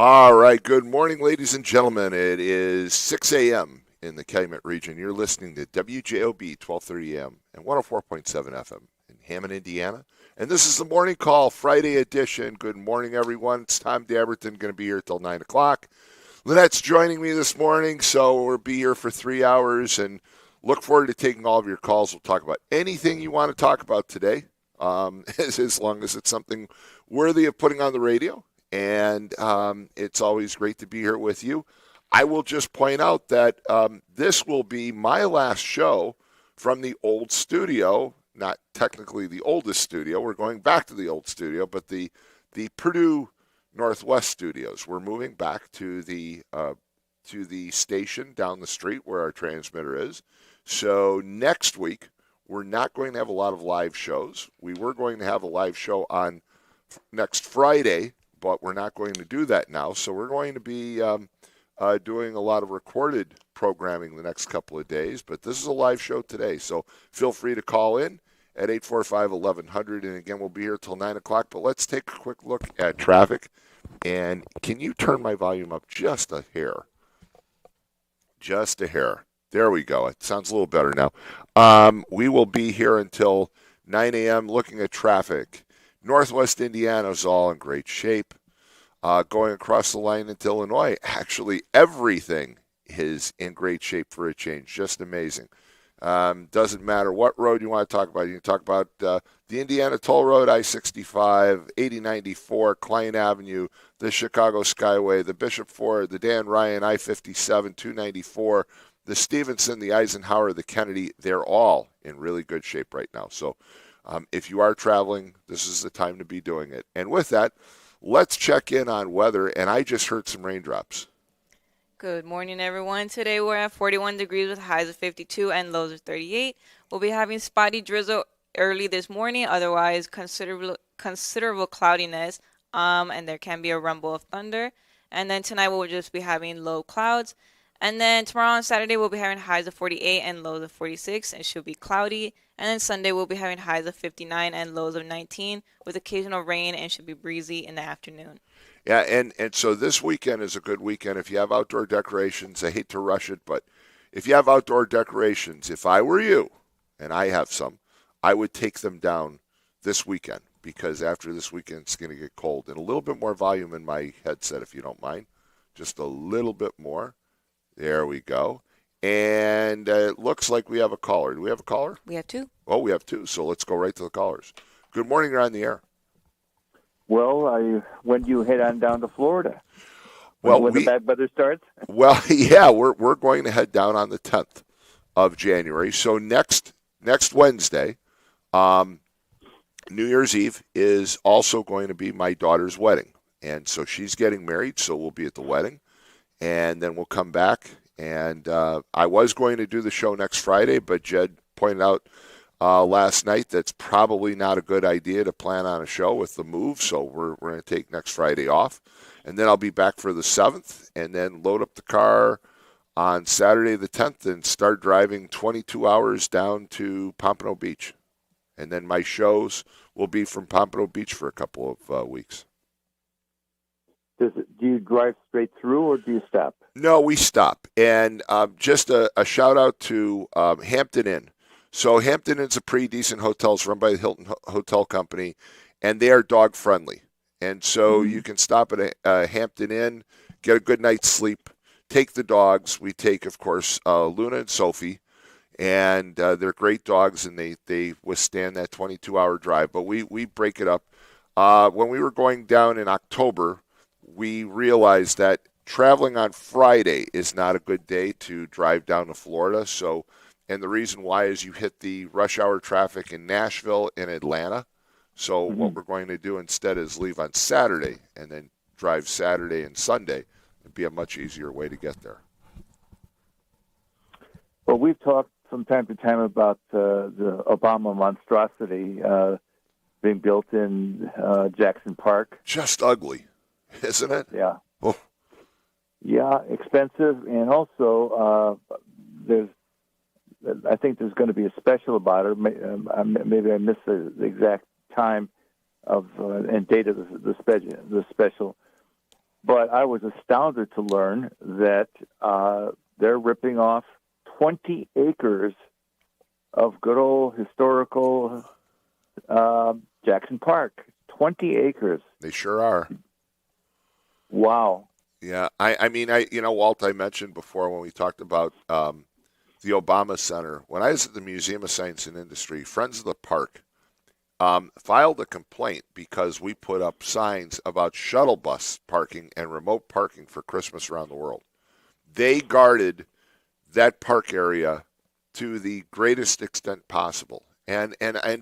All right. Good morning, ladies and gentlemen. It is 6 a.m. in the Calumet region. You're listening to WJOB 1230 a.m. and 104.7 FM in Hammond, Indiana. And this is the Morning Call Friday edition. Good morning, everyone. It's Tom Dabertin, going to be here till 9 o'clock. Lynette's joining me this morning, so we'll be here for 3 hours and look forward to taking all of your calls. We'll talk about anything you want to talk about today, as long as it's something worthy of putting on the radio. And it's always great to be here with you. I will just point out that this will be my last show from the old studio, not technically the oldest studio. We're going back to the old studio, but the Purdue Northwest studios. We're moving back to the station down the street where our transmitter is. So next week, we're not going to have a lot of live shows. We were going to have a live show on next Friday, but we're not going to do that now. So we're going to be doing a lot of recorded programming the next couple of days. But this is a live show today, so feel free to call in at 845-1100. And again, we'll be here till 9 o'clock. But let's take a quick look at traffic. And can you turn my volume up just a hair? Just a hair. There we go. It sounds a little better now. We will be here until 9 a.m. looking at traffic. Northwest Indiana is all in great shape. Going across the line into Illinois, actually everything is in great shape for a change. Just amazing. Doesn't matter what road you want to talk about. You can talk about the Indiana Toll Road, I-65, 8094, Klein Avenue, the Chicago Skyway, the Bishop Ford, the Dan Ryan, I-57, 294, the Stevenson, the Eisenhower, the Kennedy. They're all in really good shape right now. So if you are traveling, this is the time to be doing it. And with that, let's check in on weather. And I just heard some raindrops. Good morning, everyone. Today we're at 41 degrees with highs of 52 and lows of 38. We'll be having spotty drizzle early this morning, otherwise considerable cloudiness, and there can be a rumble of thunder. And then tonight we'll just be having low clouds. And then tomorrow on Saturday we'll be having highs of 48 and lows of 46. It should be cloudy. And then Sunday we'll be having highs of 59 and lows of 19 with occasional rain and should be breezy in the afternoon. Yeah, and so this weekend is a good weekend. If you have outdoor decorations, I hate to rush it, but if you have outdoor decorations, if I were you, and I have some, I would take them down this weekend because after this weekend it's going to get cold. And a little bit more volume in my headset, if you don't mind. Just a little bit more. There we go. And it looks like we have a caller. Do we have a caller? We have two. Oh, we have two. So let's go right to the callers. Good morning. You're on the air. Well, when do you head on down to Florida? When the bad weather starts? Well, yeah, we're going to head down on the 10th of January. So next Wednesday, New Year's Eve is also going to be my daughter's wedding. And so she's getting married, so we'll be at the wedding. And then we'll come back. And I was going to do the show next Friday, but Jed pointed out last night that's probably not a good idea to plan on a show with the move. So we're going to take next Friday off. And then I'll be back for the 7th and then load up the car on Saturday the 10th and start driving 22 hours down to Pompano Beach. And then my shows will be from Pompano Beach for a couple of weeks. Do you drive straight through or do you stop? No, we stop. And just a shout out to Hampton Inn. So Hampton Inn's a pretty decent hotel. It's run by the Hilton Hotel Company, and they are dog friendly. And so you can stop at a Hampton Inn, get a good night's sleep, take the dogs. We take, of course, Luna and Sophie, and they're great dogs, and they withstand that 22-hour drive. But we break it up. When we were going down in October, we realized that traveling on Friday is not a good day to drive down to Florida. So, and the reason why is you hit the rush hour traffic in Nashville and Atlanta. So what we're going to do instead is leave on Saturday and then drive Saturday and Sunday. It'd be a much easier way to get there. Well, we've talked from time to time about the Obama monstrosity being built in Jackson Park. Just ugly, isn't it? Yeah. Oh. Yeah, expensive, and also I think there's going to be a special about it. Maybe I missed the exact time of and date of the special. But I was astounded to learn that they're ripping off 20 acres of good old historical Jackson Park. 20 acres. They sure are. Wow. Yeah, I mean, Walt, I mentioned before when we talked about the Obama Center, when I was at the Museum of Science and Industry, Friends of the Park filed a complaint because we put up signs about shuttle bus parking and remote parking for Christmas around the world. They guarded that park area to the greatest extent possible. And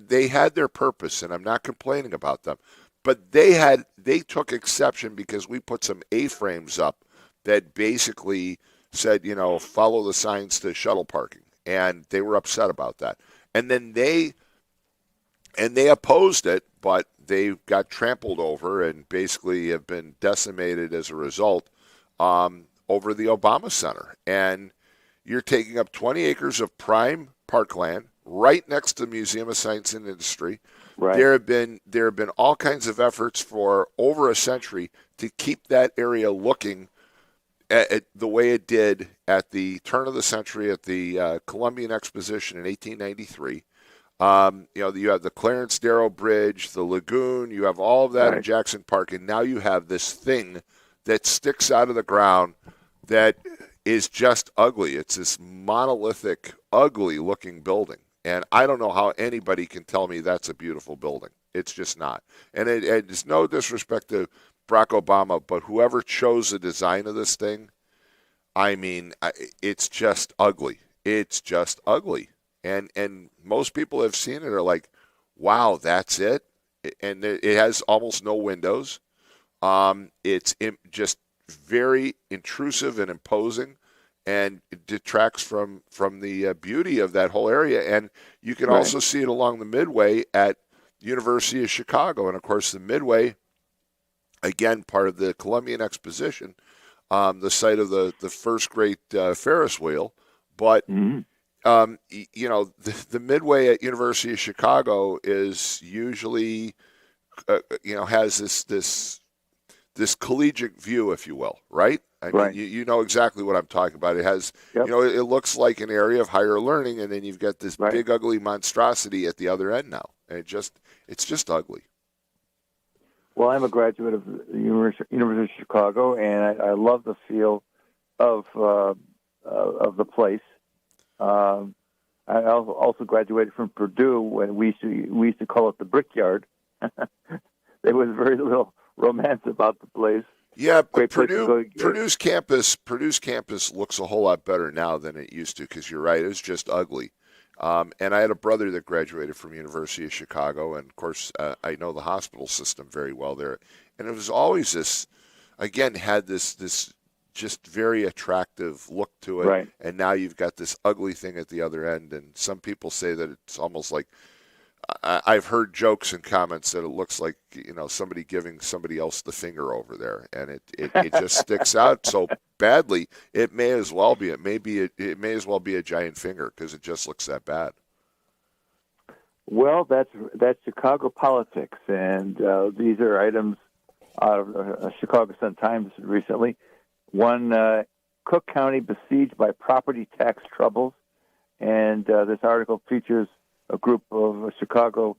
they had their purpose, and I'm not complaining about them. But they took exception because we put some A-frames up that basically said, follow the signs to shuttle parking. And they were upset about that. And then they opposed it, but they got trampled over and basically have been decimated as a result over the Obama Center. And you're taking up 20 acres of prime parkland right next to the Museum of Science and Industry. Right. There have been all kinds of efforts for over a century to keep that area looking at the way it did at the turn of the century at the Columbian Exposition in 1893. You have the Clarence Darrow Bridge, the lagoon. You have all of that in Jackson Park, and now you have this thing that sticks out of the ground that is just ugly. It's this monolithic, ugly-looking building. And I don't know how anybody can tell me that's a beautiful building. It's just not. And it's no disrespect to Barack Obama, but whoever chose the design of this thing, I mean, it's just ugly. It's just ugly. And most people have seen it are like, wow, that's it? And it has almost no windows. It's just very intrusive and imposing, and it detracts from the beauty of that whole area. And you can also see it along the Midway at University of Chicago. And, of course, the Midway, again, part of the Columbian Exposition, the site of the first great Ferris wheel. But, the Midway at University of Chicago is usually, has this collegiate view, if you will, right? I mean, you know exactly what I'm talking about. It has, it looks like an area of higher learning, and then you've got this big, ugly monstrosity at the other end now. And it's just ugly. Well, I'm a graduate of the University of Chicago, and I love the feel of the place. I also graduated from Purdue when we used to call it the Brickyard. There was very little romance about the place. Yeah, but Purdue's campus looks a whole lot better now than it used to, because you're right, it was just ugly. And I had a brother that graduated from University of Chicago, and of course I know the hospital system very well there. And it was always this, again, had this just very attractive look to it. Right. And now you've got this ugly thing at the other end, and some people say that it's almost like, I've heard jokes and comments that it looks like, somebody giving somebody else the finger over there, and it just sticks out so badly. It may as well be. It may as well be a giant finger, because it just looks that bad. Well, that's Chicago politics, and these are items out of Chicago Sun-Times recently. One, Cook County besieged by property tax troubles, and this article features a group of Chicago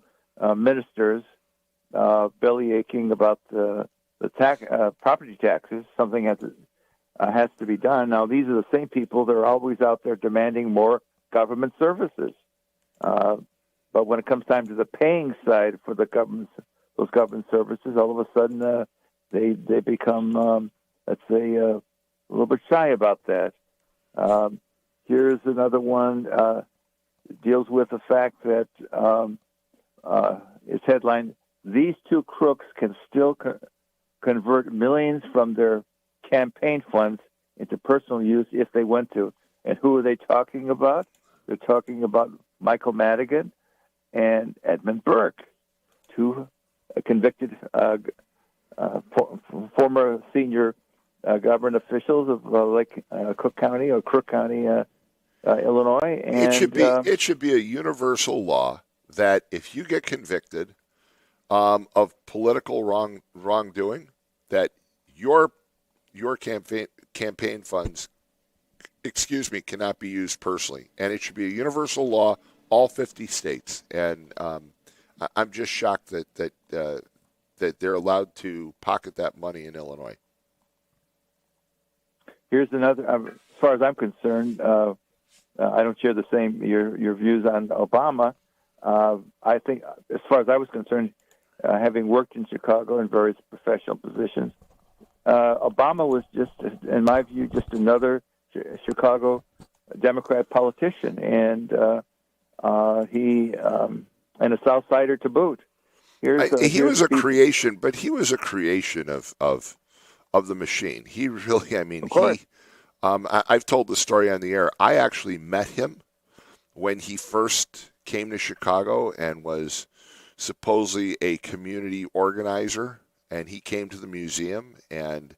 ministers belly aching about the property taxes. Something has to be done. Now, these are the same people that are always out there demanding more government services. But when it comes time to the paying side for those government services, all of a sudden they become, let's say, a little bit shy about that. Here's another one. Deals with the fact that its headline, "These two crooks can still convert millions from their campaign funds into personal use if they want to." And who are they talking about? They're talking about Michael Madigan and Edmund Burke, two convicted former senior government officials of Cook County or Crook County, Illinois. And it should be a universal law that if you get convicted of political wrongdoing, that your your campaign funds, cannot be used personally, and it should be a universal law, all 50 states. And I'm just shocked that they're allowed to pocket that money in Illinois. Here's another. As far as I'm concerned, I don't share the same your views on Obama. I think, as far as I was concerned, having worked in Chicago in various professional positions, Obama was just, in my view, just another Chicago Democrat politician, and he and a South Sider to boot. He was a creation of the machine. He really, I've told the story on the air. I actually met him when he first came to Chicago and was supposedly a community organizer, and he came to the museum, and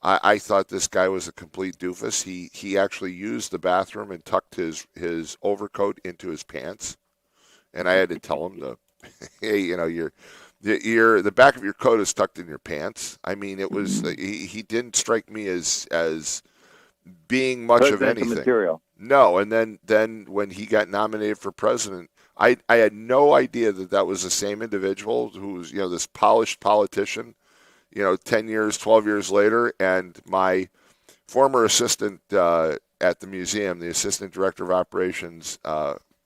I thought this guy was a complete doofus. He actually used the bathroom and tucked his overcoat into his pants, and I had to tell him to, hey, the back of your coat is tucked in your pants. I mean, it was he didn't strike me as being much of anything. Material. No, and then when he got nominated for president, I had no idea that was the same individual who was this polished politician. 10 years, 12 years later, and my former assistant at the museum, the assistant director of operations,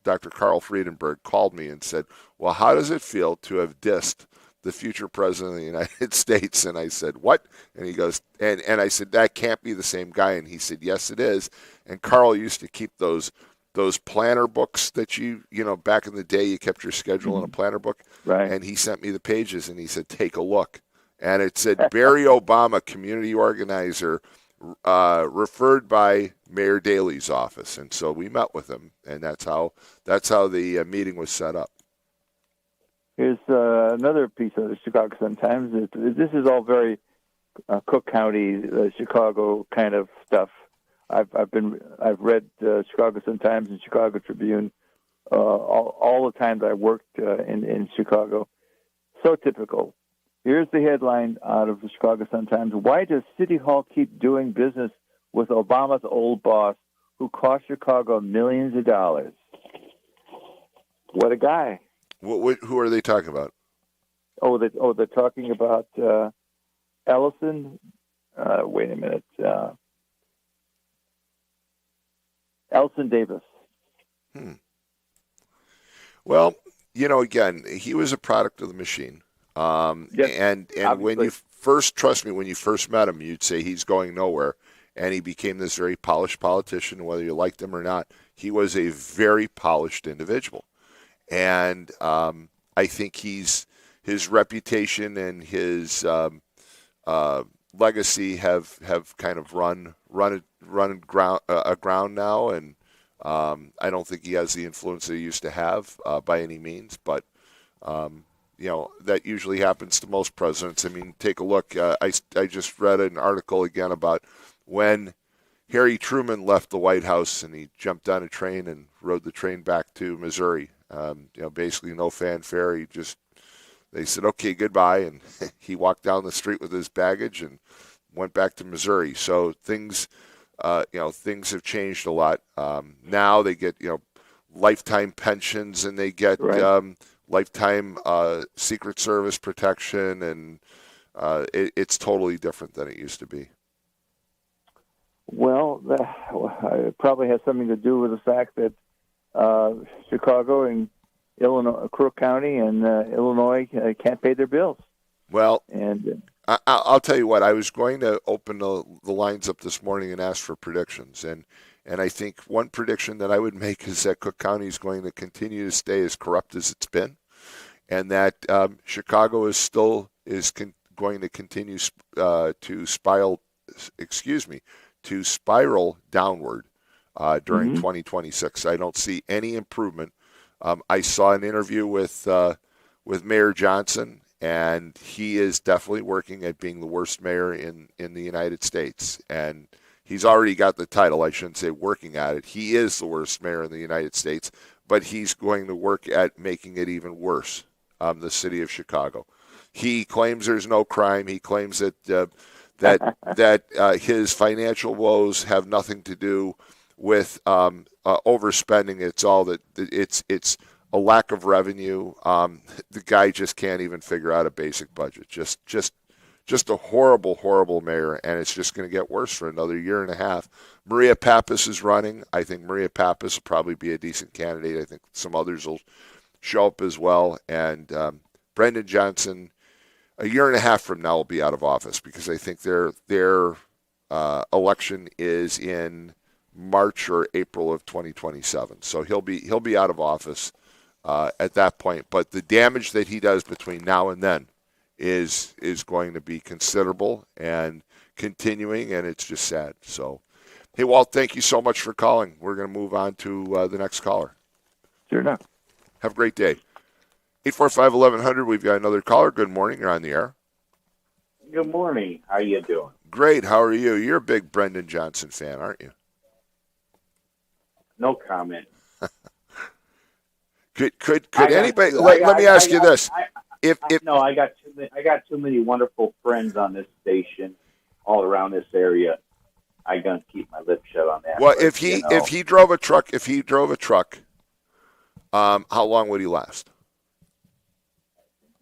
Dr. Carl Friedenberg, called me and said, well, how does it feel to have dissed the future president of the United States? And I said, what? And he goes, and I said, that can't be the same guy. And he said, yes, it is. And Carl used to keep those planner books that back in the day, you kept your schedule in a planner book. Right. And he sent me the pages, and he said, take a look. And it said, Barry Obama, community organizer, referred by Mayor Daley's office. And so we met with him, and that's how the meeting was set up. Here's another piece of the Chicago Sun-Times. This is all very Cook County, Chicago kind of stuff. I've read Chicago Sun-Times and Chicago Tribune all the time that I worked in Chicago. So typical. Here's the headline out of the Chicago Sun-Times. Why does City Hall keep doing business with Obama's old boss who cost Chicago millions of dollars? What a guy. Who are they talking about? They're talking about Ellison. Wait a minute. Elson Davis. Well, again, he was a product of the machine. Yes, and when you first met him, you'd say he's going nowhere, and he became this very polished politician. Whether you liked him or not, he was a very polished individual, and I think his reputation and his legacy have kind of run aground now, and I don't think he has the influence that he used to have by any means, but. That usually happens to most presidents. I mean, take a look. I just read an article again about when Harry Truman left the White House and he jumped on a train and rode the train back to Missouri. Basically no fanfare. They said, okay, goodbye. And he walked down the street with his baggage and went back to Missouri. So things have changed a lot. Now they get, lifetime pensions, and they get, right. Lifetime Secret Service protection, and it's totally different than it used to be. Well, it probably has something to do with the fact that Chicago and Illinois, Crook County and Illinois can't pay their bills. Well, and I'll tell you what, I was going to open the lines up this morning and ask for predictions, and I think one prediction that I would make is that Cook County is going to continue to stay as corrupt as it's been, and that Chicago is going to continue to spiral downward during 2026. I don't see any improvement. I saw an interview with Mayor Johnson, and he is definitely working at being the worst mayor in the United States, and he's already got the title. I shouldn't say working at it. He is the worst mayor in the United States, but he's going to work at making it even worse, the city of Chicago. He claims there's no crime. He claims that that his financial woes have nothing to do with overspending. It's all that it's a lack of revenue. The guy just can't even figure out a basic budget. Just a horrible, horrible mayor, and it's just going to get worse for another year and a half. Maria Pappas is running. I think Maria Pappas will probably be a decent candidate. I think some others will show up as well. And Brendan Johnson, a year and a half from now, will be out of office because I think their election is in March or April of 2027. So he'll be out of office at that point. But the damage that he does between now and then is going to be considerable and continuing, and it's just sad. So, hey, Walt, thank you so much for calling. We're going to move on to the next caller. Sure enough. Have a great day. 845-1100, we've got another caller. Good morning. You're on the air. Good morning. How you doing? Great. How are you? You're a big Brendan Johnson fan, aren't you? No comment. Could anybody? Let me ask you this: I got too many wonderful friends on this station, all around this area. I'm gonna keep my lips shut on that. Well, but, if he drove a truck, how long would he last?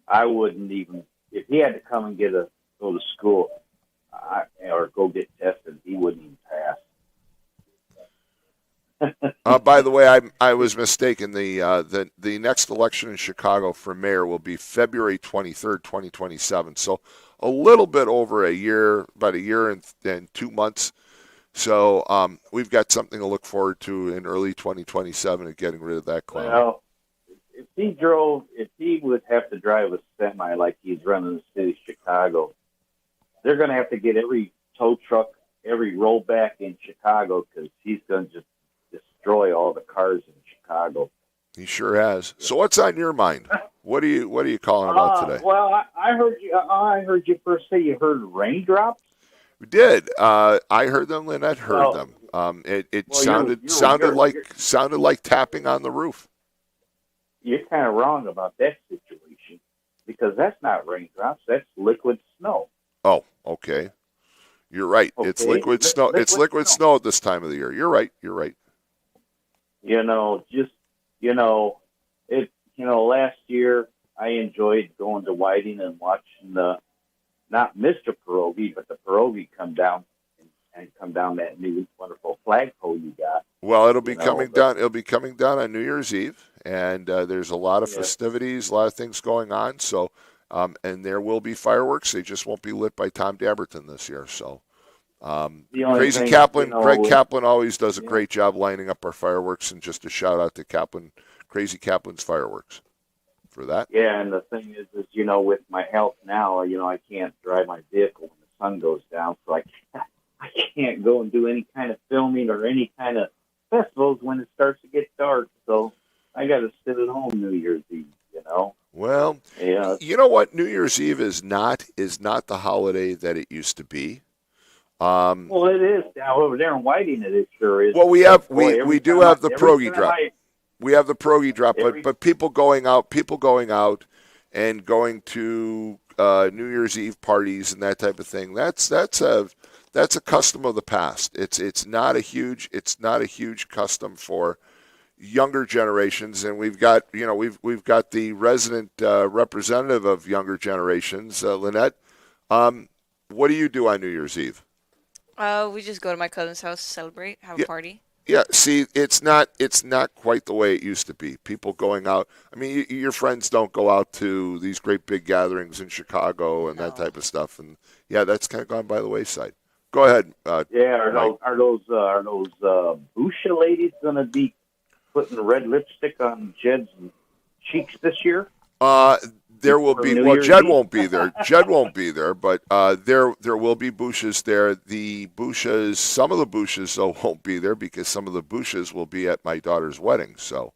I wouldn't even if he had to come and go to school, or go get tested. He wouldn't even pass. By the way, I was mistaken. The next election in Chicago for mayor will be February 23rd, 2027. So a little bit over a year, about a year and 2 months. So we've got something to look forward to in early 2027 of getting rid of that clown. Well, if he would have to drive a semi like he's running the city of Chicago, they're going to have to get every tow truck, every rollback in Chicago because he's going to just destroy all the cars in Chicago. He sure has. So what's on your mind? What are you calling about today? Well, I heard you first say you heard raindrops. We did. I heard them. Lynette heard them. It sounded like tapping on the roof. You're kind of wrong about that situation because that's not raindrops. That's liquid snow. Oh, okay. You're right. Okay. It's liquid snow. It's liquid snow at this time of the year. You're right. Last year I enjoyed going to Whiting and watching not Mr. Pierogi, but the Pierogi come down that new wonderful flagpole you got. Well, it'll be coming down. It'll be coming down on New Year's Eve, and there's a lot of festivities, a lot of things going on. So, and there will be fireworks. They just won't be lit by Tom Dabertin this year. So, Crazy Kaplan, Greg Kaplan always does a great job lining up our fireworks, and just a shout out to Crazy Kaplan's fireworks for that. Yeah, and the thing is with my health now, I can't drive my vehicle when the sun goes down, so I can't go and do any kind of filming or any kind of festivals when it starts to get dark. So I got to sit at home New Year's Eve. Well, yeah. You know what? New Year's Eve is not the holiday that it used to be. Well, it is now over there in Whiting. It sure is. Well, we do have the pierogi drop. We have the pierogi drop, but people going out and going to New Year's Eve parties and that type of thing. That's a custom of the past. It's not a huge custom for younger generations, and we've got the resident representative of younger generations, Lynette. What do you do on New Year's Eve? We just go to my cousin's house, celebrate, have a party. Yeah, see, it's not quite the way it used to be. People going out. I mean, your friends don't go out to these great big gatherings in Chicago and that type of stuff. And yeah, that's kind of gone by the wayside. Go ahead. Are those Busha ladies going to be putting red lipstick on Jed's cheeks this year? There will be. Well, Jed won't be there. Jed won't be there, but there will be Bushas there. Some of the Bushas though won't be there because some of the Bushas will be at my daughter's wedding. So.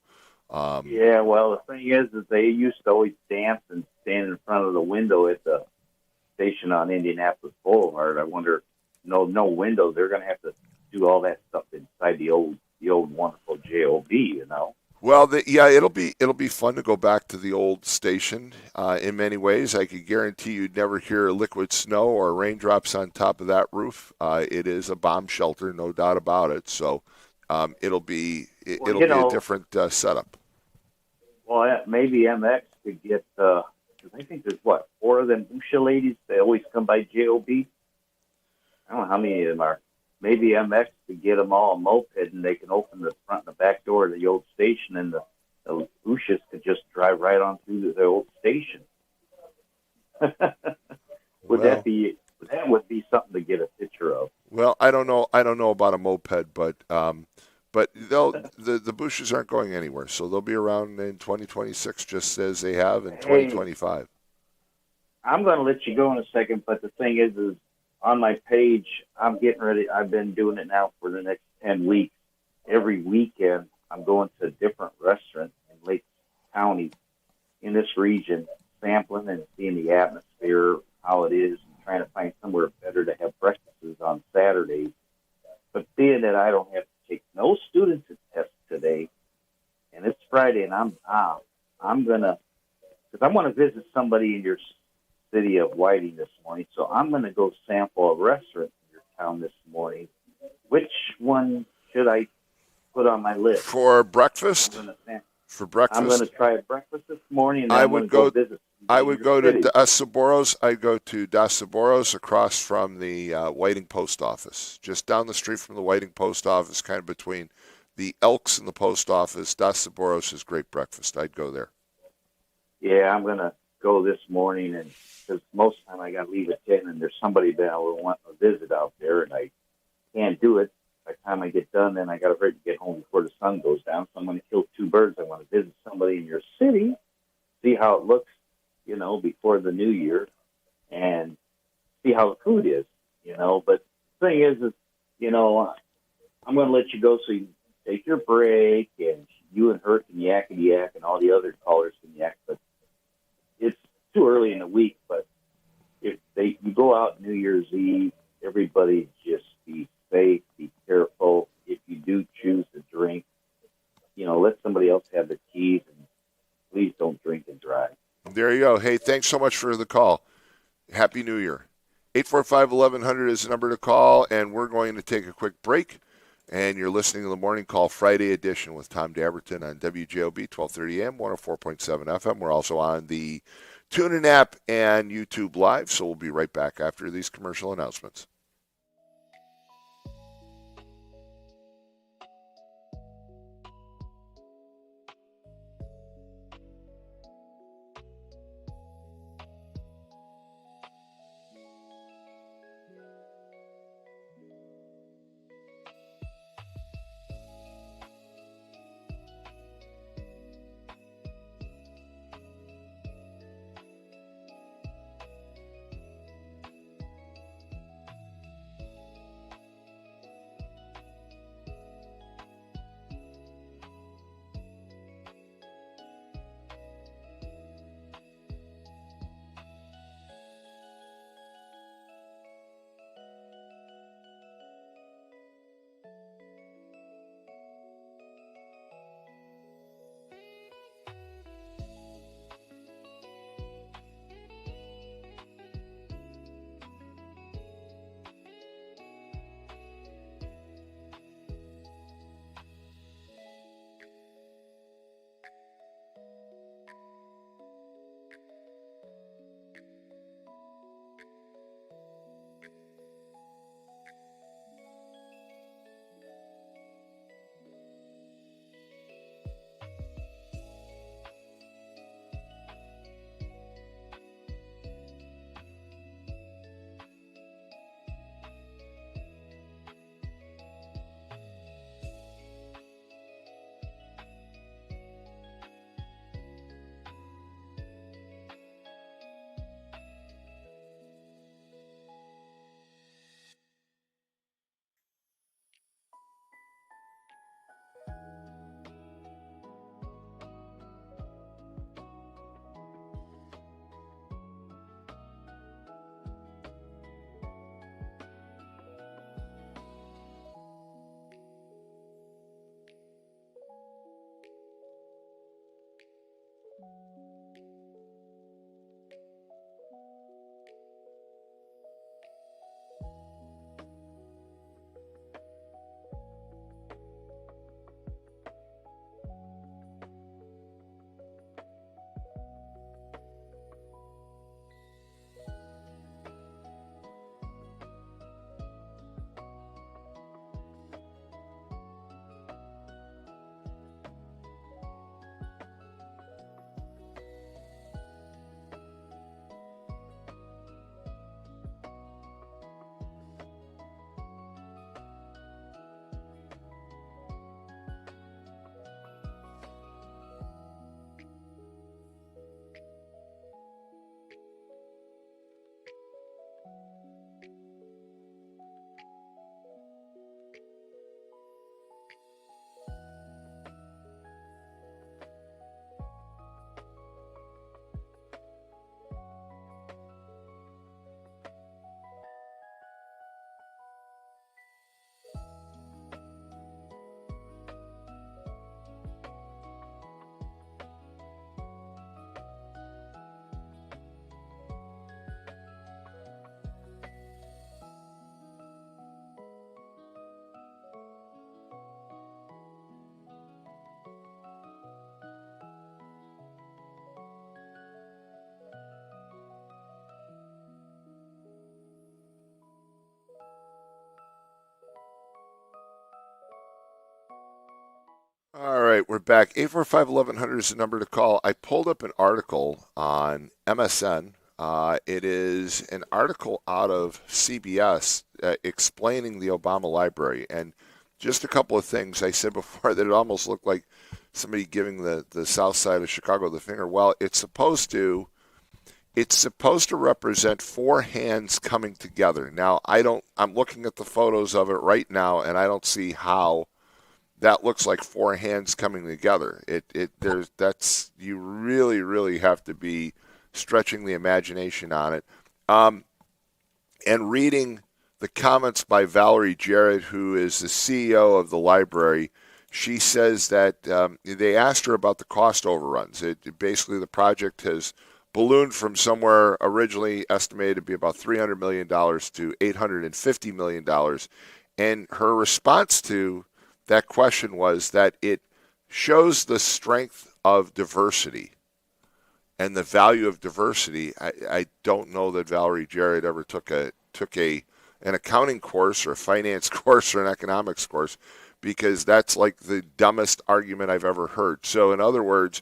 Yeah, well, the thing is that they used to always dance and stand in front of the window at the station on Indianapolis Boulevard. I wonder, no windows. They're going to have to do all that stuff inside the old wonderful JOB. Well, yeah, it'll be fun to go back to the old station. In many ways, I could guarantee you'd never hear liquid snow or raindrops on top of that roof. It is a bomb shelter, no doubt about it. So Well, it'll be a different setup. maybe MX could get. 'Cause I think there's what, four of them Usha ladies. They always come by JOB. I don't know how many of them are. Maybe MX could get them all a moped, and they can open the front and the back door of the old station, and the Ushas could just drive right on through the old station. Would Well, that would be something to get a picture of? well, I don't know about a moped, but the bushes aren't going anywhere, so they'll be around in 2026 just as they have in Hey, 2025. I'm going to let you go in a second, but the thing is on my page, I'm getting ready. I've been doing it now for the next 10 weeks. Every weekend, I'm going to a different restaurant in Lake County in this region, sampling and seeing the atmosphere, how it is, and trying to find somewhere better to have breakfasts on Saturdays. But being that I don't have to take no students test today, and it's Friday, and I'm gonna, because I want to visit somebody in your city of Whiting this morning, so I'm gonna go sample a restaurant in your town this morning. Which one should I put on my list? For I'm breakfast, gonna for I'm gonna breakfast, try a breakfast this morning, and then I I'm gonna would go go. visit I somebody in would your go to city. Das Saboros. I'd go to Das Saboros across from the Whiting Post Office, just down the street from the Whiting Post Office, kind of between the Elks and the post office. Das Saboros is great breakfast. I'd go there. Yeah, I'm gonna go this morning, and because most of the time I got to leave at 10, and there's somebody that I will want to visit out there, and I can't do it. By the time I get done, then I got to hurry to get home before the sun goes down. So I'm going to kill two birds. I want to visit somebody in your city, see how it looks, before the new year, and see how the food is. But the thing is, I'm going to let you go so you can take your break, and you and her can yakety yak, and all the other callers can yak. But it's too early in the week. But if you go out New Year's Eve, everybody just be safe, be careful. If you do choose to drink, let somebody else have the keys, and please don't drink and drive. There you go. Hey, thanks so much for the call. Happy New Year. 845-1100 is the number to call, and we're going to take a quick break. And you're listening to the Morning Call Friday edition with Tom Dabertin on WJOB 1230 AM, 104.7 FM. We're also on the TuneIn app and YouTube Live, so we'll be right back after these commercial announcements. right, we're back. 845-1100 is the number to call. I pulled up an article on MSN. It is an article out of CBS explaining the Obama Library. And just a couple of things. I said before that it almost looked like somebody giving the south side of Chicago the finger. Well, it's supposed to represent four hands coming together. Now, I'm looking at the photos of it right now, and I don't see how that looks like four hands coming together. You really, really have to be stretching the imagination on it. And reading the comments by Valerie Jarrett, who is the CEO of the library, she says that they asked her about the cost overruns. Basically, the project has ballooned from somewhere originally estimated to be about $300 million to $850 million. And her response to that question was that it shows the strength of diversity and the value of diversity. I don't know that Valerie Jarrett ever took an accounting course or a finance course or an economics course, because that's like the dumbest argument I've ever heard. So in other words,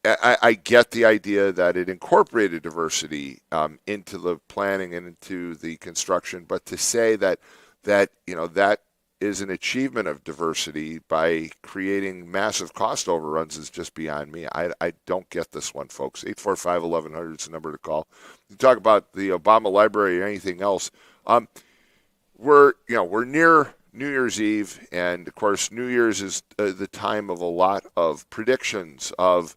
I get the idea that it incorporated diversity into the planning and into the construction, but to say that that is an achievement of diversity by creating massive cost overruns is just beyond me. I don't get this one, folks. 845-1100 is the number to call. You talk about the Obama Library or anything else. We're near New Year's Eve, and of course, New Year's is the time of a lot of predictions of,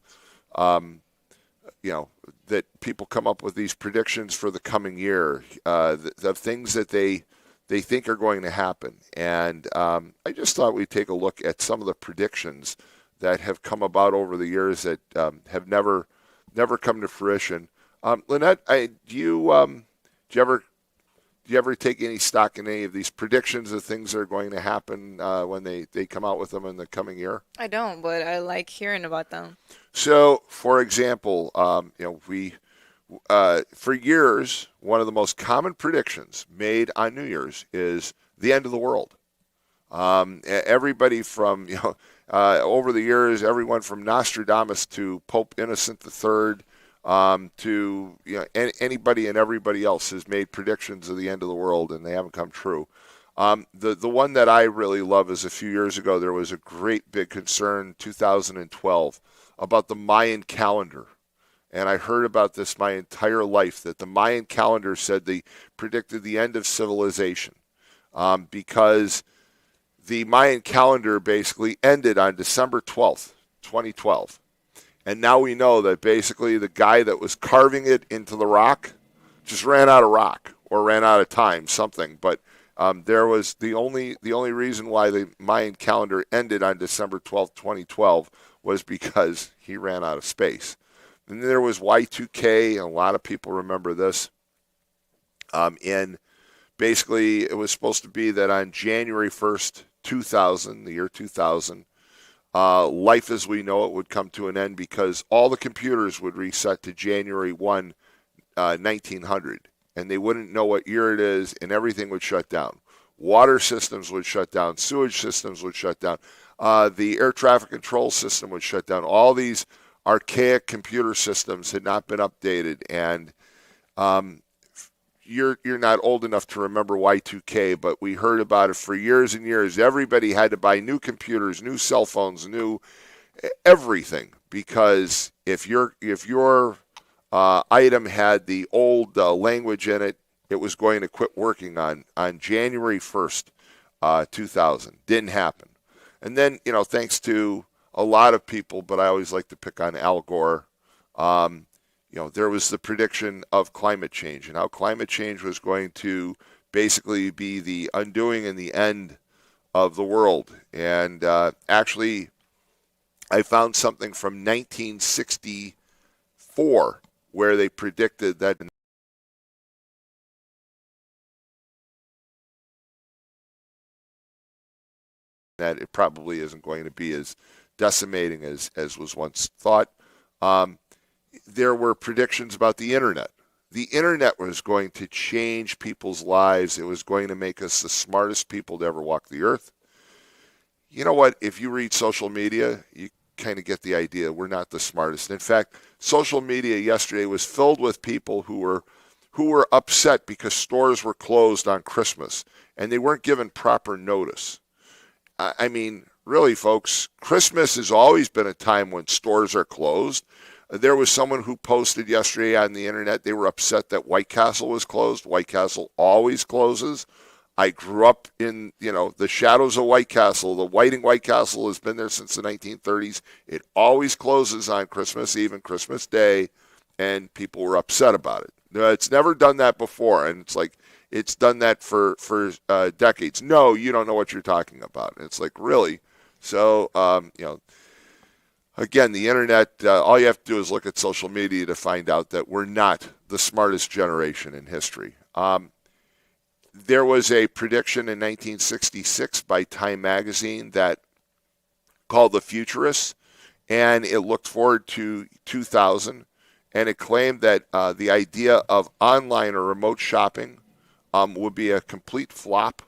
that people come up with these predictions for the coming year, the things that they think are going to happen. And I just thought we'd take a look at some of the predictions that have come about over the years that have never come to fruition. Lynette, do you ever take any stock in any of these predictions of things that are going to happen when they come out with them in the coming year? I don't, but I like hearing about them. So, for example, for years, one of the most common predictions made on New Year's is the end of the world. Everybody from, over the years, everyone from Nostradamus to Pope Innocent III, to anybody and everybody else has made predictions of the end of the world, and they haven't come true. The one that I really love is a few years ago there was a great big concern, 2012, about the Mayan calendar. And I heard about this my entire life, that the Mayan calendar said they predicted the end of civilization, because the Mayan calendar basically ended on December 12th, 2012. And now we know that basically the guy that was carving it into the rock just ran out of rock or ran out of time, something. But there was the only reason why the Mayan calendar ended on December 12th, 2012 was because he ran out of space. And there was Y2K, and a lot of people remember this. And basically it was supposed to be that on January 1st, 2000, the year 2000, life as we know it would come to an end because all the computers would reset to January 1, 1900, and they wouldn't know what year it is, and everything would shut down. Water systems would shut down. Sewage systems would shut down. The air traffic control system would shut down. All these archaic computer systems had not been updated, and you're not old enough to remember Y2K, but we heard about it for years and years. Everybody had to buy new computers, new cell phones, new everything, because if your item had the old language in it, it was going to quit working on January 1st, 2000. Didn't happen. And then, thanks to a lot of people, but I always like to pick on Al Gore, there was the prediction of climate change and how climate change was going to basically be the undoing and the end of the world. And actually, I found something from 1964 where they predicted that it probably isn't going to be as decimating as was once thought. There were predictions about the internet. The internet was going to change people's lives. It was going to make us the smartest people to ever walk the earth. you know what? If you read social media, you kind of get the idea. We're not the smartest. In fact, social media yesterday was filled with people who were upset because stores were closed on Christmas and they weren't given proper notice. I mean, really, folks, Christmas has always been a time when stores are closed. There was someone who posted yesterday on the internet, they were upset that White Castle was closed. White Castle always closes. I grew up in, the shadows of White Castle. The Whiting White Castle has been there since the 1930s. It always closes on Christmas Eve and Christmas Day, and people were upset about it. It's never done that before, and it's like it's done that for decades. No, you don't know what you're talking about. And it's like, really? So, again, the internet, all you have to do is look at social media to find out that we're not the smartest generation in history. There was a prediction in 1966 by Time magazine that called The Futurists, and it looked forward to 2000, and it claimed that the idea of online or remote shopping would be a complete flop,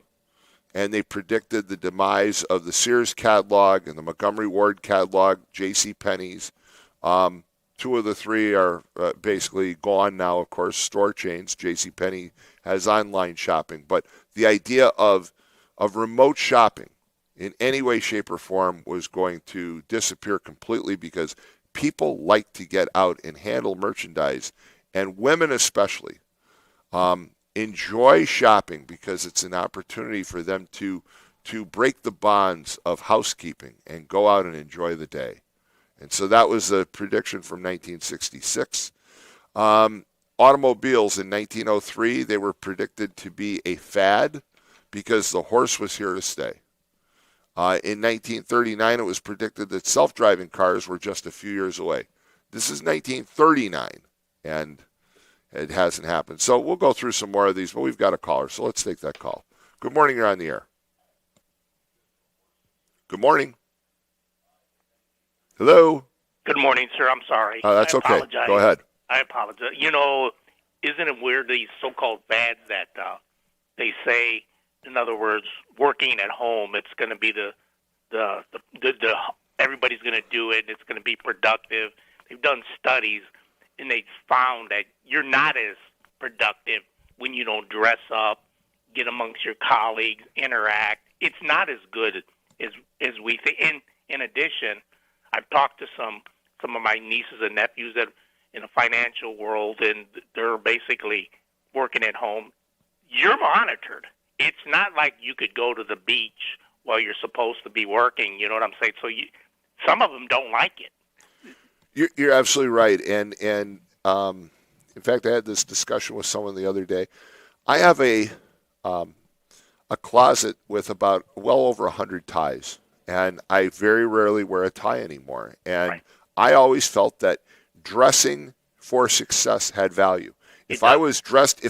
and they predicted the demise of the Sears catalog and the Montgomery Ward catalog, J.C. Penney's. Two of the three are basically gone now, of course, store chains. J.C. Penney has online shopping. But the idea of remote shopping in any way, shape, or form was going to disappear completely because people like to get out and handle merchandise, and women especially enjoy shopping because it's an opportunity for them to break the bonds of housekeeping and go out and enjoy the day. And so that was a prediction from 1966. Automobiles in 1903, they were predicted to be a fad because the horse was here to stay. In 1939, it was predicted that self-driving cars were just a few years away. This is 1939, and it hasn't happened. So we'll go through some more of these, but we've got a caller, so let's take that call. Good morning, you're on the air. Good morning. Hello? Good morning, sir. I'm sorry. That's okay. Apologize. Go ahead. I apologize. Isn't it weird, these so-called fads that they say, in other words, working at home, it's going to be the everybody's going to do it, it's going to be productive. They've done studies, and they found that you're not as productive when you don't dress up, get amongst your colleagues, interact. It's not as good as we think. In addition, I've talked to some of my nieces and nephews that in the financial world, and they're basically working at home. You're monitored. It's not like you could go to the beach while you're supposed to be working. You know what I'm saying? So some of them don't like it. You're absolutely right. And in fact, I had this discussion with someone the other day. I have a closet with about well over 100 ties, and I very rarely wear a tie anymore. And right. I always felt that dressing for success had value. If I was dressed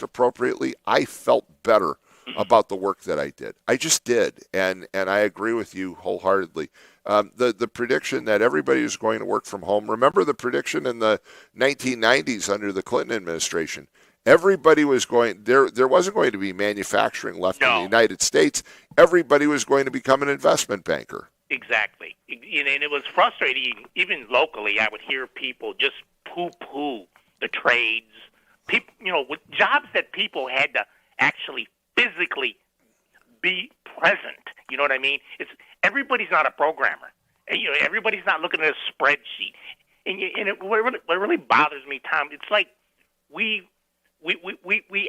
appropriately, I felt better about the work that I did. I just did, and I agree with you wholeheartedly. The prediction that everybody was going to work from home. Remember the prediction in the 1990s under the Clinton administration. Everybody was going there. There wasn't going to be manufacturing left in the United States. Everybody was going to become an investment banker. Exactly, and it was frustrating. Even locally, I would hear people just poo-poo the trades. People, with jobs that people had to actually physically be present. You know what I mean? Everybody's not a programmer. And, everybody's not looking at a spreadsheet. What really bothers me, Tom, it's like we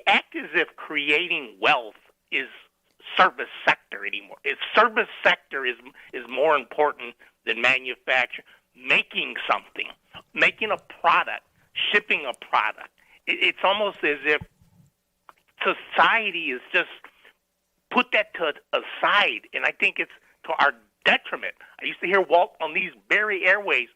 act as if creating wealth is service sector anymore. Service sector is more important than manufacturing. Making something, making a product, shipping a product. It's almost as if society is just put that to aside, and I think it's to our detriment. I used to hear Walt on these very airways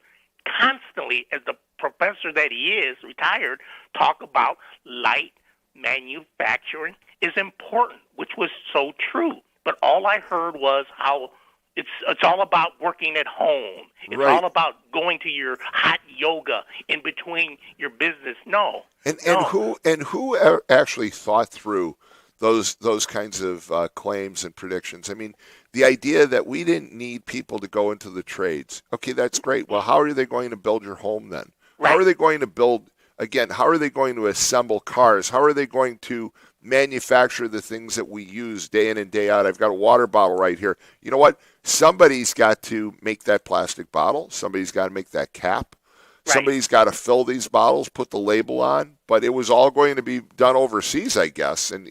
constantly, as the professor that he is, retired, talk about light manufacturing is important, which was so true. But all I heard was how it's all about working at home. It's right. All about going to your hot yoga in between your business. No. And who actually thought through those kinds of claims and predictions? I mean, the idea that we didn't need people to go into the trades. Okay, that's great. Well, how are they going to build your home then? How are they going to build, again, how are they going to assemble cars? How are they going to manufacture the things that we use day in and day out? I've got a water bottle right here. You know what? Somebody's got to make that plastic bottle. Somebody's got to make that cap. Somebody's got to fill these bottles, put the label on, but it was all going to be done overseas, I guess. And,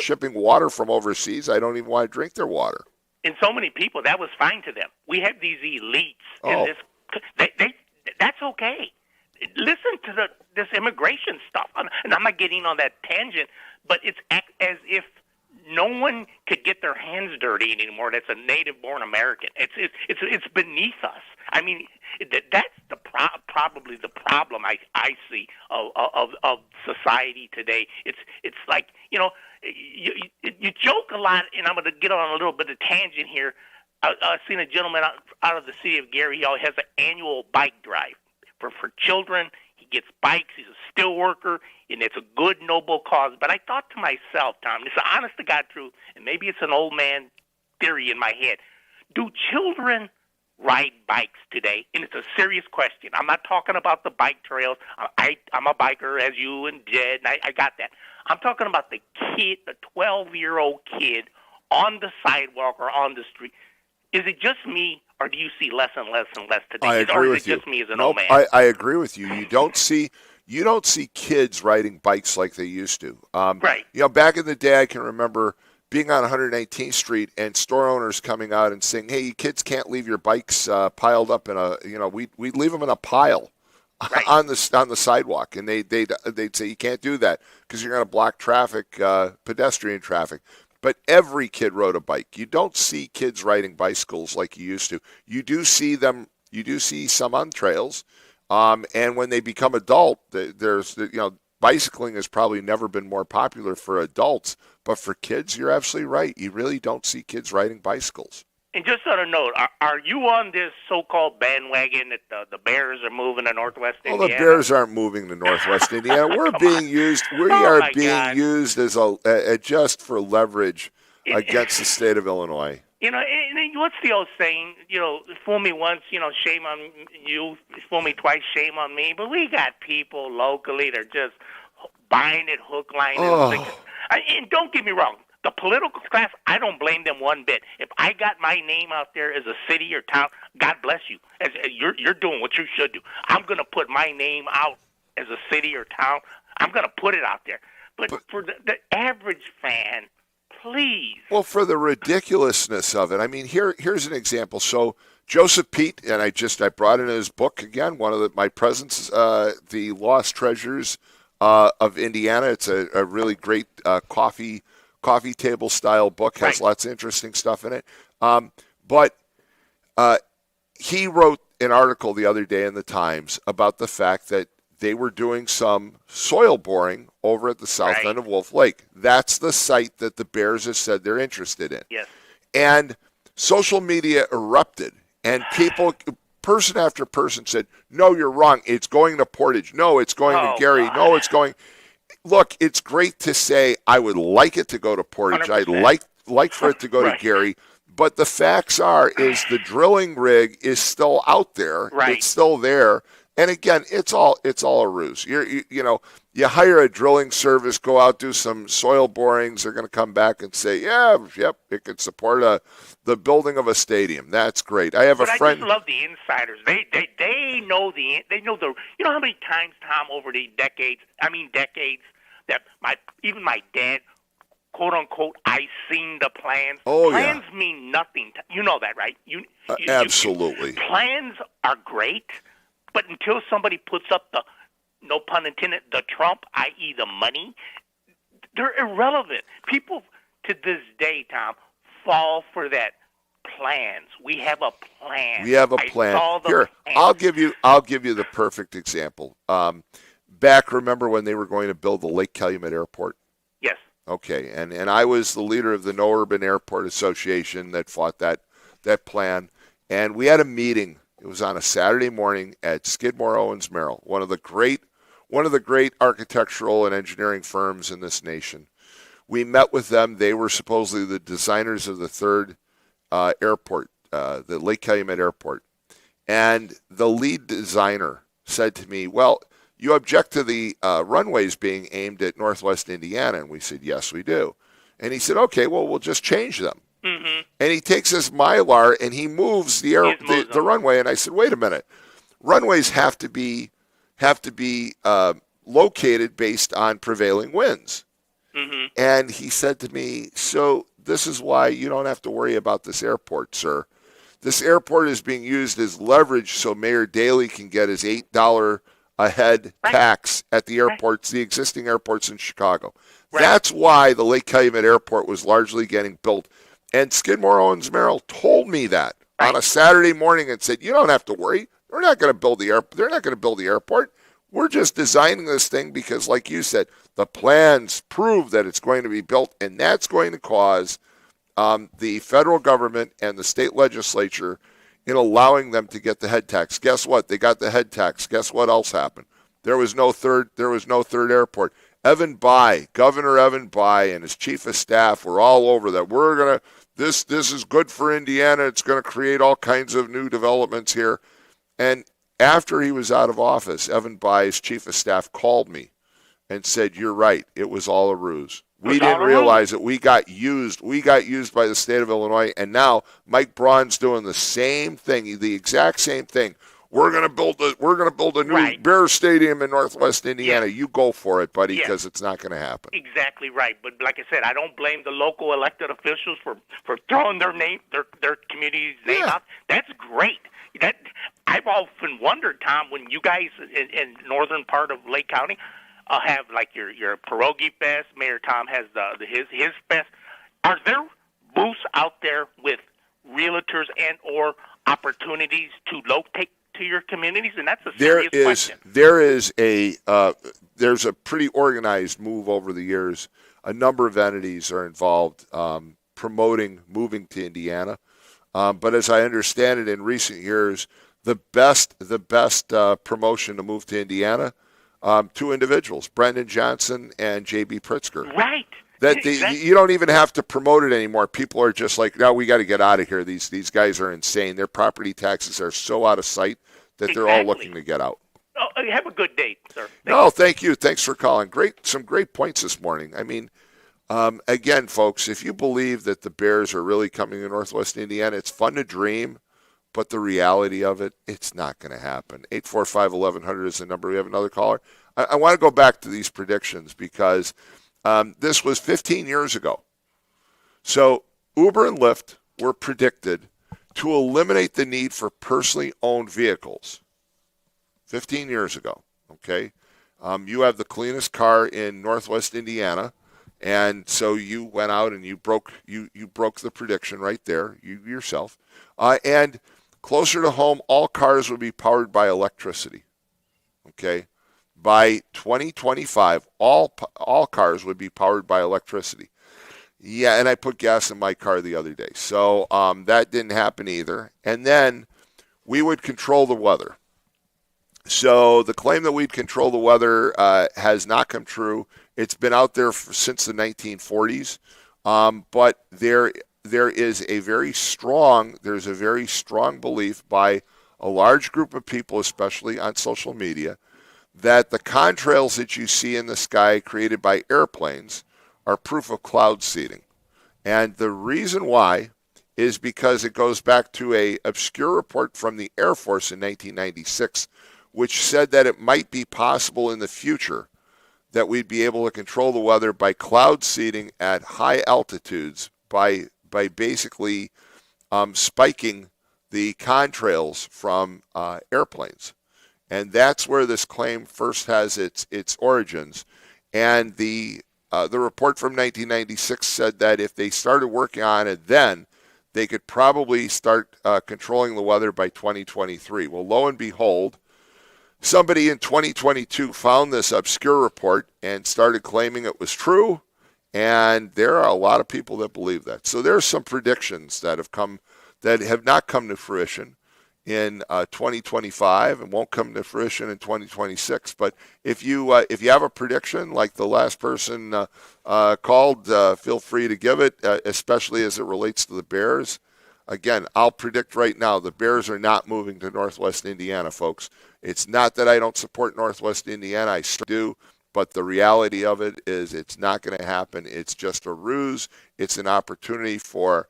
shipping water from overseas, I don't even want to drink their water. And so many people, that was fine to them. We have these elites in this. That's okay. Listen to this immigration stuff. And I'm not getting on that tangent, but it's as if no one could get their hands dirty anymore. That's a native-born American. It's beneath us. I mean, that's probably the problem I see of society today. It's like, you joke a lot, and I'm going to get on a little bit of tangent here. I've seen a gentleman out of the city of Gary. He has an annual bike drive for children. He gets bikes. He's a steel worker, and it's a good, noble cause. But I thought to myself, Tom, this is honest to God truth, and maybe it's an old man theory in my head. Do children ride bikes today? And it's a serious question. I'm not talking about the bike trails. I'm a biker, as you and Jed, and I got that. I'm talking about the kid, the 12-year-old kid on the sidewalk or on the street. Is it just me, or do you see less and less and less today? I agree with you. Or is it just me as an old man? I agree with you. You don't see kids riding bikes like they used to. Right. Back in the day, I can remember being on 119th Street and store owners coming out and saying, "Hey, you kids can't leave your bikes piled up in a, we'd leave them in a pile on the sidewalk," and they'd say you can't do that because you're going to block traffic, pedestrian traffic. But every kid rode a bike. You don't see kids riding bicycles like you used to. You do see them. You do see some on trails, and when they become adult, bicycling has probably never been more popular for adults. But for kids, you're absolutely right. You really don't see kids riding bicycles. And just on a note, are you on this so-called bandwagon that the Bears are moving to Northwest Indiana? Well, the Bears aren't moving to Northwest Indiana. We're being used. We are being used as just for leverage against the state of Illinois. And what's the old saying? Fool me once, shame on you. Fool me twice, shame on me. But we got people locally that are just buying it hook, line, and sinker. And don't get me wrong. The political class, I don't blame them one bit. If I got my name out there as a city or town, God bless you. You're doing what you should do. I'm going to put my name out as a city or town. I'm going to put it out there. But for the average fan, please. Well, for the ridiculousness of it, I mean, here's an example. So Joseph Pete, and I brought in his book again, one of my presents, The Lost Treasures of Indiana. It's a really great coffee table style book, has lots of interesting stuff in it. But he wrote an article the other day in the Times about the fact that they were doing some soil boring over at the south end of Wolf Lake. That's the site that the Bears have said they're interested in. Yes. And social media erupted, and person after person said, "No, you're wrong. It's going to Portage. No, it's going to Gary. God. No, it's going." Look, it's great to say I would like it to go to Portage. 100%. I'd like for it to go to Gary. But the facts is the drilling rig is still out there. Right. It's still there. And again, it's all a ruse. You hire a drilling service, go out, do some soil borings. They're going to come back and say, yep, it could support the building of a stadium. That's great. I have a friend. I just love the insiders. They know the. You know how many times, Tom, over the decades, that even my dad, quote unquote, I seen the plans. Oh, plans mean nothing. You know that, right? Absolutely. Plans are great, but until somebody puts up the, no pun intended, the trump, i.e. the money, they're irrelevant. People to this day, Tom, fall for that plans. We have a plan. We have a plan. Here, I'll give you the perfect example. Remember when they were going to build the Lake Calumet Airport? Yes. Okay, and I was the leader of the No Urban Airport Association that fought that plan, and we had a meeting. It was on a Saturday morning at Skidmore, Owens, Merrill, one of the great architectural and engineering firms in this nation. We met with them. They were supposedly the designers of the third airport, the Lake Calumet Airport. And the lead designer said to me, well, you object to the runways being aimed at Northwest Indiana. And we said, yes, we do. And he said, okay, well, we'll just change them. Mm-hmm. And he takes his Mylar and he moves the runway. And I said, wait a minute. Runways have to be located based on prevailing winds. Mm-hmm. And he said to me, so this is why you don't have to worry about this airport, sir. This airport is being used as leverage so Mayor Daley can get his $8 a head tax at the airports, the existing airports in Chicago. Right. That's why the Lake Calumet Airport was largely getting built. And Skidmore, Owens, Merrill told me that on a Saturday morning and said, you don't have to worry. They're not going to build the airport. They're not going to build the airport. We're just designing this thing because, like you said, the plans prove that it's going to be built, and that's going to cause the federal government and the state legislature in allowing them to get the head tax. Guess what? They got the head tax. Guess what else happened? There was no third airport. Governor Evan Bayh and his chief of staff were all over that. This is good for Indiana. It's going to create all kinds of new developments here. And after he was out of office, Evan Bayh's chief of staff called me and said, you're right. It was all a ruse. We didn't realize that we got used. We got used by the state of Illinois, and now Mike Braun's doing the same thing, the exact same thing. We're going to build a new Bear Stadium in Northwest Indiana. Yeah. You go for it, buddy, because it's not going to happen. Exactly right. But like I said, I don't blame the local elected officials for throwing their community's name out. That's great. I've often wondered, Tom, when you guys in northern part of Lake County have like your pierogi fest, Mayor Tom has his fest. Are there booths out there with realtors and or opportunities to locate to your communities? And that's a serious question. There's a pretty organized move over the years. A number of entities are involved promoting moving to Indiana. But as I understand it, in recent years, the best promotion to move to Indiana, two individuals, Brendan Johnson and J.B. Pritzker. Right. You don't even have to promote it anymore. People are just like, no, we got to get out of here. These guys are insane. Their property taxes are so out of sight that they're all looking to get out. Oh, have a good day, sir. Thank you. Thanks for calling. Some great points this morning. I mean, again, folks, if you believe that the Bears are really coming to Northwest Indiana, it's fun to dream, but the reality of it, it's not going to happen. 845-1100 is the number. We have another caller. I want to go back to these predictions because this was 15 years ago. So Uber and Lyft were predicted to eliminate the need for personally owned vehicles 15 years ago. Okay, you have the cleanest car in Northwest Indiana. And so you went out and you broke the prediction right there, you yourself. And closer to home, all cars would be powered by electricity. Okay, by 2025, all cars would be powered by electricity. Yeah, and I put gas in my car the other day, so that didn't happen either. And then we would control the weather. So the claim that we'd control the weather has not come true. It's been out there since the 1940s, but there's a very strong belief by a large group of people, especially on social media, that the contrails that you see in the sky created by airplanes are proof of cloud seeding. And the reason why is because it goes back to an obscure report from the Air Force in 1996, which said that it might be possible in the future that we'd be able to control the weather by cloud seeding at high altitudes by basically spiking the contrails from airplanes. And that's where this claim first has its origins. And the report from 1996 said that if they started working on it then, they could probably start controlling the weather by 2023. Well, lo and behold, somebody in 2022 found this obscure report and started claiming it was true, and there are a lot of people that believe that. So there are some predictions that have not come to fruition in 2025 and won't come to fruition in 2026. But if you have a prediction like the last person called, feel free to give it, especially as it relates to the Bears. again, I'll predict right now the Bears are not moving to Northwest Indiana, folks. It's not that I don't support Northwest Indiana. I still do. But the reality of it is it's not going to happen. It's just a ruse. It's an opportunity for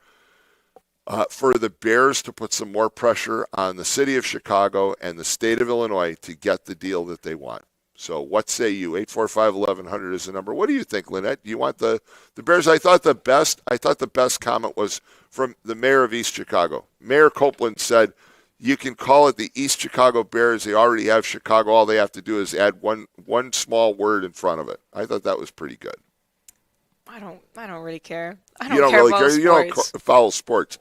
the Bears to put some more pressure on the city of Chicago and the state of Illinois to get the deal that they want. So what say you? 845-1100 is the number. What do you think, Lynette? Do you want the Bears? I thought the best comment was from the mayor of East Chicago. Mayor Copeland said, you can call it the East Chicago Bears. They already have Chicago. All they have to do is add one small word in front of it. I thought that was pretty good. I don't really care. I You don't don't care really about care. sports. You don't follow sports.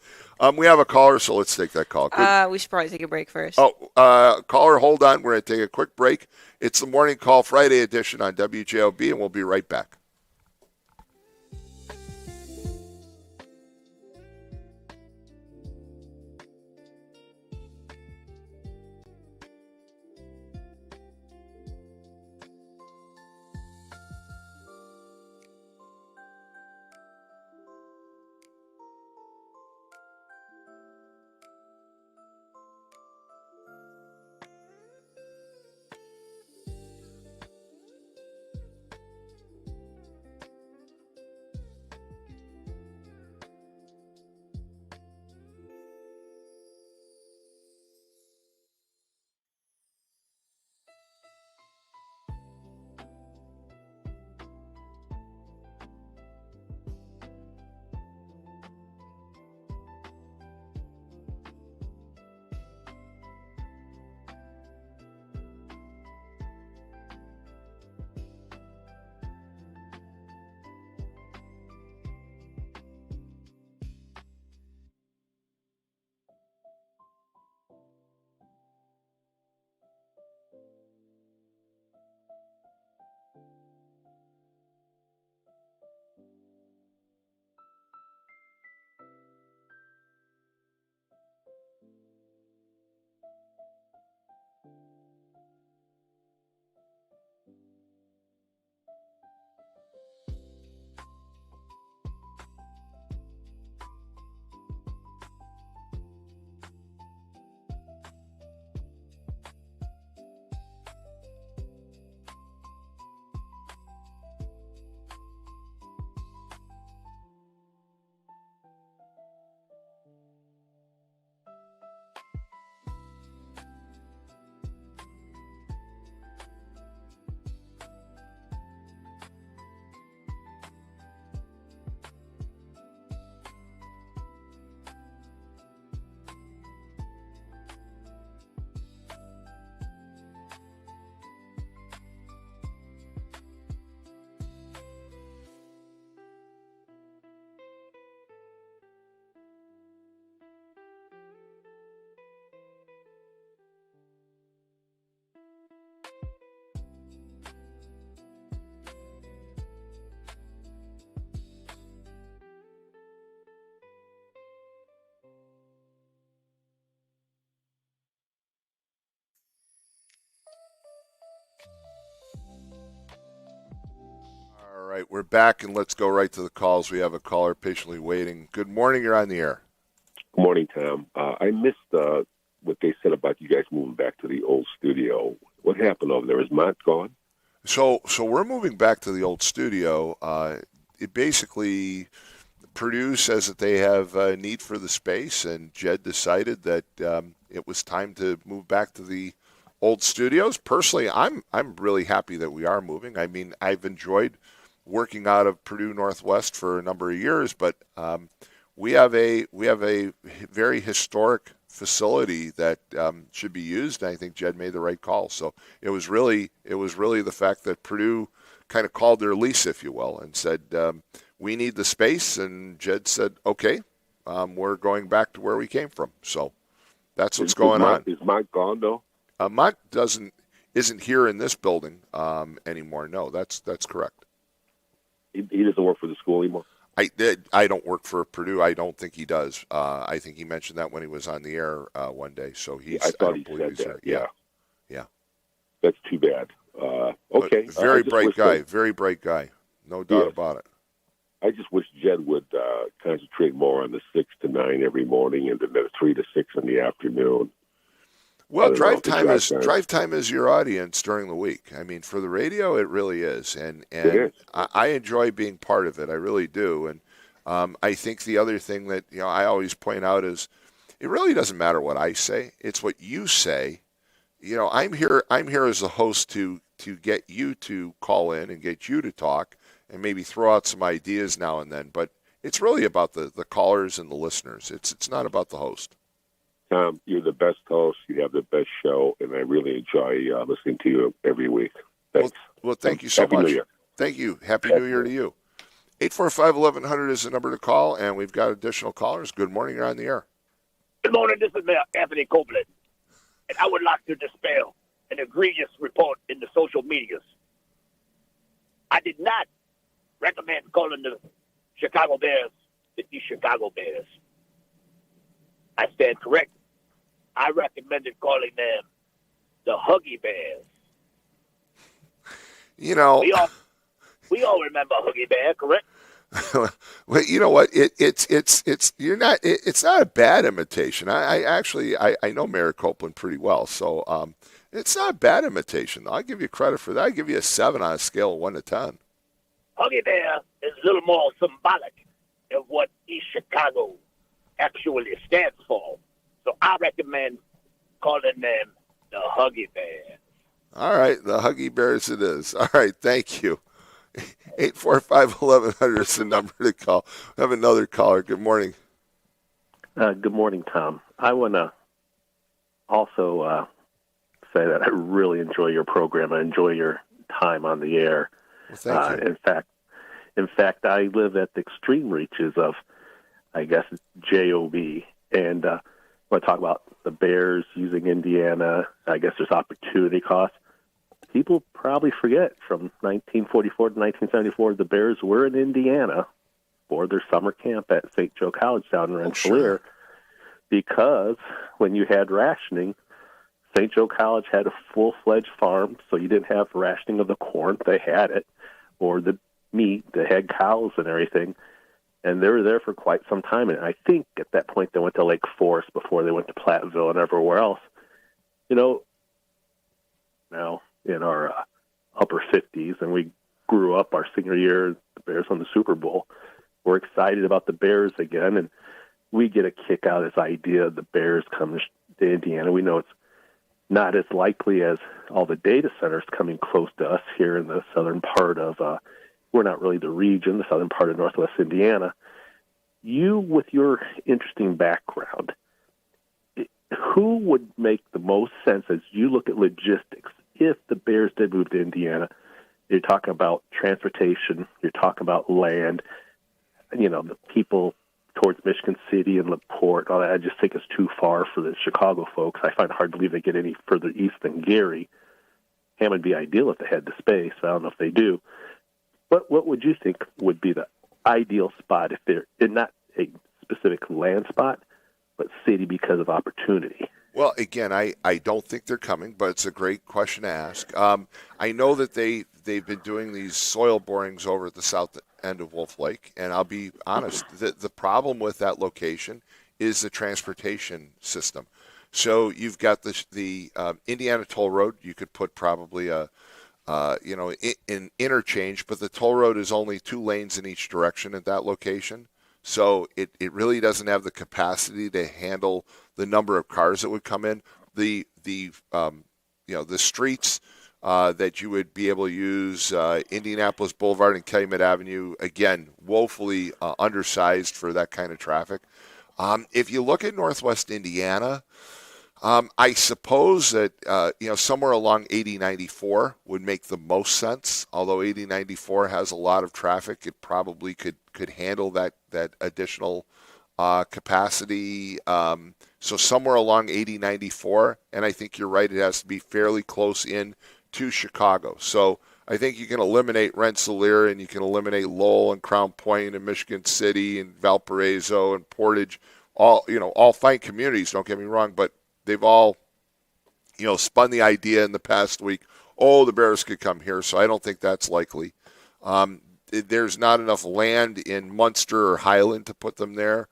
We have a caller, so let's take that call. We should probably take a break first. Caller, hold on. We're going to take a quick break. It's the Morning Call Friday edition on WJOB, and we'll be right back. All right, we're back, and let's go right to the calls. We have a caller patiently waiting. Good morning. You're on the air. Good morning, Tom. I missed what they said about you guys moving back to the old studio. What happened over there? Is Mont gone? So we're moving back to the old studio. It basically, Purdue says that they have a need for the space, and Jed decided that it was time to move back to the old studios. Personally, I'm really happy that we are moving. I mean, I've enjoyed working out of Purdue Northwest for a number of years, but we have a very historic facility that should be used, and I think Jed made the right call. So it was really the fact that Purdue kind of called their lease, if you will, and said we need the space, and Jed said, okay, we're going back to where we came from. So that's what's going on. Is Mont gone though? Mont isn't here in this building anymore. No, that's correct. He doesn't work for the school anymore? I don't work for Purdue. I don't think he does. I think he mentioned that when he was on the air one day. So I thought he said that. Yeah. That's too bad. Okay. Very bright guy. Very bright guy. No doubt about it. I just wish Jed would concentrate more on the 6 to 9 every morning and then the 3 to 6 in the afternoon. Well, drive time is your audience during the week. I mean, for the radio, it really is, and It is. I enjoy being part of it. I really do, and I think the other thing that I always point out is it really doesn't matter what I say; it's what you say. I'm here. I'm here as a host to get you to call in and get you to talk and maybe throw out some ideas now and then. But it's really about the callers and the listeners. It's not about the host. Tom, you're the best host. You have the best show, and I really enjoy listening to you every week. Thanks. Well, thank you so Happy much. New Year. Thank you. Happy New Year to you. 845-1100 is the number to call, and we've got additional callers. Good morning. You're on the air. Good morning. This is Mayor Anthony Copeland, and I would like to dispel an egregious report in the social medias. I did not recommend calling the Chicago Bears the Chicago Bears. I stand corrected. I recommended calling them the Huggy Bears. We all remember Huggy Bear, correct? Well, you know what? It's not a bad imitation. I actually know Mayor Copeland pretty well, so it's not a bad imitation. I'll give you credit for that. I give you a 7 on a scale of 1 to 10. Huggy Bear is a little more symbolic of what East Chicago actually stands for. So I recommend calling them the Huggy Bears. All right, the Huggy Bears it is. All right, thank you. 845-1100 is the number to call. We have another caller. Good morning. Good morning, Tom. I want to also say that I really enjoy your program. I enjoy your time on the air. Well, thank you. In fact, I live at the extreme reaches of, I guess, JOB. And I want to talk about the Bears using Indiana. I guess there's opportunity costs. People probably forget from 1944 to 1974, the Bears were in Indiana for their summer camp at St. Joe College down in Rensselaer, because when you had rationing, St. Joe College had a full-fledged farm, so you didn't have rationing of the corn. They had it, or the meat. They had cows and everything, and they were there for quite some time. And I think at that point they went to Lake Forest before they went to Platteville and everywhere else. Now in our upper 50s, and we grew up our senior year, the Bears won the Super Bowl. We're excited about the Bears again, and we get a kick out of this idea of the Bears coming to Indiana. We know it's not as likely as all the data centers coming close to us here in the southern part of, we're not really the region, the southern part of northwest Indiana. You, with your interesting background, who would make the most sense as you look at logistics if the Bears did move to Indiana? You're talking about transportation, you're talking about land, the people towards Michigan City and LaPorte, all that. I just think it's too far for the Chicago folks. I find it hard to believe they get any further east than Gary. Hammond would be ideal if they had the space. I don't know if they do. But what would you think would be the ideal spot if they're not a specific land spot, but city because of opportunity? Well, again, I don't think they're coming, but it's a great question to ask. I know that they've been doing these soil borings over at the south end of Wolf Lake, and I'll be honest, the problem with that location is the transportation system. So you've got the Indiana Toll Road. You could put probably an interchange, but the toll road is only 2 lanes in each direction at that location. So it really doesn't have the capacity to handle the number of cars that would come in. The streets that you would be able to use, Indianapolis Boulevard and Calumet Avenue, again, woefully undersized for that kind of traffic. If you look at Northwest Indiana, I suppose that somewhere along 8094 would make the most sense. Although 8094 has a lot of traffic, it probably could handle that additional capacity. So somewhere along 8094, and I think you're right, it has to be fairly close in to Chicago. So I think you can eliminate Rensselaer, and you can eliminate Lowell and Crown Point and Michigan City and Valparaiso and Portage. All fine communities, don't get me wrong, but they've all, spun the idea in the past week, the Bears could come here, so I don't think that's likely. there's not enough land in Munster or Highland to put them there.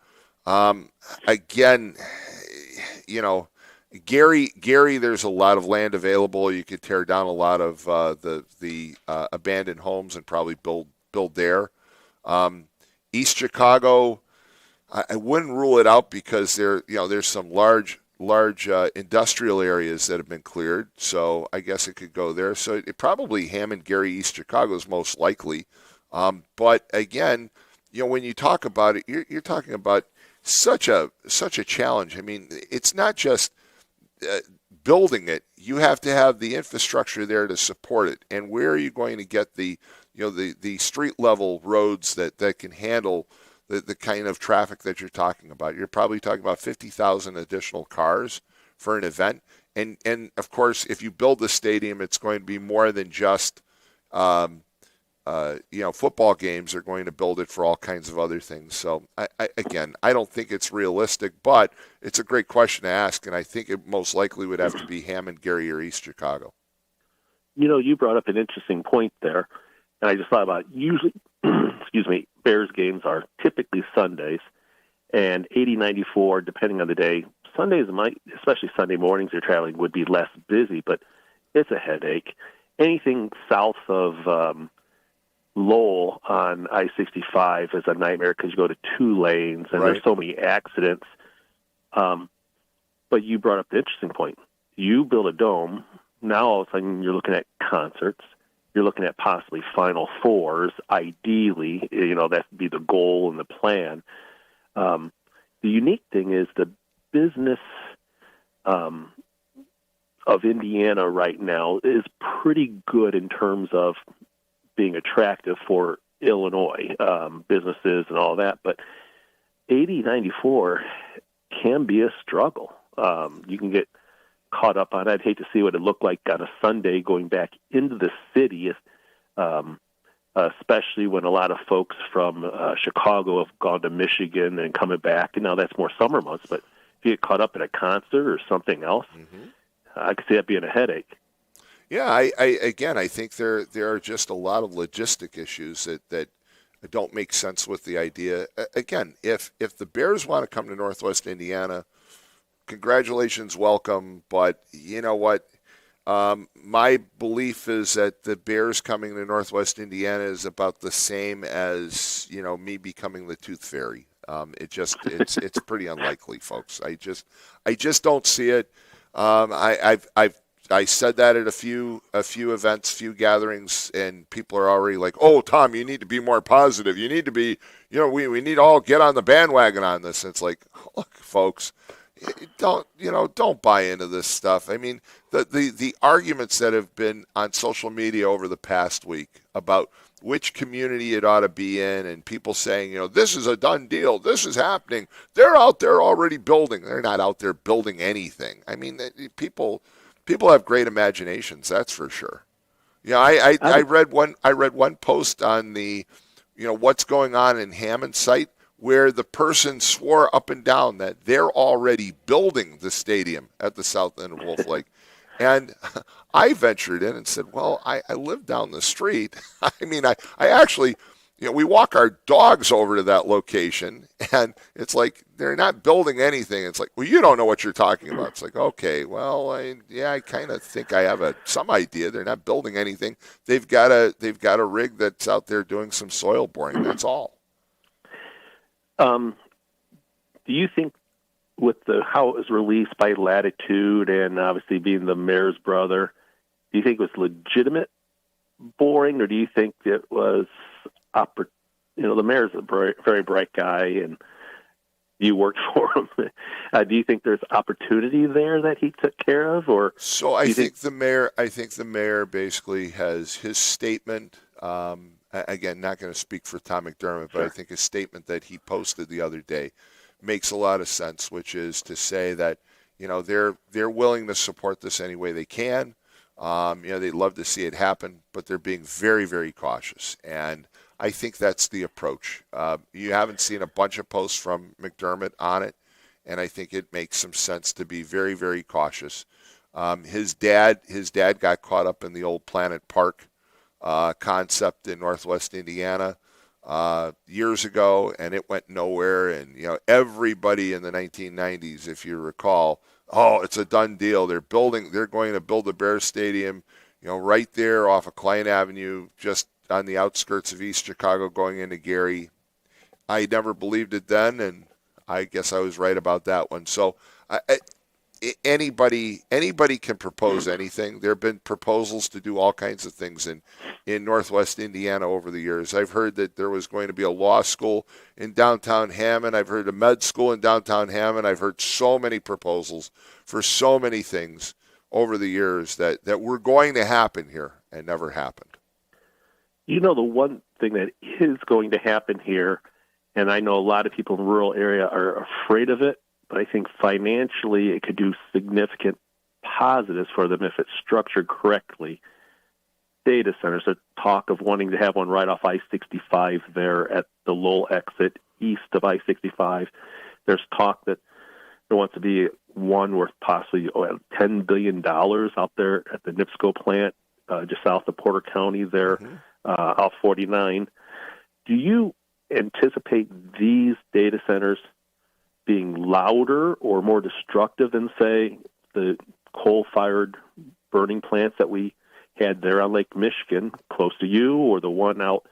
Again, you know, Gary, there's a lot of land available. You could tear down a lot of the abandoned homes and probably build there. East Chicago, I wouldn't rule it out because there's some large industrial areas that have been cleared. So I guess it could go there. So it probably Hammond, Gary, East Chicago is most likely. But again, when you talk about it, you're talking about such a challenge. I mean, it's not just building it. You have to have the infrastructure there to support it. And where are you going to get the street level roads that can handle the kind of traffic that you're talking about? You're probably talking about 50,000 additional cars for an event. And of course, if you build the stadium, it's going to be more than just football games. Are going to build it for all kinds of other things. So I don't think it's realistic, but it's a great question to ask, and I think it most likely would have to be Hammond, Gary, or East Chicago. You brought up an interesting point there, and I just thought about usually, excuse me, Bears games are typically Sundays, and 80-94, depending on the day. Sundays especially Sunday mornings, you're traveling, would be less busy, but it's a headache. Anything south of Lowell on I-65 is a nightmare because you go to two lanes and Right. There's so many accidents. But you brought up the interesting point. You build a dome, now all of a sudden you're looking at concerts. You're looking at possibly Final Fours, ideally. That would be the goal and the plan. The unique thing is the business of Indiana right now is pretty good in terms of being attractive for Illinois businesses and all that, but 80-94 can be a struggle. You can get caught up on it. I'd hate to see what it looked like on a Sunday going back into the city, especially when a lot of folks from Chicago have gone to Michigan and coming back. And now that's more summer months, but if you get caught up at a concert or something else, I could see that being a headache. Yeah, I think there are just a lot of logistic issues that don't make sense with the idea. Again, if the Bears want to come to Northwest Indiana, congratulations, welcome. But you know what? My belief is that the Bears coming to Northwest Indiana is about the same as me becoming the Tooth Fairy. It's pretty unlikely, folks. I just don't see it. I said that at a few events, few gatherings, and people are already like, "Oh, Tom, you need to be more positive. You need to be, we need to all get on the bandwagon on this." And it's like, look, folks, don't buy into this stuff. I mean, the arguments that have been on social media over the past week about which community it ought to be in, and people saying, this is a done deal, this is happening. They're out there already building. They're not out there building anything. I mean, people have great imaginations, that's for sure. I read one post on the, what's going on in Hammond site, where the person swore up and down that they're already building the stadium at the south end of Wolf Lake. And I ventured in and said, well, I live down the street. I mean, I actually, we walk our dogs over to that location, and it's like they're not building anything. It's like, well, you don't know what you're talking about. It's like, okay, well, I kind of think I have some idea. They're not building anything. They've got a rig that's out there doing some soil boring. That's all. Do you think, with how it was released by Latitude and obviously being the mayor's brother, do you think it was legitimate boring, or do you think it was the mayor's a very bright guy and you worked for him? Do you think there's opportunity there that he took care of, or? So I think the mayor basically has his statement. Again, not going to speak for Tom McDermott, but I think his statement that he posted the other day makes a lot of sense, which is to say that they're willing to support this any way they can. They'd love to see it happen, but they're being very, very cautious, and I think that's the approach. You haven't seen a bunch of posts from McDermott on it, and I think it makes some sense to be very, very cautious. His dad got caught up in the old Planet Park concept in Northwest Indiana years ago, and it went nowhere. And everybody in the 1990s, if you recall, oh, it's a done deal. They're going to build a Bears Stadium, right there off of Klein Avenue, just on the outskirts of East Chicago, going into Gary. I never believed it then, and I guess I was right about that one. So anybody can propose anything. There have been proposals to do all kinds of things in Northwest Indiana over the years. I've heard that there was going to be a law school in downtown Hammond. I've heard a med school in downtown Hammond. I've heard so many proposals for so many things over the years that were going to happen here and never happened. The one thing that is going to happen here, and I know a lot of people in the rural area are afraid of it, but I think financially it could do significant positives for them if it's structured correctly. Data centers, a talk of wanting to have one right off I-65 there at the Lowell exit east of I-65. There's talk that there wants to be one worth possibly $10 billion out there at the NIPSCO plant just south of Porter County there, off 49. Do you anticipate these data centers being louder or more destructive than, say, the coal-fired burning plants that we had there on Lake Michigan, close to you, or the one out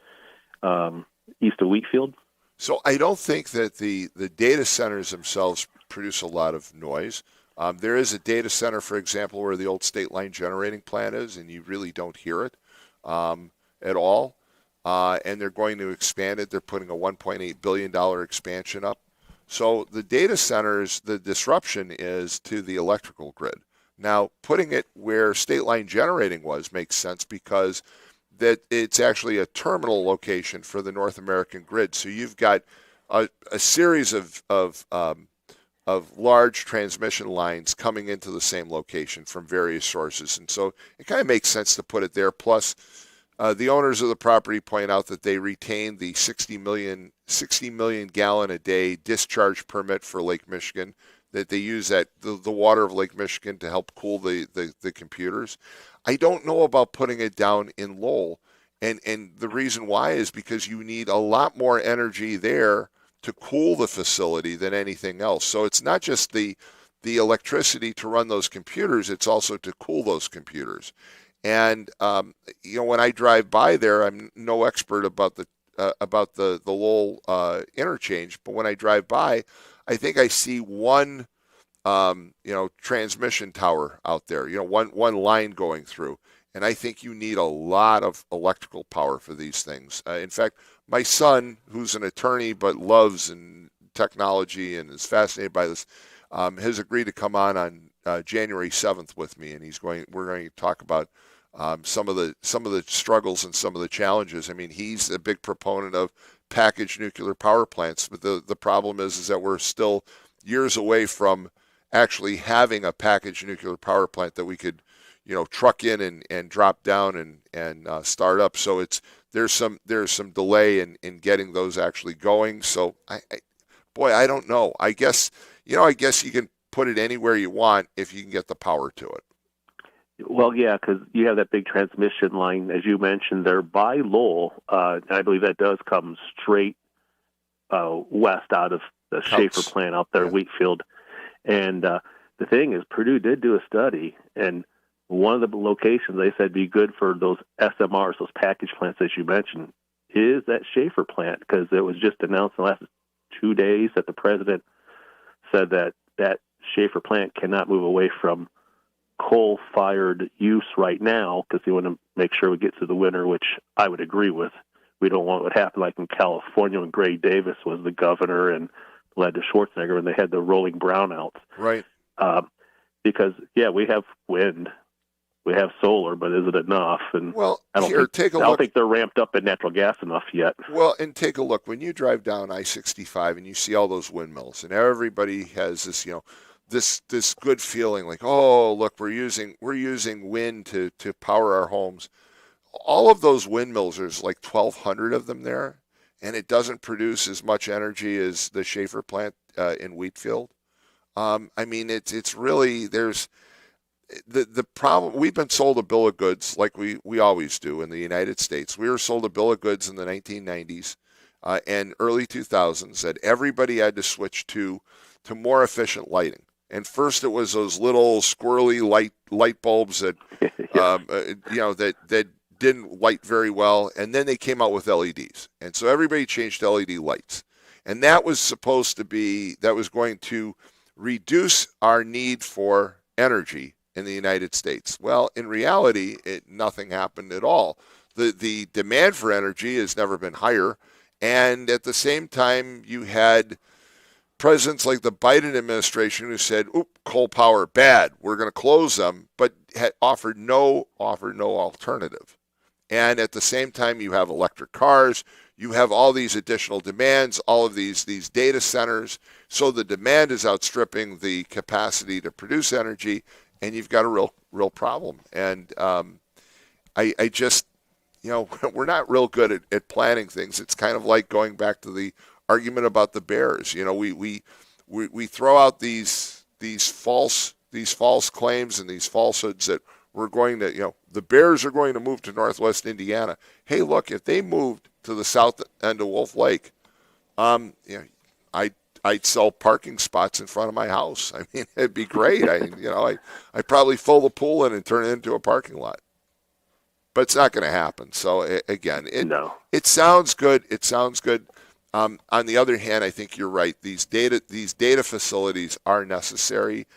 east of Wheatfield? So I don't think that the data centers themselves produce a lot of noise. There is a data center, for example, where the old state line generating plant is, and you really don't hear it at all. And they're going to expand it. They're putting a $1.8 billion expansion up. So the data centers, the disruption is to the electrical grid. Now, putting it where state line generating was makes sense because that it's actually a terminal location for the North American grid. So you've got a series of large transmission lines coming into the same location from various sources. And so it kind of makes sense to put it there. Plus, the owners of the property point out that they retain the 60 million gallon a day discharge permit for Lake Michigan, that they use the water of Lake Michigan to help cool the computers. I don't know about putting it down in Lowell. And the reason why is because you need a lot more energy there to cool the facility than anything else. So it's not just the electricity to run those computers, it's also to cool those computers. And when I drive by there, I'm no expert about the Lowell interchange, but when I drive by, I think I see one transmission tower out there, one line going through, and I think you need a lot of electrical power for these things. In fact, my son, who's an attorney but loves technology and is fascinated by this, has agreed to come on January 7th with me, and we're going to talk about some of the struggles and some of the challenges. I mean, he's a big proponent of packaged nuclear power plants, but the problem is that we're still years away from actually having a packaged nuclear power plant that we could, truck in and drop down and start up. So there's some delay in getting those actually going. So I don't know. I guess you can put it anywhere you want if you can get the power to it. Well, yeah, because you have that big transmission line, as you mentioned, there by Lowell. And I believe that does come straight west out of the Schaefer plant out there, Wheatfield. And the thing is, Purdue did do a study, and one of the locations they said be good for those SMRs, those package plants, as you mentioned, is that Schaefer plant, because it was just announced in the last 2 days that the president said that Schaefer plant cannot move away from coal-fired use right now because they want to make sure we get through the winter, which I would agree with. We don't want what happened like in California when Gray Davis was the governor and led to Schwarzenegger when they had the rolling brownouts. Right. Because, yeah, we have wind, we have solar, but is it enough? And I don't think they're ramped up in natural gas enough yet. Well, and take a look. When you drive down I-65 and you see all those windmills, and everybody has this, this good feeling like, oh, look, we're using wind to power our homes. All of those windmills, there's like 1,200 of them there, and it doesn't produce as much energy as the Schaefer plant in Wheatfield. I mean, it's really the problem, we've been sold a bill of goods like we always do in the United States. We were sold a bill of goods in the 1990s and early 2000s that everybody had to switch to more efficient lighting. And first it was those little squirrely light bulbs that that didn't light very well, and then they came out with LEDs. And so everybody changed to LED lights. And that was going to reduce our need for energy in the United States. Well, in reality, nothing happened at all. The demand for energy has never been higher, and at the same time, you had presidents like the Biden administration who said, "Oop, coal power bad. We're going to close them," but had offered no alternative. And at the same time, you have electric cars. You have all these additional demands, all of these data centers. So the demand is outstripping the capacity to produce energy, and you've got a real problem. And I just, we're not real good at planning things. It's kind of like going back to the argument about the bears. We throw out these false claims and these falsehoods that we're going to, the bears are going to move to Northwest Indiana. Hey, look, if they moved to the south end of Wolf Lake, I'd sell parking spots in front of my house. I mean, it'd be great. I'd probably fill the pool in and turn it into a parking lot. But it's not going to happen. So again, it sounds good. It sounds good. On the other hand, I think you're right. These data facilities are necessary.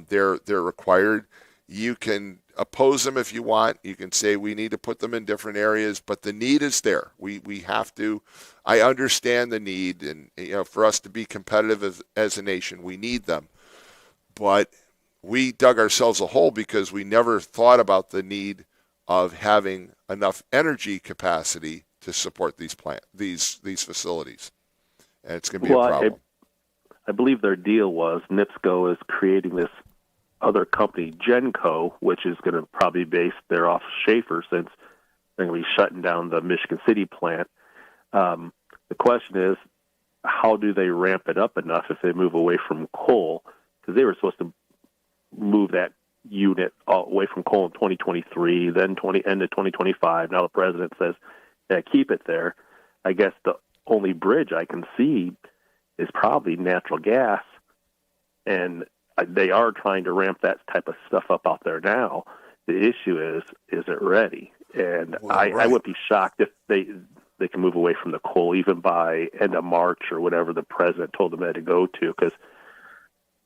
They're required. You can oppose them if you want. You can say we need to put them in different areas, but the need is there. We have to. I understand the need, and for us to be competitive as a nation, we need them. But we dug ourselves a hole because we never thought about the need of having enough energy capacity to support these facilities, and it's going to be a problem. I believe their deal was NIPSCO is creating this other company, Genco, which is going to probably base there off Schaefer, since they're going to be shutting down the Michigan City plant. The question is, how do they ramp it up enough if they move away from coal? Because they were supposed to move that unit away from coal in 2023, then end of 2025. Now the president says, yeah, keep it there. I guess the only bridge I can see is probably natural gas, and they are trying to ramp that type of stuff up out there now. The issue is it ready? And I would be shocked if they can move away from the coal even by end of March or whatever the president told them they had to go to, because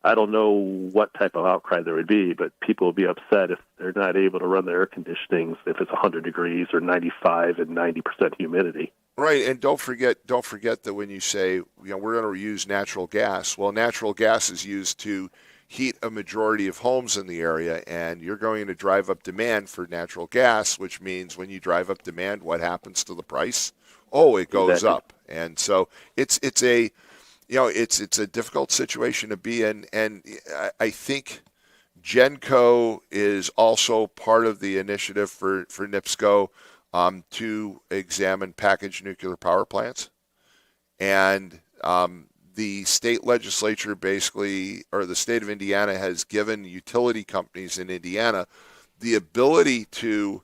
I don't know what type of outcry there would be, but people will be upset if they're not able to run their air conditionings if it's 100 degrees or 95 and 90% humidity. Right, and don't forget that when you say, we're going to use natural gas, well, natural gas is used to heat a majority of homes in the area, and you're going to drive up demand for natural gas, which means when you drive up demand, what happens to the price? Oh, it goes up. And so it's a difficult situation to be in, and I think Genco is also part of the initiative for NIPSCO to examine packaged nuclear power plants. And the state legislature or the state of Indiana has given utility companies in Indiana the ability to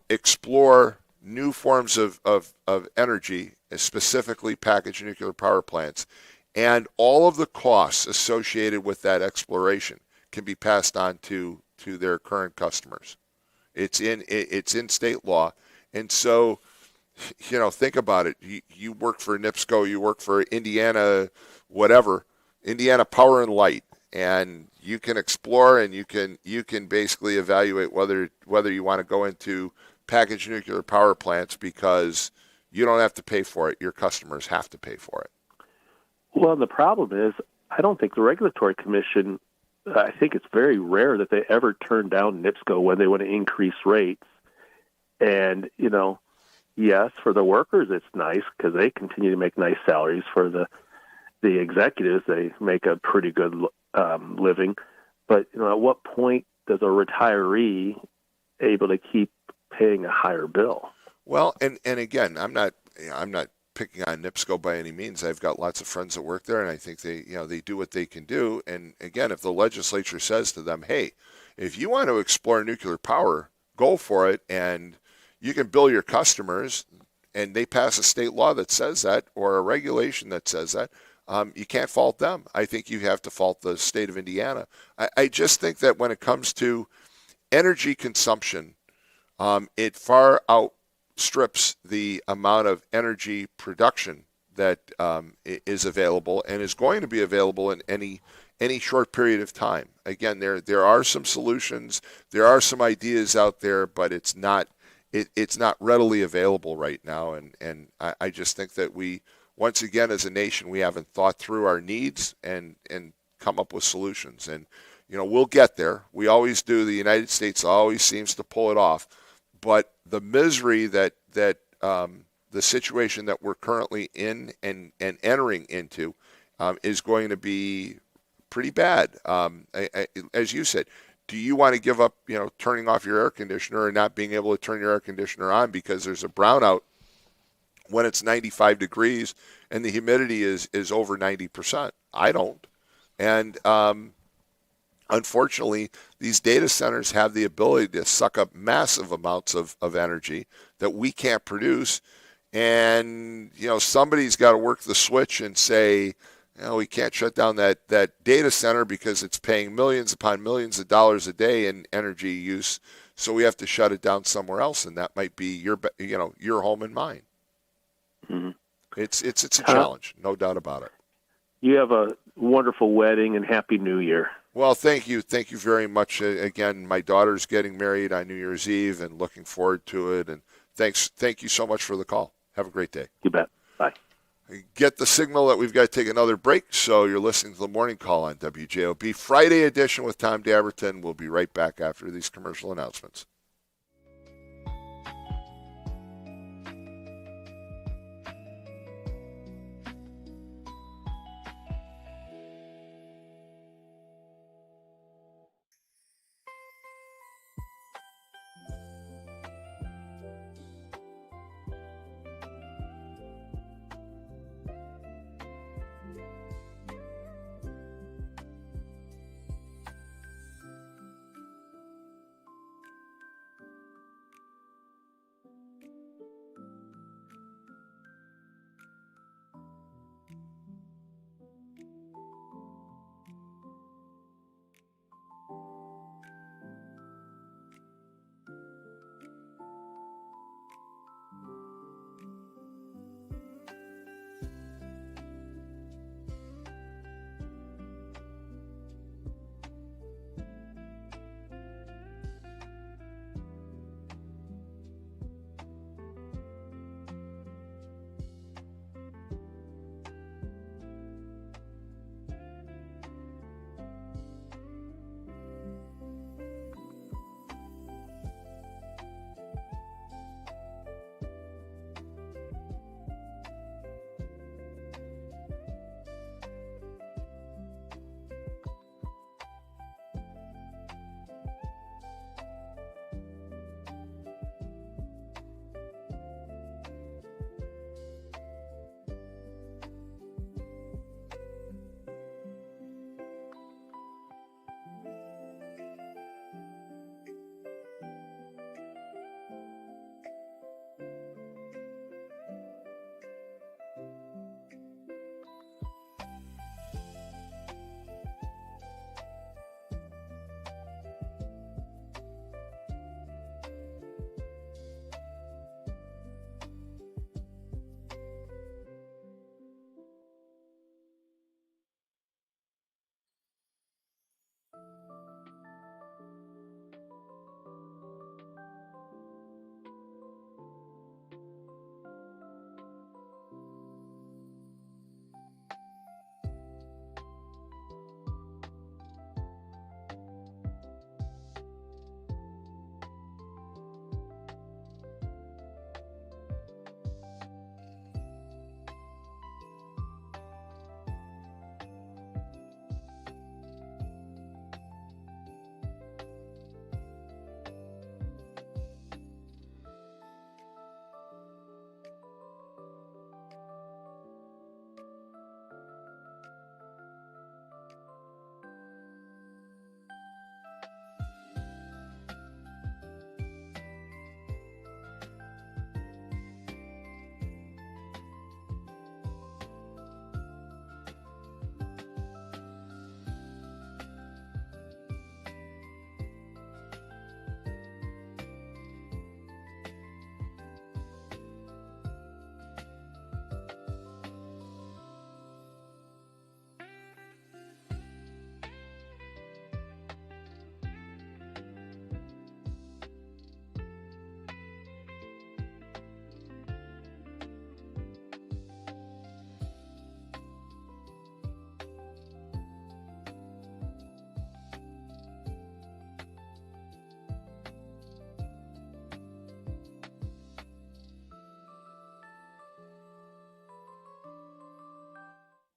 explore new forms of energy, specifically packaged nuclear power plants, and all of the costs associated with that exploration can be passed on to their current customers. It's in state law, and so think about it. You work for NIPSCO, you work for Indiana, Indiana Power and Light, and you can explore and you can basically evaluate whether you want to go into packaged nuclear power plants, because you don't have to pay for it. Your customers have to pay for it. Well, the problem is, I don't think the Regulatory Commission, I think it's very rare that they ever turn down NIPSCO when they want to increase rates. And, yes, for the workers it's nice because they continue to make nice salaries. For the executives, they make a pretty good living. But, at what point does a retiree able to keep paying a higher bill? Well, and again, I'm not picking on NIPSCO by any means. I've got lots of friends that work there, and I think they do what they can do. And again, if the legislature says to them, hey, if you want to explore nuclear power, go for it, and you can bill your customers, and they pass a state law that says that, or a regulation that says that, you can't fault them. I think you have to fault the state of Indiana. I just think that when it comes to energy consumption, it far outstrips the amount of energy production that is available and is going to be available in any short period of time. Again, there are some solutions, there are some ideas out there, but it's not readily available right now. And I just think that we, once again, as a nation, we haven't thought through our needs and come up with solutions. And we'll get there. We always do. The United States always seems to pull it off. But the misery that the situation that we're currently in and entering into is going to be pretty bad. As you said, do you want to give up, turning off your air conditioner or not being able to turn your air conditioner on because there's a brownout when it's 95 degrees and the humidity is over 90%? I don't. And unfortunately, these data centers have the ability to suck up massive amounts of energy that we can't produce. And, somebody's got to work the switch and say, we can't shut down that data center because it's paying millions upon millions of dollars a day in energy use. So we have to shut it down somewhere else. And that might be your home and mine. Mm-hmm. It's a challenge, no doubt about it. You have a wonderful wedding and Happy New Year. Well, thank you. Thank you very much. Again, my daughter's getting married on New Year's Eve and looking forward to it. And thank you so much for the call. Have a great day. You bet. Bye. Get the signal that we've got to take another break, so you're listening to the Morning Call on WJOB. Friday edition with Tom Dabertin. We'll be right back after these commercial announcements.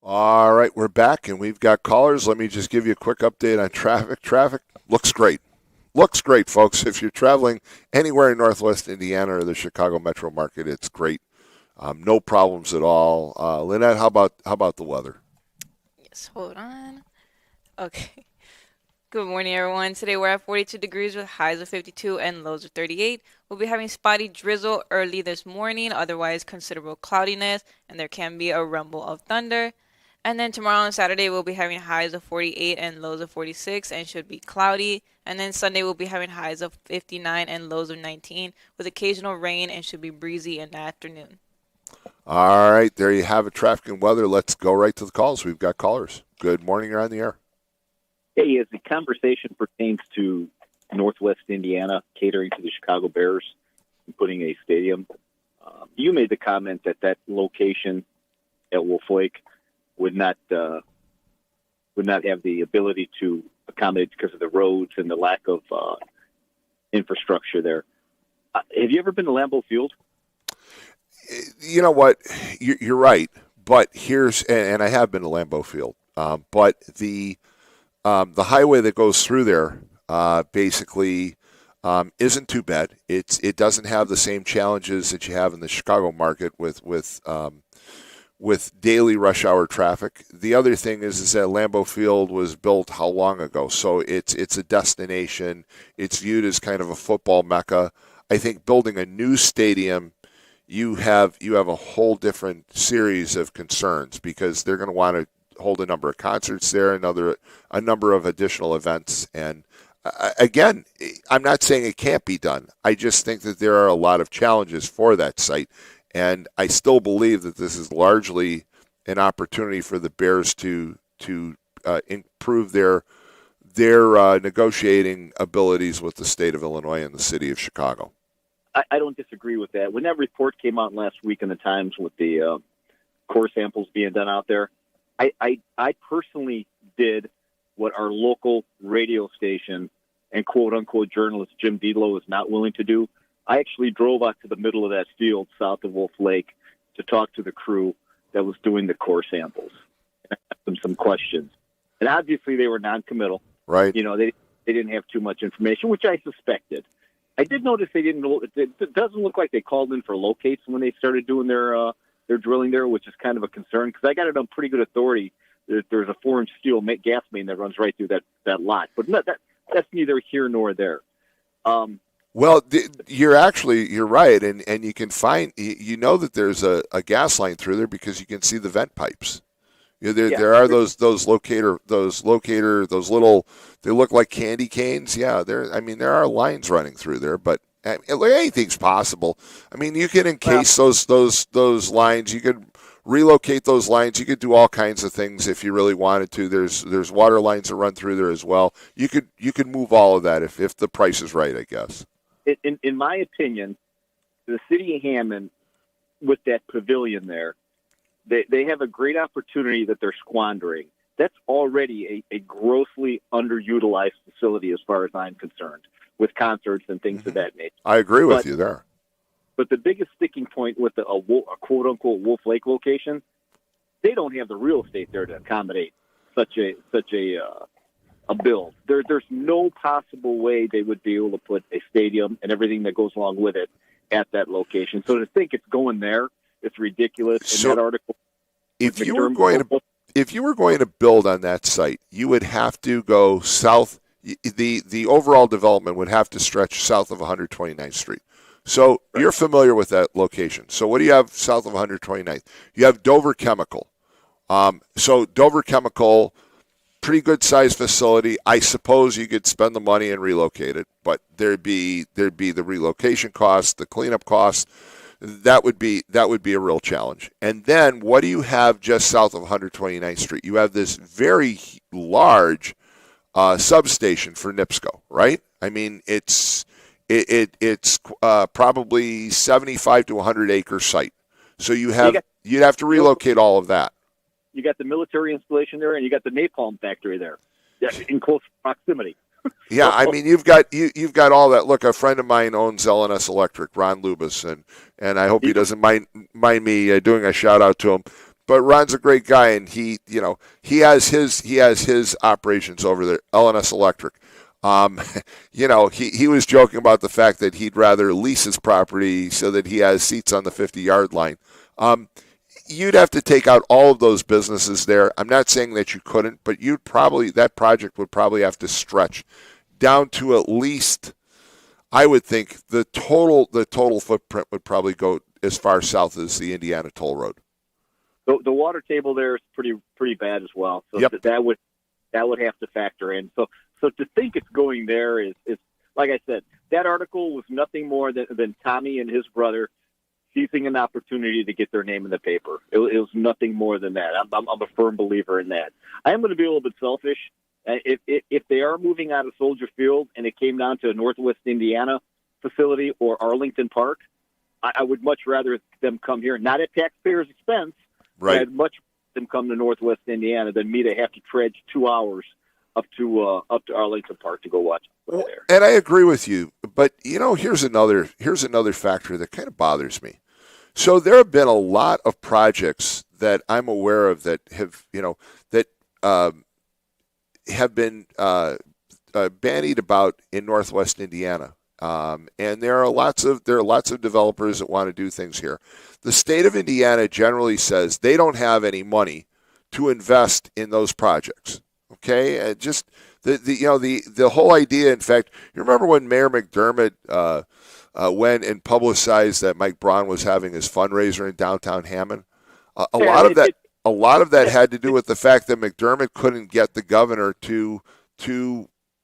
All right, we're back, and we've got callers. Let me just give you a quick update on traffic. Traffic looks great. Looks great, folks. If you're traveling anywhere in Northwest Indiana or the Chicago metro market, it's great. No problems at all. Lynette, how about the weather? Yes, hold on. Okay. Good morning, everyone. Today we're at 42 degrees with highs of 52 and lows of 38. We'll be having spotty drizzle early this morning, otherwise considerable cloudiness, and there can be a rumble of thunder. And then tomorrow and Saturday we'll be having highs of 48 and lows of 46 and should be cloudy. And then Sunday we'll be having highs of 59 and lows of 19 with occasional rain and should be breezy in the afternoon. All right, there you have it, traffic and weather. Let's go right to the calls. We've got callers. Good morning, you're on the air. Hey, as the conversation pertains to Northwest Indiana catering to the Chicago Bears and putting a stadium, you made the comment that location at Wolf Lake would not have the ability to accommodate because of the roads and the lack of infrastructure there. Have you ever been to Lambeau Field? You know what? You're right. But and I have been to Lambeau Field. But the highway that goes through there basically isn't too bad. It doesn't have the same challenges that you have in the Chicago market with daily rush hour traffic. The other thing is that Lambeau Field was built how long ago? So it's a destination. It's viewed as kind of a football mecca. I think building a new stadium, you have a whole different series of concerns because they're going to want to hold a number of concerts there, a number of additional events. And again, I'm not saying it can't be done. I just think that there are a lot of challenges for that site. And I still believe that this is largely an opportunity for the Bears to improve their negotiating abilities with the state of Illinois and the city of Chicago. I don't disagree with that. When that report came out last week in the Times with the core samples being done out there, I personally did what our local radio station and quote-unquote journalist Jim Dedlow is not willing to do. I actually drove out to the middle of that field south of Wolf Lake to talk to the crew that was doing the core samples and ask them some questions. And obviously they were non-committal. Right. You know, they didn't have too much information, which I suspected. I did notice they didn't. It doesn't look like they called in for locates when they started doing their drilling there, which is kind of a concern because I got it on pretty good authority. There's a 4-inch steel gas main that runs right through that lot, but that's neither here nor there. Well, you're right, and you can find that there's a gas line through there because you can see the vent pipes. There are those little, they look like candy canes. Yeah, there are lines running through there, but anything's possible. I mean, you can encase those lines. You could relocate those lines. You could do all kinds of things if you really wanted to. There's water lines that run through there as well. You could move all of that if the price is right, I guess. In my opinion, the city of Hammond with that pavilion there, they have a great opportunity that they're squandering. That's already a grossly underutilized facility as far as I'm concerned, with concerts and things of that nature. I agree with you there. But the biggest sticking point with a quote-unquote Wolf Lake location, they don't have the real estate there to accommodate such a build. There's no possible way they would be able to put a stadium and everything that goes along with it at that location. So to think it's going there, it's ridiculous. So in that article, if you were going to build on that site, you would have to go south. The overall development would have to stretch south of 129th Street. So You're familiar with that location. So what do you have south of 129th? You have Dover Chemical. So Dover Chemical, pretty good sized facility. I suppose you could spend the money and relocate it, but there'd be the relocation costs, the cleanup costs. That would be a real challenge. And then what do you have just south of 129th Street? You have this very large substation for NIPSCO, right? I mean, it's probably 75 to 100 acre site. So you'd have to relocate all of that. You got the military installation there, and you got the napalm factory there, in close proximity. Yeah, I mean you've got all that. Look, a friend of mine owns LNS Electric, Ron Lubis, and I hope he doesn't mind me doing a shout out to him. but Ron's a great guy, and he has his operations over there, L&S Electric. He was joking about the fact that he'd rather lease his property so that he has seats on the 50-yard line. You'd have to take out all of those businesses there. I'm not saying that you couldn't, but that project would probably have to stretch down to at least, I would think, the total footprint would probably go as far south as the Indiana Toll Road. The water table there is pretty bad as well. So yep. that would have to factor in. So to think it's going there is like I said, that article was nothing more than Tommy and his brother seizing an opportunity to get their name in the paper. It was nothing more than that. I'm a firm believer in that. I am going to be a little bit selfish. If they are moving out of Soldier Field and it came down to a Northwest Indiana facility or Arlington Park, I would much rather them come here, not at taxpayers' expense. Right. I'd much rather them come to Northwest Indiana than me to have to trudge 2 hours up to Arlington Park to go watch there. And I agree with you, but here's another factor that kind of bothers me. So there have been a lot of projects that I'm aware of that have been bandied about in Northwest Indiana, and there are lots of developers that want to do things here. The state of Indiana generally says they don't have any money to invest in those projects. Okay, just the whole idea. In fact, you remember when Mayor McDermott went and publicized that Mike Braun was having his fundraiser in downtown Hammond? A lot of that had to do with the fact that McDermott couldn't get the governor to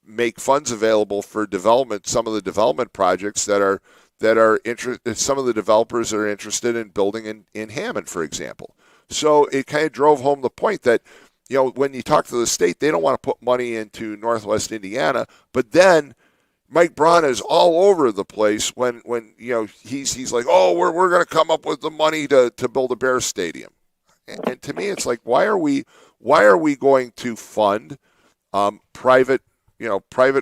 make funds available for development. Some of the development projects that are some of the developers that are interested in building in Hammond, for example. So it kind of drove home the point that, when you talk to the state, they don't want to put money into Northwest Indiana, but then Mike Braun is all over the place when he's like, oh, we're going to come up with the money to build a Bears stadium. And to me, it's like, why are we going to fund private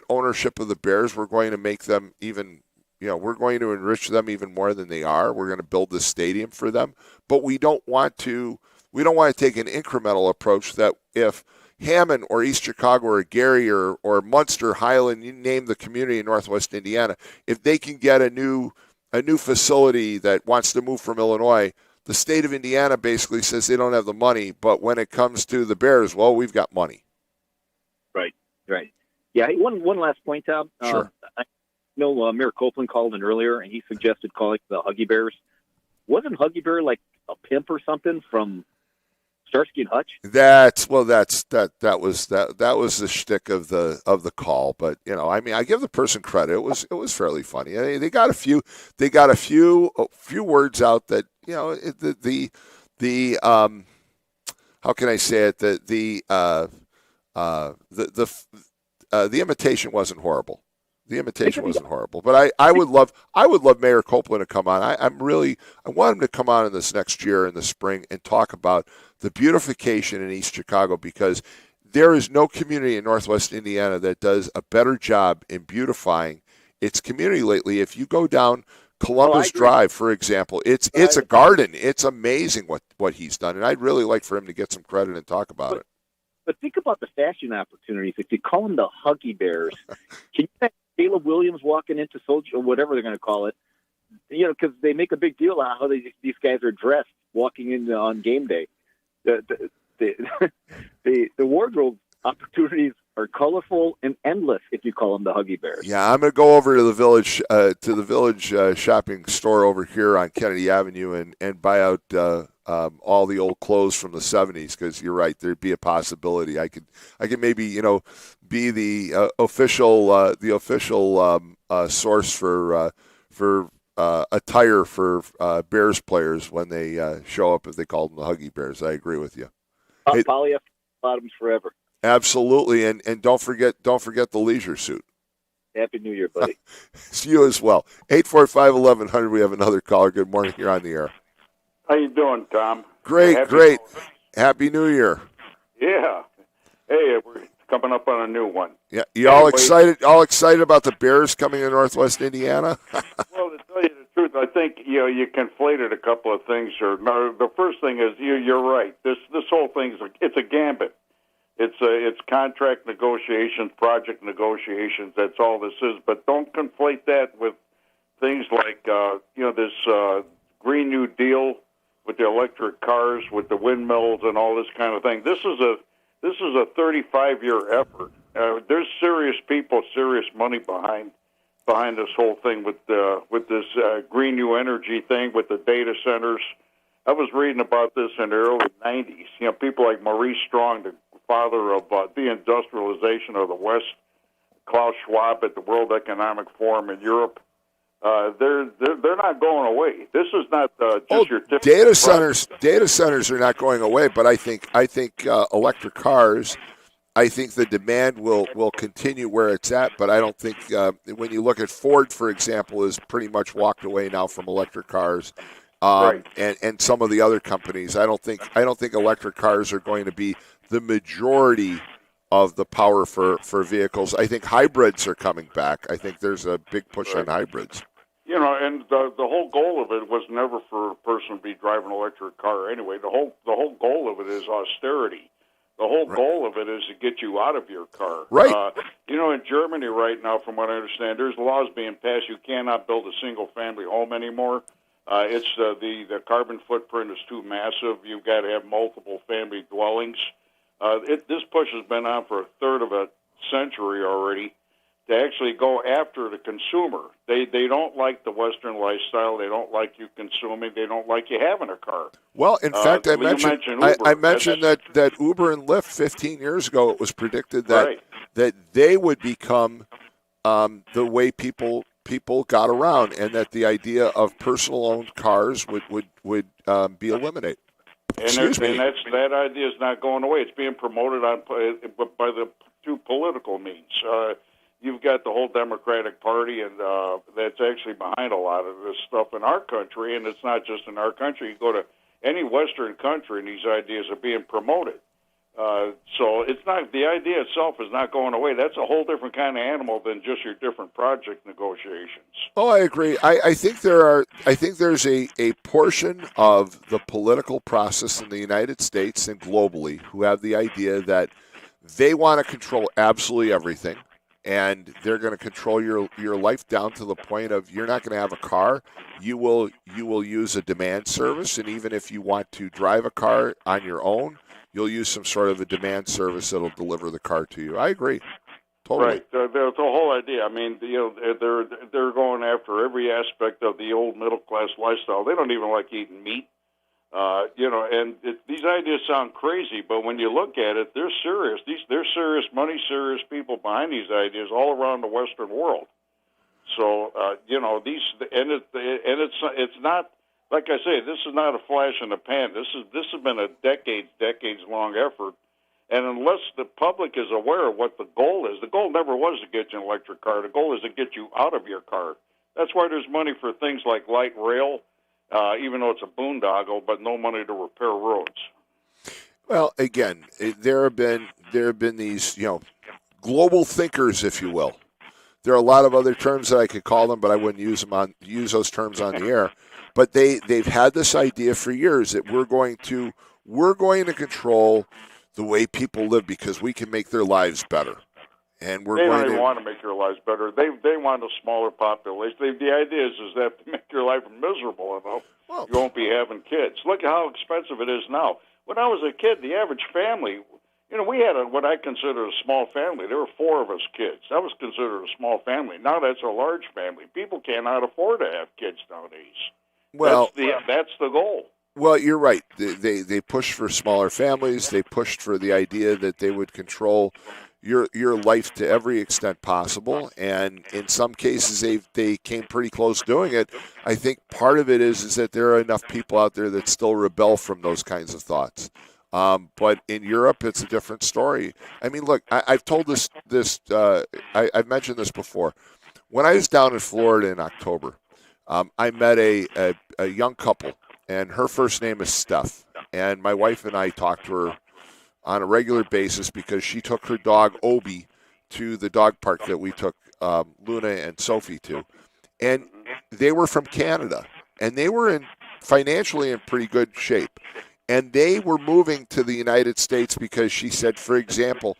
ownership of the Bears? We're going to make them even, we're going to enrich them even more than they are. We're going to build this stadium for them, but we don't want to take an incremental approach that if Hammond or East Chicago or Gary or Munster, Highland, you name the community in Northwest Indiana, if they can get a new facility that wants to move from Illinois, the state of Indiana basically says they don't have the money, but when it comes to the Bears, well, we've got money. Right. Yeah, hey, one last point, Tom. Sure. I know Mayor Copeland called in earlier, and he suggested calling the Huggy Bears. Wasn't Huggy Bear like a pimp or something from Starsky and Hutch? That was the shtick of the call, but I give the person credit. It was fairly funny. They got a few words out that the how can I say it, the imitation wasn't horrible. The imitation wasn't horrible, but I would love Mayor Copeland to come on. I want him to come on in this next year in the spring and talk about the beautification in East Chicago, because there is no community in Northwest Indiana that does a better job in beautifying its community lately. If you go down Columbus Drive, for example, it's a garden. It's amazing what he's done, and I'd really like for him to get some credit and talk about it. But think about the fashion opportunities. If you call them the Huggy Bears, can you imagine Caleb Williams walking into Soldier, or whatever they're going to call it? Because they make a big deal out of how these guys are dressed walking in on game day. The wardrobe opportunities are colorful and endless if you call them the Huggy Bears. Yeah, I'm going to go over to the village shopping store over here on Kennedy Avenue and buy out all the old clothes from the 70s, because you're right, there'd be a possibility I could maybe be the official source for attire for Bears players when they show up, if they call them the Huggy Bears. I agree with you. Polyester bottoms forever. Absolutely, and don't forget the leisure suit. Happy New Year, buddy. You as well. 845-1100. We have another caller. Good morning. You're on the air. How you doing, Tom? Great. Happy New Year. Yeah. Hey, we're coming up on a new one. Yeah. You all excited? All excited about the Bears coming to Northwest Indiana? Well, to tell you the truth, I think you conflated a couple of things here. No, the first thing is you're right. This whole thing it's a gambit. It's contract negotiations, project negotiations. That's all this is. But don't conflate that with things like this Green New Deal with the electric cars, with the windmills, and all this kind of thing. This is a 35-year effort. There's serious people, serious money behind this whole thing with this green new energy thing with the data centers. I was reading about this in the early 90s. People like Maurice Strong, the father of deindustrialization of the West, Klaus Schwab at the World Economic Forum in Europe. They're not going away. This is not just your typical data centers. Data centers are not going away, but I think electric cars. I think the demand will continue where it's at, but I don't think when you look at Ford, for example, is pretty much walked away now from electric cars, Right. and some of the other companies. I don't think electric cars are going to be the majority of the power for vehicles. I think hybrids are coming back. I think there's a big push on hybrids. And the whole goal of it was never for a person to be driving an electric car anyway. The whole goal of it is austerity. The whole goal of it is to get you out of your car. Right. In Germany right now, from what I understand, there's laws being passed. You cannot build a single-family home anymore. It's the carbon footprint is too massive. You've got to have multiple family dwellings. This push has been on for a third of a century already to actually go after the consumer. They don't like the Western lifestyle. They don't like you consuming. They don't like you having a car. Well, in fact, I mentioned Uber. I mentioned that Uber and Lyft 15 years ago, it was predicted that they would become the way people got around, and that the idea of personal owned cars would be eliminated. That idea is not going away. It's being promoted by the two political means. You've got the whole Democratic Party, and that's actually behind a lot of this stuff in our country, and it's not just in our country. You go to any Western country, and these ideas are being promoted. So it's not, the idea itself is not going away. That's a whole different kind of animal than just your different project negotiations. Oh, I agree. I think there's a portion of the political process in the United States and globally who have the idea that they want to control absolutely everything, and they're going to control your life down to the point of you're not going to have a car. You will use a demand service, and even if you want to drive a car on your own, you'll use some sort of a demand service that'll deliver the car to you. I agree, totally. Right. The whole idea. I mean, they're going after every aspect of the old middle class lifestyle. They don't even like eating meat. These ideas sound crazy, but when you look at it, they're serious. They're serious money, serious people behind these ideas all around the Western world. So it's not. Like I say, this is not a flash in the pan. This has been a decades long effort, and unless the public is aware of what the goal is, the goal never was to get you an electric car. The goal is to get you out of your car. That's why there's money for things like light rail, even though it's a boondoggle, but no money to repair roads. Well, again, there have been these global thinkers, if you will. There are a lot of other terms that I could call them, but I wouldn't use those terms on the air. But they've had this idea for years that we're going to control the way people live because we can make their lives better, and they don't even want to make your lives better. They want a smaller population. The idea is that to make your life miserable enough, you won't be having kids. Look at how expensive it is now. When I was a kid, the average family, we had what I consider a small family. There were 4 of us kids. That was considered a small family. Now that's a large family. People cannot afford to have kids nowadays. Well, that's the goal. Well, you're right. They pushed for smaller families. They pushed for the idea that they would control your life to every extent possible, and in some cases they came pretty close doing it. I think part of it is that there are enough people out there that still rebel from those kinds of thoughts. But in Europe, it's a different story. I mean, look, I've told I've mentioned this before. When I was down in Florida in October, I met a young couple, and her first name is Steph. And my wife and I talked to her on a regular basis because she took her dog, Obi, to the dog park that we took Luna and Sophie to. And they were from Canada, and they were financially in pretty good shape. And they were moving to the United States because she said, for example,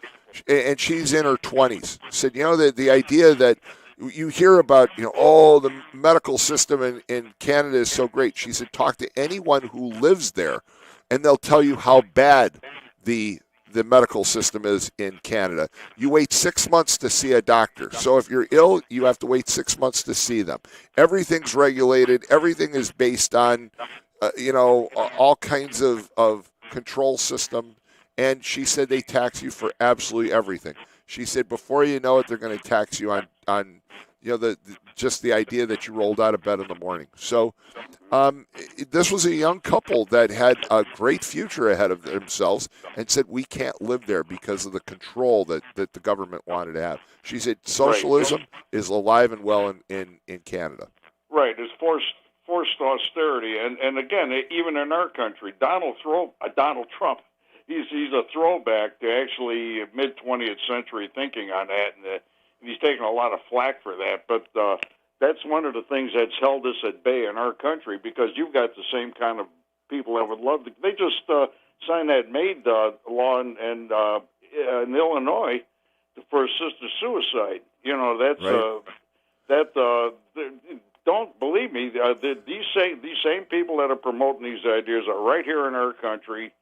and she's in her 20s, said, the idea that you hear about, the medical system in Canada is so great. She said, talk to anyone who lives there, and they'll tell you how bad the medical system is in Canada. You wait 6 months to see a doctor. So if you're ill, you have to wait 6 months to see them. Everything's regulated. Everything is based on, all kinds of control system. And she said they tax you for absolutely everything. She said before you know it, they're going to tax you on just the idea that you rolled out of bed in the morning. So this was a young couple that had a great future ahead of themselves and said, we can't live there because of the control that the government wanted to have. She said socialism is alive and well in Canada. Right. It's forced austerity. And again, even in our country, Donald Trump, he's a throwback to actually mid-20th century thinking on that, and he's taken a lot of flack for that. But that's one of the things that's held us at bay in our country, because you've got the same kind of people that would love to. They just signed that MAID law in Illinois for assisted suicide. That's right. Don't believe me. These same people that are promoting these ideas are right here in our country.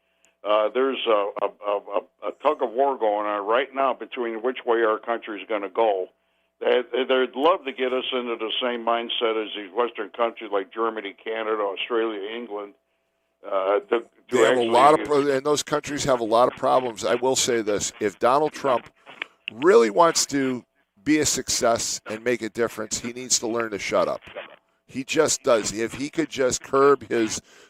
There's a tug of war going on right now between which way our country is going to go. They'd love to get us into the same mindset as these Western countries like Germany, Canada, Australia, England. They have a lot and those countries have a lot of problems. I will say this: if Donald Trump really wants to be a success and make a difference, he needs to learn to shut up. He just does. If he could just curb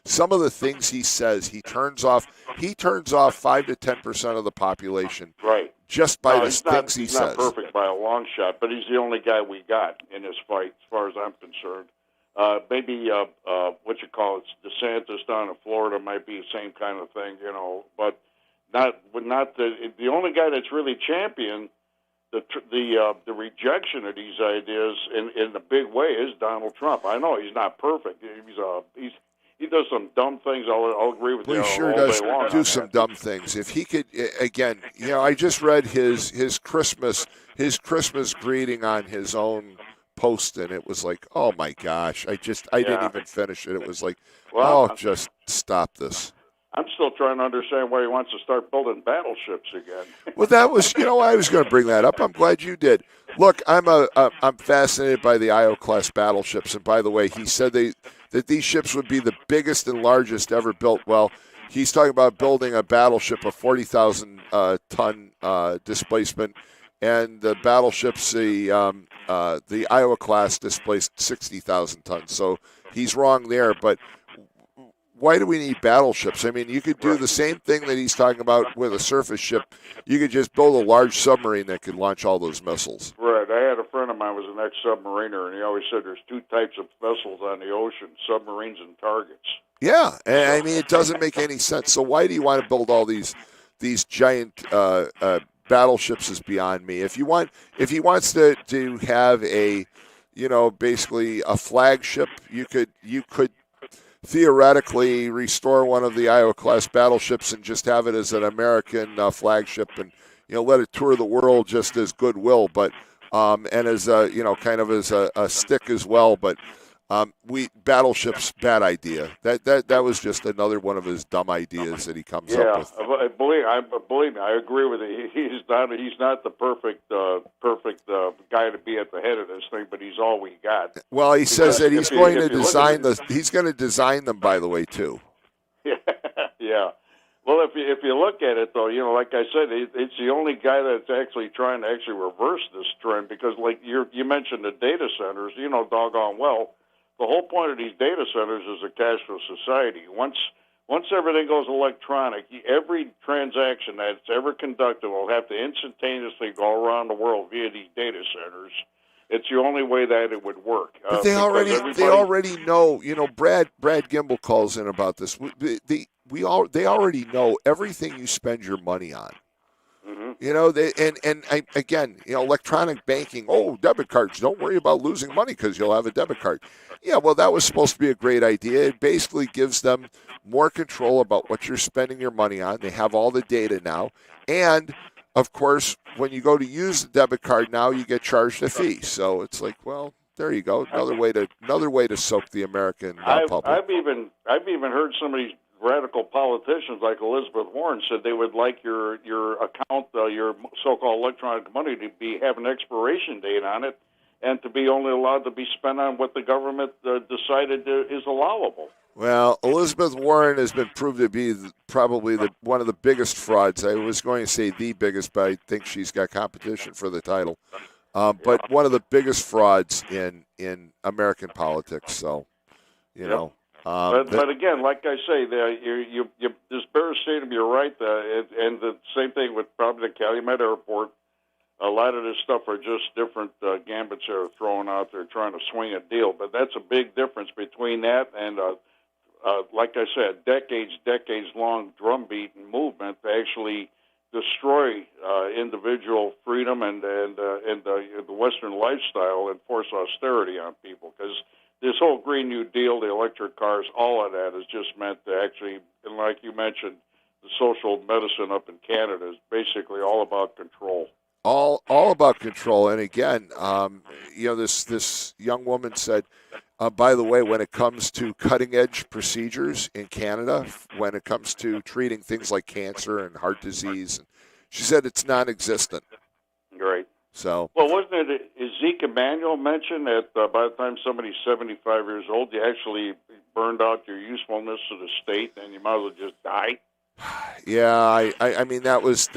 some of the things he says, he turns off 5 to 10% of the population. Right. Just by the things he says. He's not perfect by a long shot, but he's the only guy we got in this fight, as far as I'm concerned. Maybe DeSantis down in Florida might be the same kind of thing, but not the only guy that's really championed the rejection of these ideas in a big way is Donald Trump. I know he's not perfect. He does some dumb things. I'll agree with you. He sure does do some dumb things. If he could, again, I just read his Christmas greeting on his own post, and it was like, oh my gosh, I didn't even finish it. It was like, just stop this. I'm still trying to understand why he wants to start building battleships again. Well, that was, I was going to bring that up. I'm glad you did. Look, I'm fascinated by the Io-class battleships. And by the way, he said that these ships would be the biggest and largest ever built. Well, he's talking about building a battleship of 40,000 ton displacement, and the battleships, the Iowa-class displaced 60,000 tons. So he's wrong there, but why do we need battleships? I mean, you could do the same thing that he's talking about with a surface ship. You could just build a large submarine that could launch all those missiles. Right. I had a friend of mine who was an ex-submariner, and he always said there's two types of vessels on the ocean, submarines and targets. Yeah, and I mean, it doesn't make any sense. So why do you want to build all these giant battleships is beyond me. If he wants to have a, basically a flagship, you could theoretically restore one of the Iowa-class battleships and just have it as an American flagship, and let it tour the world just as goodwill, but and as kind of as a stick as well. But battleships, bad idea. That was just another one of his dumb ideas that he comes up with. Yeah, believe me, I agree with you. He's not the perfect guy to be at the head of this thing, but he's all we got. Well, he says that he's going to design them, by the way, too. Yeah. Well, if you look at it, though, like I said, it's the only guy that's actually trying to reverse this trend, because, like you mentioned the data centers, doggone well, the whole point of these data centers is a cashless society. Once everything goes electronic, every transaction that's ever conducted will have to instantaneously go around the world via these data centers. It's the only way that it would work. But they already know. Brad Gimble calls in about this. They already know everything you spend your money on. You know, again, electronic banking. Oh, debit cards. Don't worry about losing money because you'll have a debit card. Yeah, well, that was supposed to be a great idea. It basically gives them more control about what you're spending your money on. They have all the data now, and of course, when you go to use the debit card now, you get charged a fee. So it's like, well, there you go, another way to soak the American public. I've even heard some of these radical politicians like Elizabeth Warren said they would like your account, your so-called electronic money, to have an expiration date on it, and to be only allowed to be spent on what the government decided is allowable. Well, Elizabeth Warren has been proved to be probably one of the biggest frauds. I was going to say the biggest, but I think she's got competition for the title. But one of the biggest frauds in American politics. So, you know. But again, like I say, this Bear Stadium, you're right, and the same thing with probably the Calumet Airport. A lot of this stuff are just different gambits that are thrown out there trying to swing a deal. But that's a big difference between that and, like I said, decades-long drumbeat and movement to actually destroy individual freedom and the Western lifestyle and force austerity on people. Because this whole Green New Deal, the electric cars, all of that is just meant to actually, and like you mentioned, the social medicine up in Canada is basically all about control. All about control. And again, this young woman said, by the way, when it comes to cutting-edge procedures in Canada, when it comes to treating things like cancer and heart disease, she said it's non-existent. Right. So. Well, wasn't it Zeke Emanuel mentioned that by the time somebody's 75 years old, you actually burned out your usefulness to the state, and you might as well just die? Yeah, I mean that was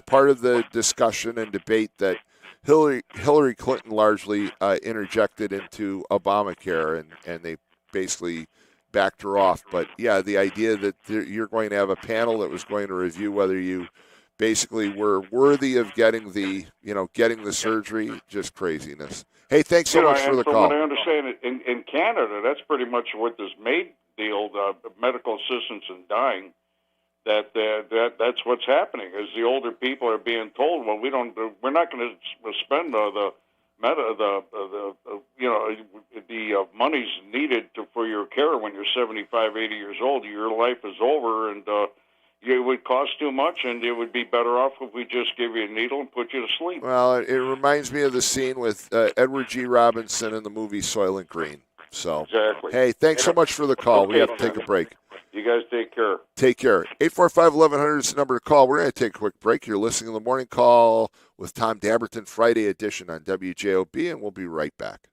part of the discussion and debate that Hillary Clinton largely interjected into Obamacare, and they basically backed her off. But yeah, the idea that you're going to have a panel that was going to review whether you basically were worthy of getting the surgery, just craziness. Hey, thanks so much for the call. From what I understand, in Canada, that's pretty much what this MAID deal, medical assistance in dying. That's what's happening. Is the older people are being told, well, we're not going to spend the monies needed for your care when you're 75, 80 years old. Your life is over, and it would cost too much, and it would be better off if we just give you a needle and put you to sleep. Well, it reminds me of the scene with Edward G. Robinson in the movie Soylent Green. So, exactly. Hey, thanks so much for the call. Okay, we have to take a break. You guys take care. Take care. 845-1100 is the number to call. We're going to take a quick break. You're listening to the Morning Call with Tom Dabertin, Friday edition on WJOB, and we'll be right back.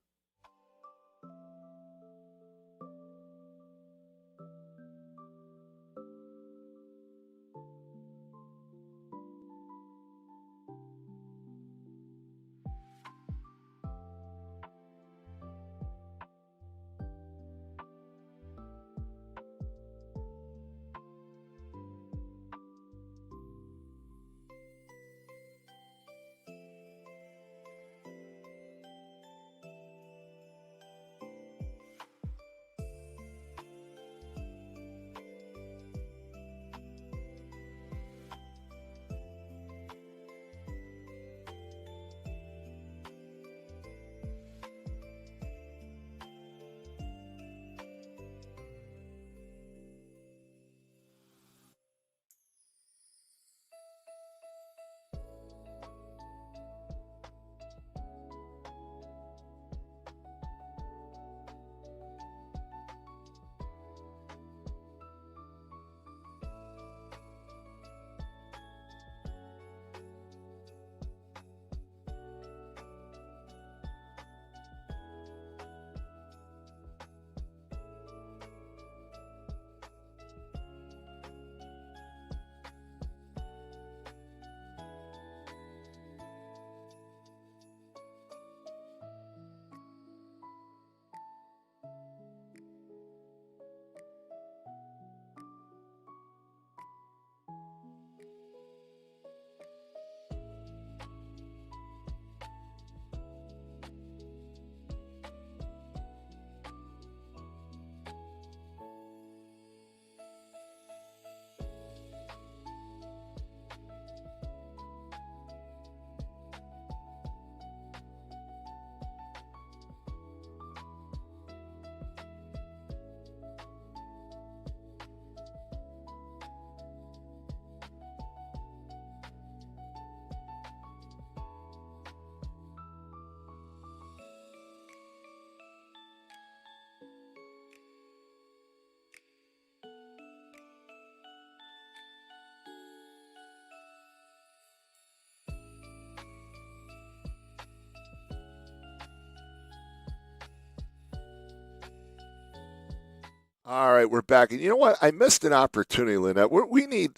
All right, we're back. And you know what? I missed an opportunity, Lynette. We need,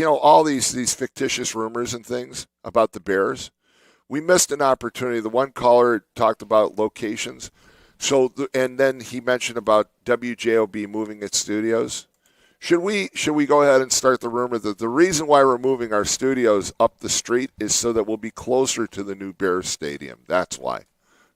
all these fictitious rumors and things about the Bears. We missed an opportunity. The one caller talked about locations. So, and then he mentioned about WJOB moving its studios. Should we go ahead and start the rumor that the reason why we're moving our studios up the street is so that we'll be closer to the new Bears stadium? That's why.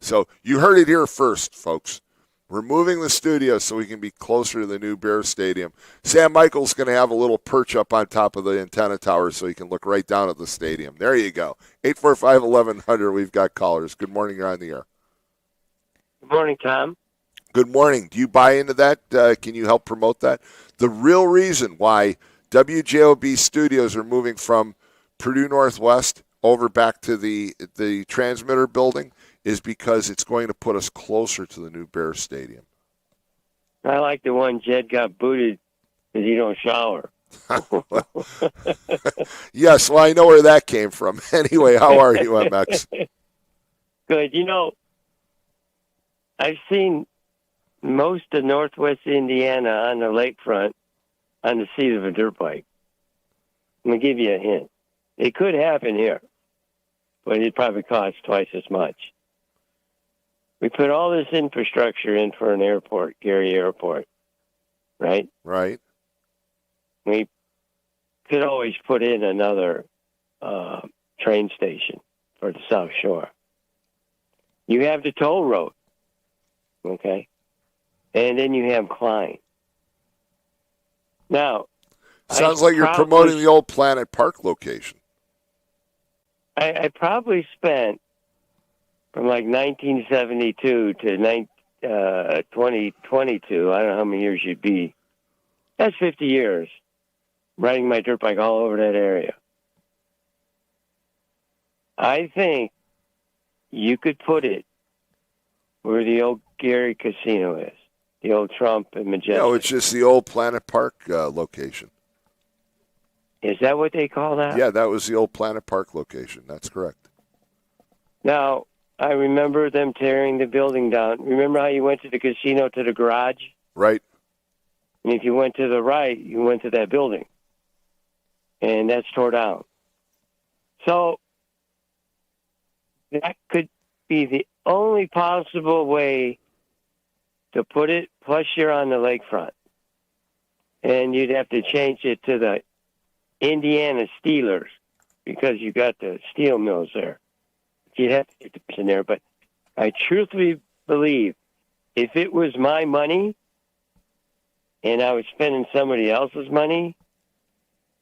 So you heard it here first, folks. We're moving the studio so we can be closer to the new Bears stadium. Sam Michael's going to have a little perch up on top of the antenna tower so he can look right down at the stadium. There you go. 845-1100, we've got callers. Good morning, you're on the air. Good morning, Tom. Good morning. Do you buy into that? Can you help promote that? The real reason why WJOB studios are moving from Purdue Northwest over back to the transmitter building is because it's going to put us closer to the new Bears stadium. I like the one Jed got booted because he don't shower. Yes, well, I know where that came from. Anyway, how are you, MX? Good. I've seen most of Northwest Indiana on the lakefront on the seat of a dirt bike. I'm going to give you a hint. It could happen here, but it probably costs twice as much. We put all this infrastructure in for an airport, Gary Airport, right? Right. We could always put in another train station for the South Shore. You have the toll road, okay? And then you have Klein. Now, sounds like you're promoting the old Planet Park location. I probably spent from like 1972 to 2022, I don't know how many years you'd be. That's 50 years riding my dirt bike all over that area. I think you could put it where the old Gary Casino is, the old Trump and Majestic. No, it's just the old Planet Park location. Is that what they call that? Yeah, that was the old Planet Park location. That's correct. Now, I remember them tearing the building down. Remember how you went to the casino to the garage? Right. And if you went to the right, you went to that building. And that's tore down. So that could be the only possible way to put it, plus you're on the lakefront. And you'd have to change it to the Indiana Steelers because you got the steel mills there. You'd have to get the person there. But I truthfully believe if it was my money and I was spending somebody else's money,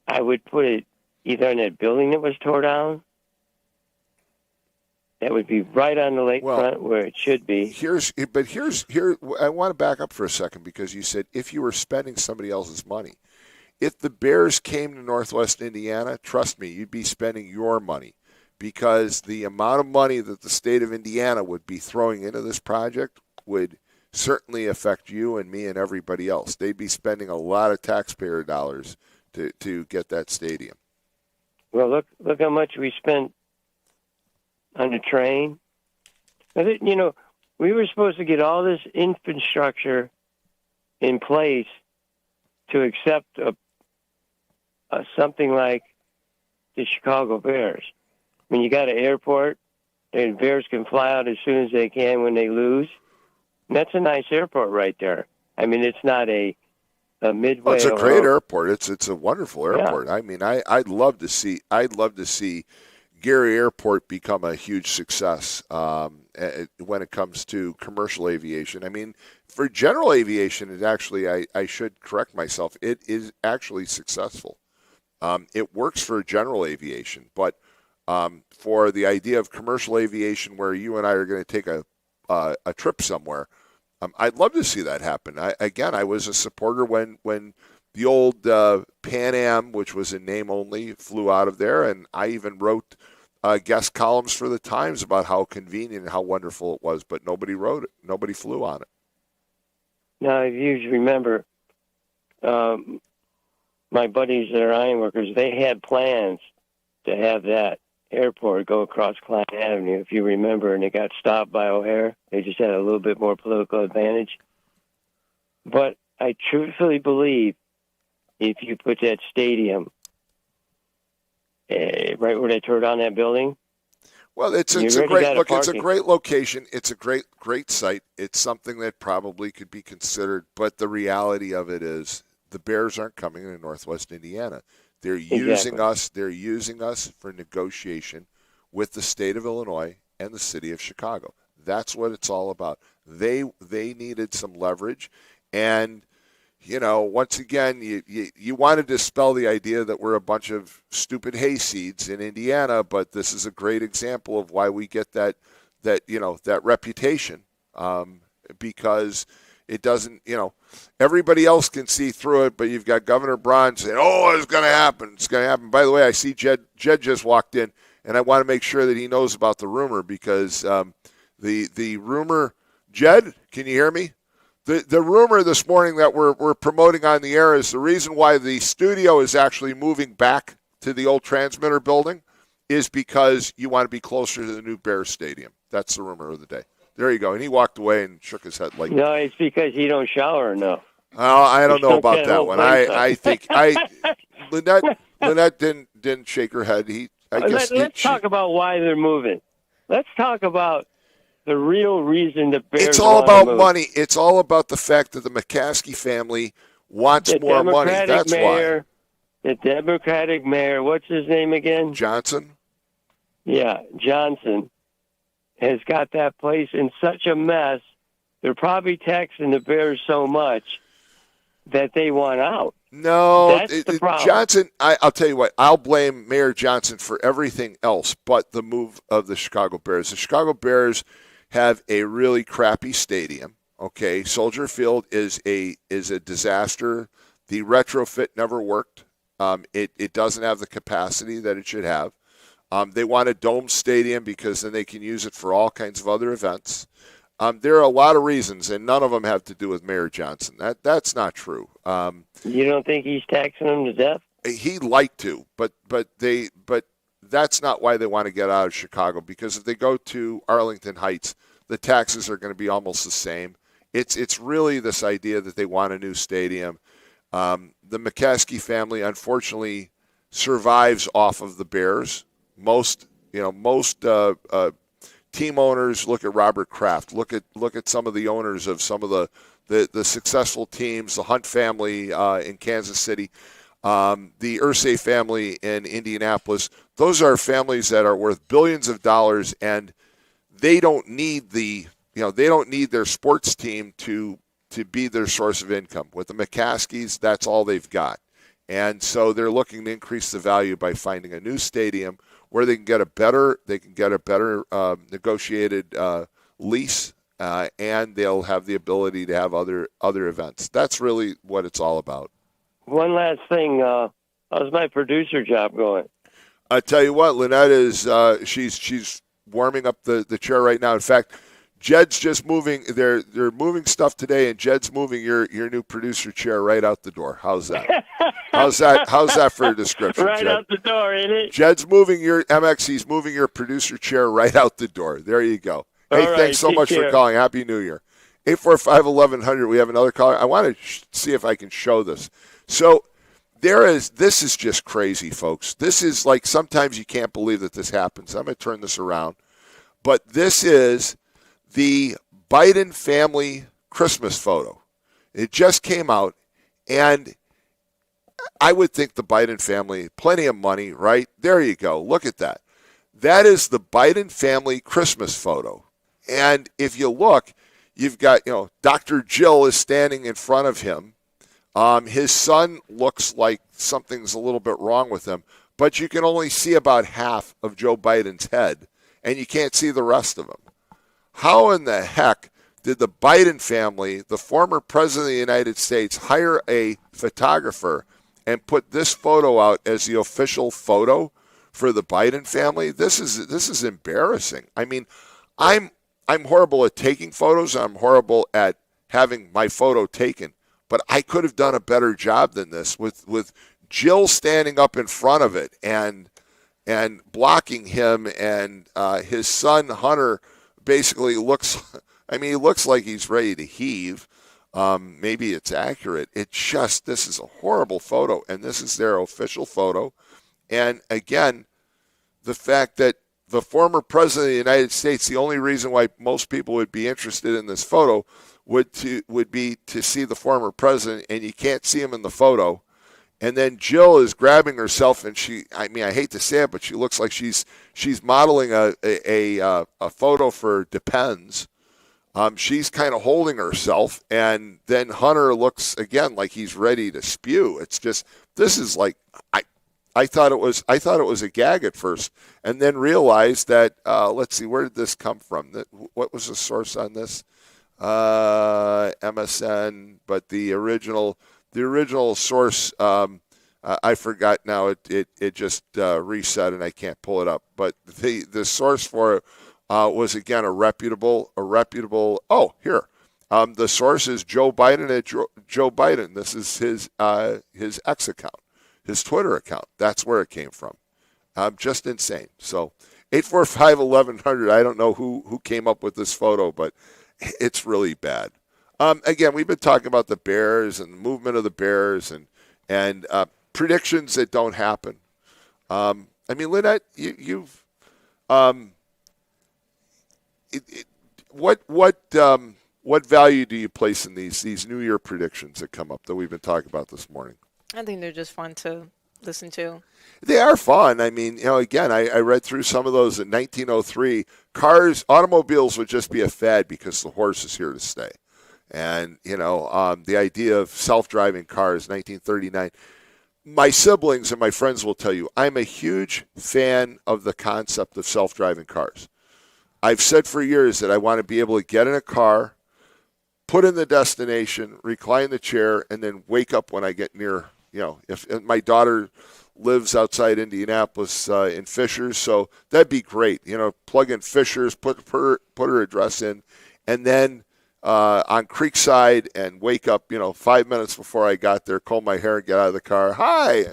I would put it either in that building that was tore down. That would be right on the lakefront where it should be. Here. I want to back up for a second because you said if you were spending somebody else's money. If the Bears came to Northwest Indiana, trust me, you'd be spending your money because the amount of money that the state of Indiana would be throwing into this project would certainly affect you and me and everybody else. They'd be spending a lot of taxpayer dollars to get that stadium. Well, look how much we spent on the train. We were supposed to get all this infrastructure in place to accept something like the Chicago Bears. I mean, you got an airport, and Bears can fly out as soon as they can when they lose. And that's a nice airport right there. I mean, it's not a midway. Well, it's a great airport. It's a wonderful airport. Yeah. I mean, I'd love to see Gary Airport become a huge success when it comes to commercial aviation. I mean, for general aviation, it actually I should correct myself. It is actually successful. It works for general aviation, but for the idea of commercial aviation, where you and I are going to take a trip somewhere, I'd love to see that happen. I was a supporter when the old Pan Am, which was in name only, flew out of there, and I even wrote guest columns for the Times about how convenient and how wonderful it was, but nobody wrote it. Nobody flew on it. Now, if you remember, my buddies that are ironworkers, they had plans to have that airport go across Klein Avenue, if you remember, and it got stopped by O'Hare. They just had a little bit more political advantage. But I truthfully believe if you put that stadium right where they tore down that building. Well, it's a great location. It's a great site. It's something that probably could be considered, but the reality of it is the Bears aren't coming to Northwest Indiana. They're using us. They're using us for negotiation with the state of Illinois and the city of Chicago. That's what it's all about. They needed some leverage, and once again, you want to dispel the idea that we're a bunch of stupid hayseeds in Indiana, but this is a great example of why we get that reputation, because it doesn't, everybody else can see through it, but you've got Governor Braun saying, "Oh, it's going to happen. It's going to happen." By the way, I see Jed just walked in, and I want to make sure that he knows about the rumor because the rumor. Jed, can you hear me? The rumor this morning that we're promoting on the air is the reason why the studio is actually moving back to the old transmitter building is because you want to be closer to the new Bears Stadium. That's the rumor of the day. There you go. And he walked away and shook his head like. No, it's because you don't shower enough. Oh, I don't know about that one. I think Lynette didn't shake her head. Let's talk about why they're moving. Let's talk about the real reason the Bears. It's all about money. It's all about the fact that the McCaskey family wants more money. That's why. The Democratic mayor, what's his name again? Johnson. Yeah, Johnson has got that place in such a mess. They're probably taxing the Bears so much that they want out. No, that's the problem. Johnson, I'll tell you what, I'll blame Mayor Johnson for everything else but the move of the Chicago Bears. The Chicago Bears have a really crappy stadium. Okay, Soldier Field is a disaster. The retrofit never worked. It doesn't have the capacity that it should have. They want a dome stadium because then they can use it for all kinds of other events. There are a lot of reasons, and none of them have to do with Mayor Johnson. That's not true. You don't think he's taxing them to death? He'd like to, but that's not why they want to get out of Chicago, because if they go to Arlington Heights, the taxes are going to be almost the same. It's really this idea that they want a new stadium. The McCaskey family, unfortunately, survives off of the Bears. Most team owners look at Robert Kraft. Look at some of the owners of some of the successful teams, the Hunt family in Kansas City, the Irsay family in Indianapolis. Those are families that are worth billions of dollars, and they don't need their sports team to be their source of income. With the McCaskies, that's all they've got. And so they're looking to increase the value by finding a new stadium where they can get a better negotiated lease, and they'll have the ability to have other events. That's really what it's all about. One last thing, how's my producer job going? I tell you what, Lynette is she's warming up the chair right now. In fact, Jed's just moving. They're moving stuff today, and Jed's moving your new producer chair right out the door. How's that? How's that for a description? Right Jed? out the door, ain't it? Jed's moving your MX. He's moving your producer chair right out the door. There you go. Hey, thanks so much for calling. Happy New Year. 845-1100. We have another caller. I want to see if I can show this. So this is just crazy, folks. This is like sometimes you can't believe that this happens. I'm going to turn this around. But this is the Biden family Christmas photo. It just came out, and I would think the Biden family, plenty of money, right? There you go. Look at that. That is the Biden family Christmas photo. And if you look, you've got, Dr. Jill is standing in front of him. His son looks like something's a little bit wrong with him, but you can only see about half of Joe Biden's head, and you can't see the rest of him. How in the heck did the Biden family, the former president of the United States, hire a photographer and put this photo out as the official photo for the Biden family? This is embarrassing. I mean, I'm horrible at taking photos. I'm horrible at having my photo taken. But I could have done a better job than this with Jill standing up in front of it and blocking him, and his son Hunter basically looks. I mean, he looks like he's ready to heave. Maybe it's accurate. This is a horrible photo, and this is their official photo. And again, the fact that the former president of the United States, the only reason why most people would be interested in this photo would be to see the former president, and you can't see him in the photo. And then Jill is grabbing herself, and I hate to say it, but she looks like she's modeling a photo for Depends. She's kind of holding herself, and then Hunter looks again like he's ready to spew. It's just, this is like, I thought it was a gag at first, and then realized that let's see, where did this come from? What was the source on this? MSN, but the original source, I forgot now. It just reset, and I can't pull it up. But the source for it was again a reputable. Oh, here. The source is Joe Biden at Joe Biden. This is his X account, his Twitter account. That's where it came from. Just insane. So 845-1100. I don't know who came up with this photo, but it's really bad. Again, we've been talking about the Bears and the movement of the Bears and predictions that don't happen. Lynette, you've what value do you place in these New Year predictions that come up that we've been talking about this morning? I think they're just fun to listen to. They are fun. Again, I read through some of those in 1903. Automobiles would just be a fad because the horse is here to stay. And, the idea of self-driving cars, 1939. My siblings and my friends will tell you, I'm a huge fan of the concept of self-driving cars. I've said for years that I want to be able to get in a car, put in the destination, recline the chair, and then wake up when I get near, if my daughter lives outside Indianapolis in Fishers, so that'd be great. Plug in Fishers, put her address in, and then on Creekside and wake up, 5 minutes before I got there, comb my hair, get out of the car. Hi,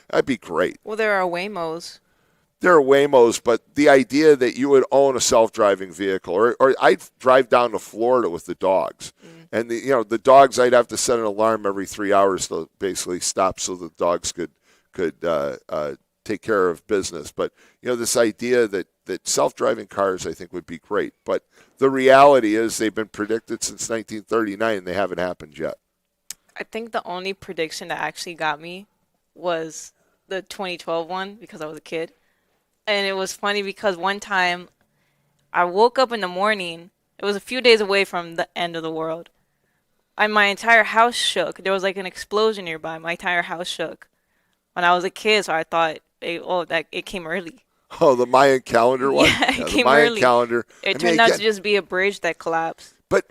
that'd be great. Well, there are Waymos. There are Waymos, but the idea that you would own a self-driving vehicle, or I'd drive down to Florida with the dogs, and the dogs, I'd have to set an alarm every 3 hours to basically stop so the dogs could take care of business. But this idea that self-driving cars, I think, would be great. But the reality is they've been predicted since 1939, and they haven't happened yet. I think the only prediction that actually got me was the 2012 one because I was a kid. And it was funny because one time I woke up in the morning. It was a few days away from the end of the world. And my entire house shook. There was like an explosion nearby. My entire house shook. When I was a kid, so I thought, that it came early. Oh, the Mayan calendar one? Yeah, it came the Mayan early. Calendar. It turned out to just be a bridge that collapsed. But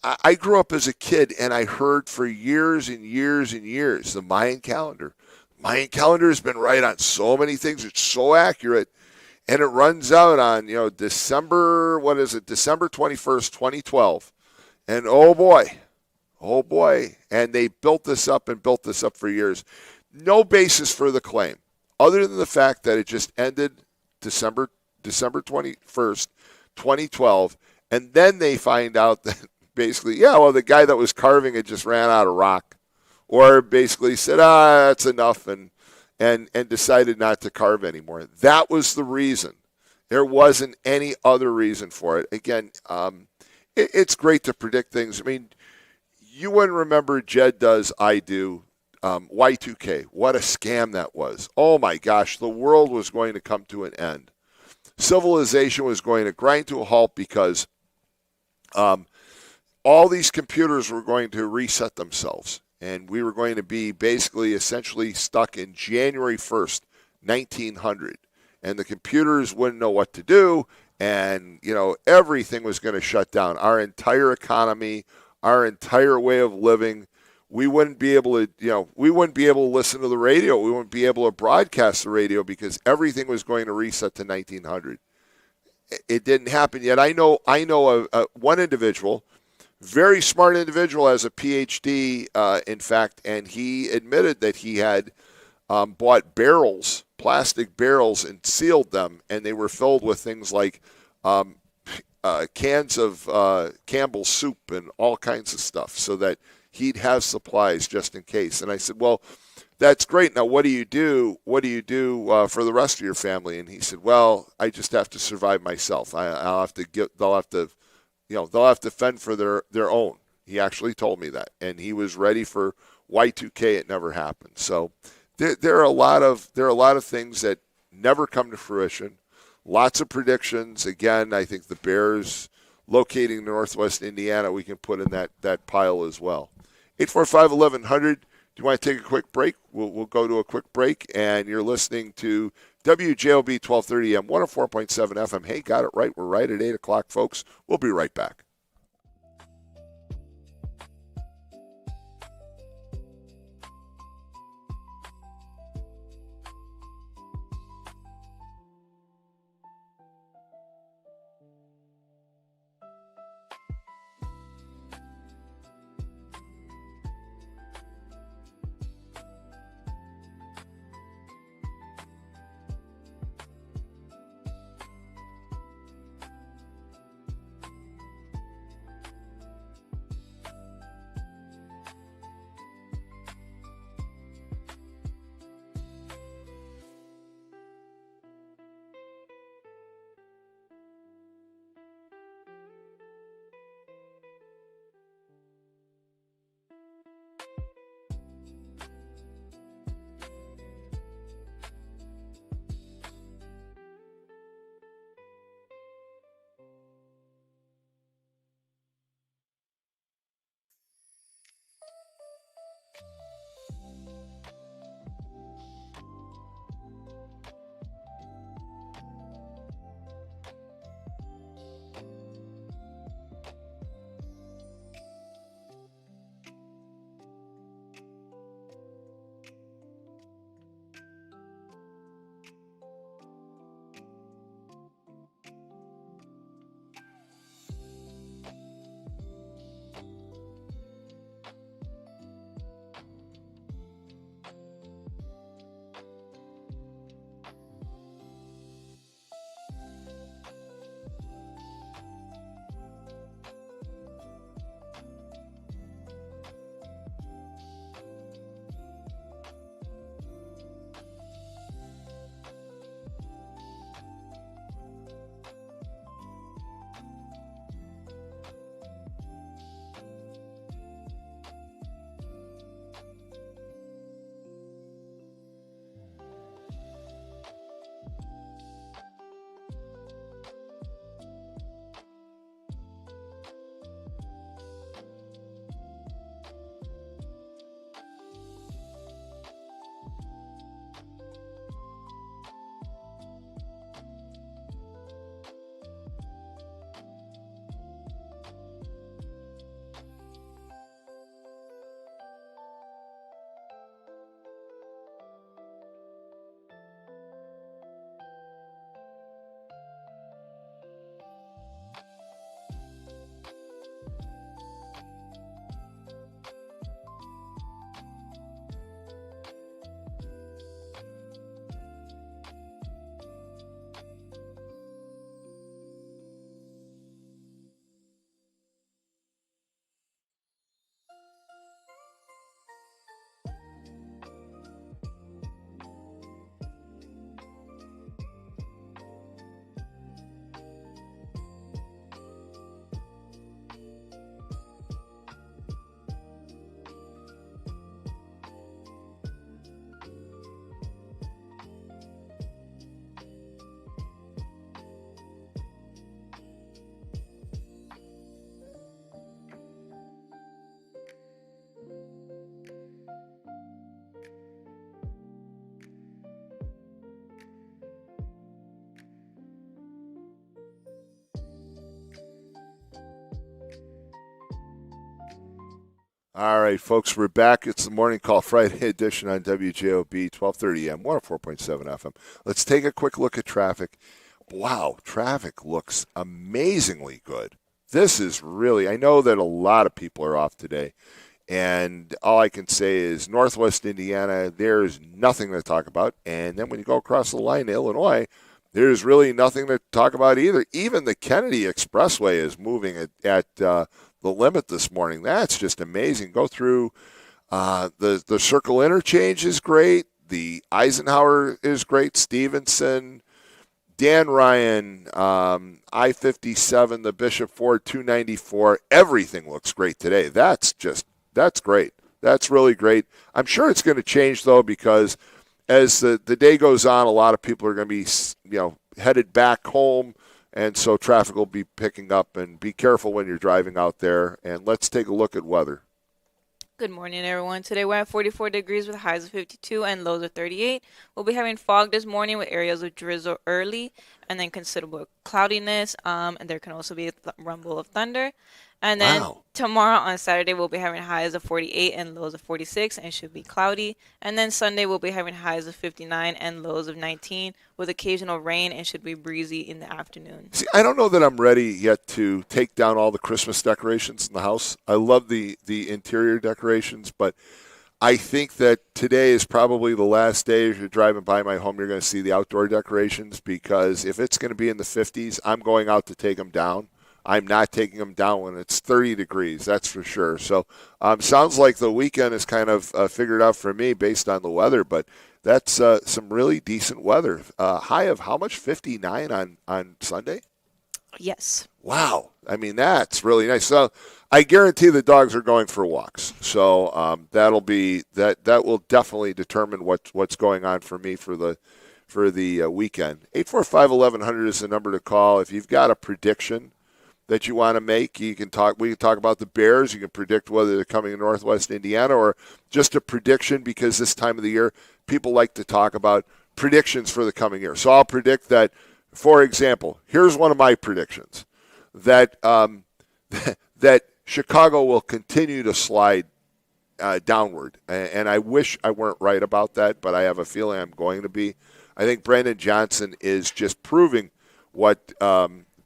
I grew up as a kid, and I heard for years and years and years the Mayan calendar. Mayan calendar has been right on so many things. It's so accurate. And it runs out on, December 21st, 2012. And oh boy. And they built this up for years. No basis for the claim, other than the fact that it just ended December 21st, 2012. And then they find out that basically, the guy that was carving it just ran out of rock. Or basically said, that's enough, and decided not to carve anymore. That was the reason. There wasn't any other reason for it. Again, it's great to predict things. You wouldn't remember, Jed does, I do, Y2K. What a scam that was. Oh my gosh, the world was going to come to an end. Civilization was going to grind to a halt because all these computers were going to reset themselves. And we were going to be essentially stuck in January 1st, 1900. And the computers wouldn't know what to do. And, everything was going to shut down. Our entire economy, our entire way of living. We wouldn't be able to, listen to the radio. We wouldn't be able to broadcast the radio because everything was going to reset to 1900. It didn't happen yet. I know one individual, very smart individual, has a PhD, in fact, and he admitted that he had bought plastic barrels, and sealed them, and they were filled with things like cans of Campbell's soup and all kinds of stuff so that he'd have supplies just in case. And I said, well, that's great. Now, what do you do? What do you do for the rest of your family? And he said, well, I just have to survive myself. I'll have to get. They'll have to, they'll have to fend for their own. He actually told me that, and he was ready for Y2K. It never happened. So there are a lot of things that never come to fruition. Lots of predictions. Again, I think the Bears locating Northwest Indiana, we can put in that pile as well. 845-1100. Do you want to take a quick break? We'll go to a quick break, and you're listening to WJOB 1230 M 104.7 FM. Hey, got it right. We're right at 8 o'clock, folks. We'll be right back. All right, folks, we're back. It's the Morning Call Friday edition on WJOB 1230 M 104.7 FM. Let's take a quick look at traffic. Wow, traffic looks amazingly good. This is really, I know that a lot of people are off today, and all I can say is Northwest Indiana, there's nothing to talk about. And then when you go across the line to Illinois, there's really nothing to talk about either. Even the Kennedy Expressway is moving at the limit this morning. That's just amazing. Go through the Circle Interchange is great. The Eisenhower is great. Stevenson, Dan Ryan, I-57, the Bishop Ford 294. Everything looks great today. That's great. That's really great. I'm sure it's going to change, though, because as the day goes on, a lot of people are going to be, headed back home, and so traffic will be picking up. And be careful when you're driving out there. And let's take a look at weather. Good morning, everyone. Today we're at 44 degrees with highs of 52 and lows of 38. We'll be having fog this morning with areas of drizzle early and then considerable cloudiness. And there can also be a rumble of thunder. And then tomorrow on Saturday, we'll be having highs of 48 and lows of 46 and should be cloudy. And then Sunday, we'll be having highs of 59 and lows of 19 with occasional rain and should be breezy in the afternoon. See, I don't know that I'm ready yet to take down all the Christmas decorations in the house. I love the interior decorations, but I think that today is probably the last day. If you're driving by my home, you're going to see the outdoor decorations, because if it's going to be in the 50s, I'm going out to take them down. I'm not taking them down when it's 30 degrees, that's for sure. So sounds like the weekend is kind of figured out for me based on the weather, but that's some really decent weather. High of how much? 59 on Sunday? Yes. Wow. I mean, that's really nice. So I guarantee the dogs are going for walks. So that'll be that will definitely determine what's going on for me for the weekend. 845-1100 is the number to call if you've got a prediction that you want to make. We can talk about the Bears. You can predict whether they're coming to Northwest Indiana, or just a prediction, because this time of the year people like to talk about predictions for the coming year. So I'll predict that, for example, here's one of my predictions, that that Chicago will continue to slide downward. And I wish I weren't right about that, but I have a feeling I'm going to be. I think Brandon Johnson is just proving what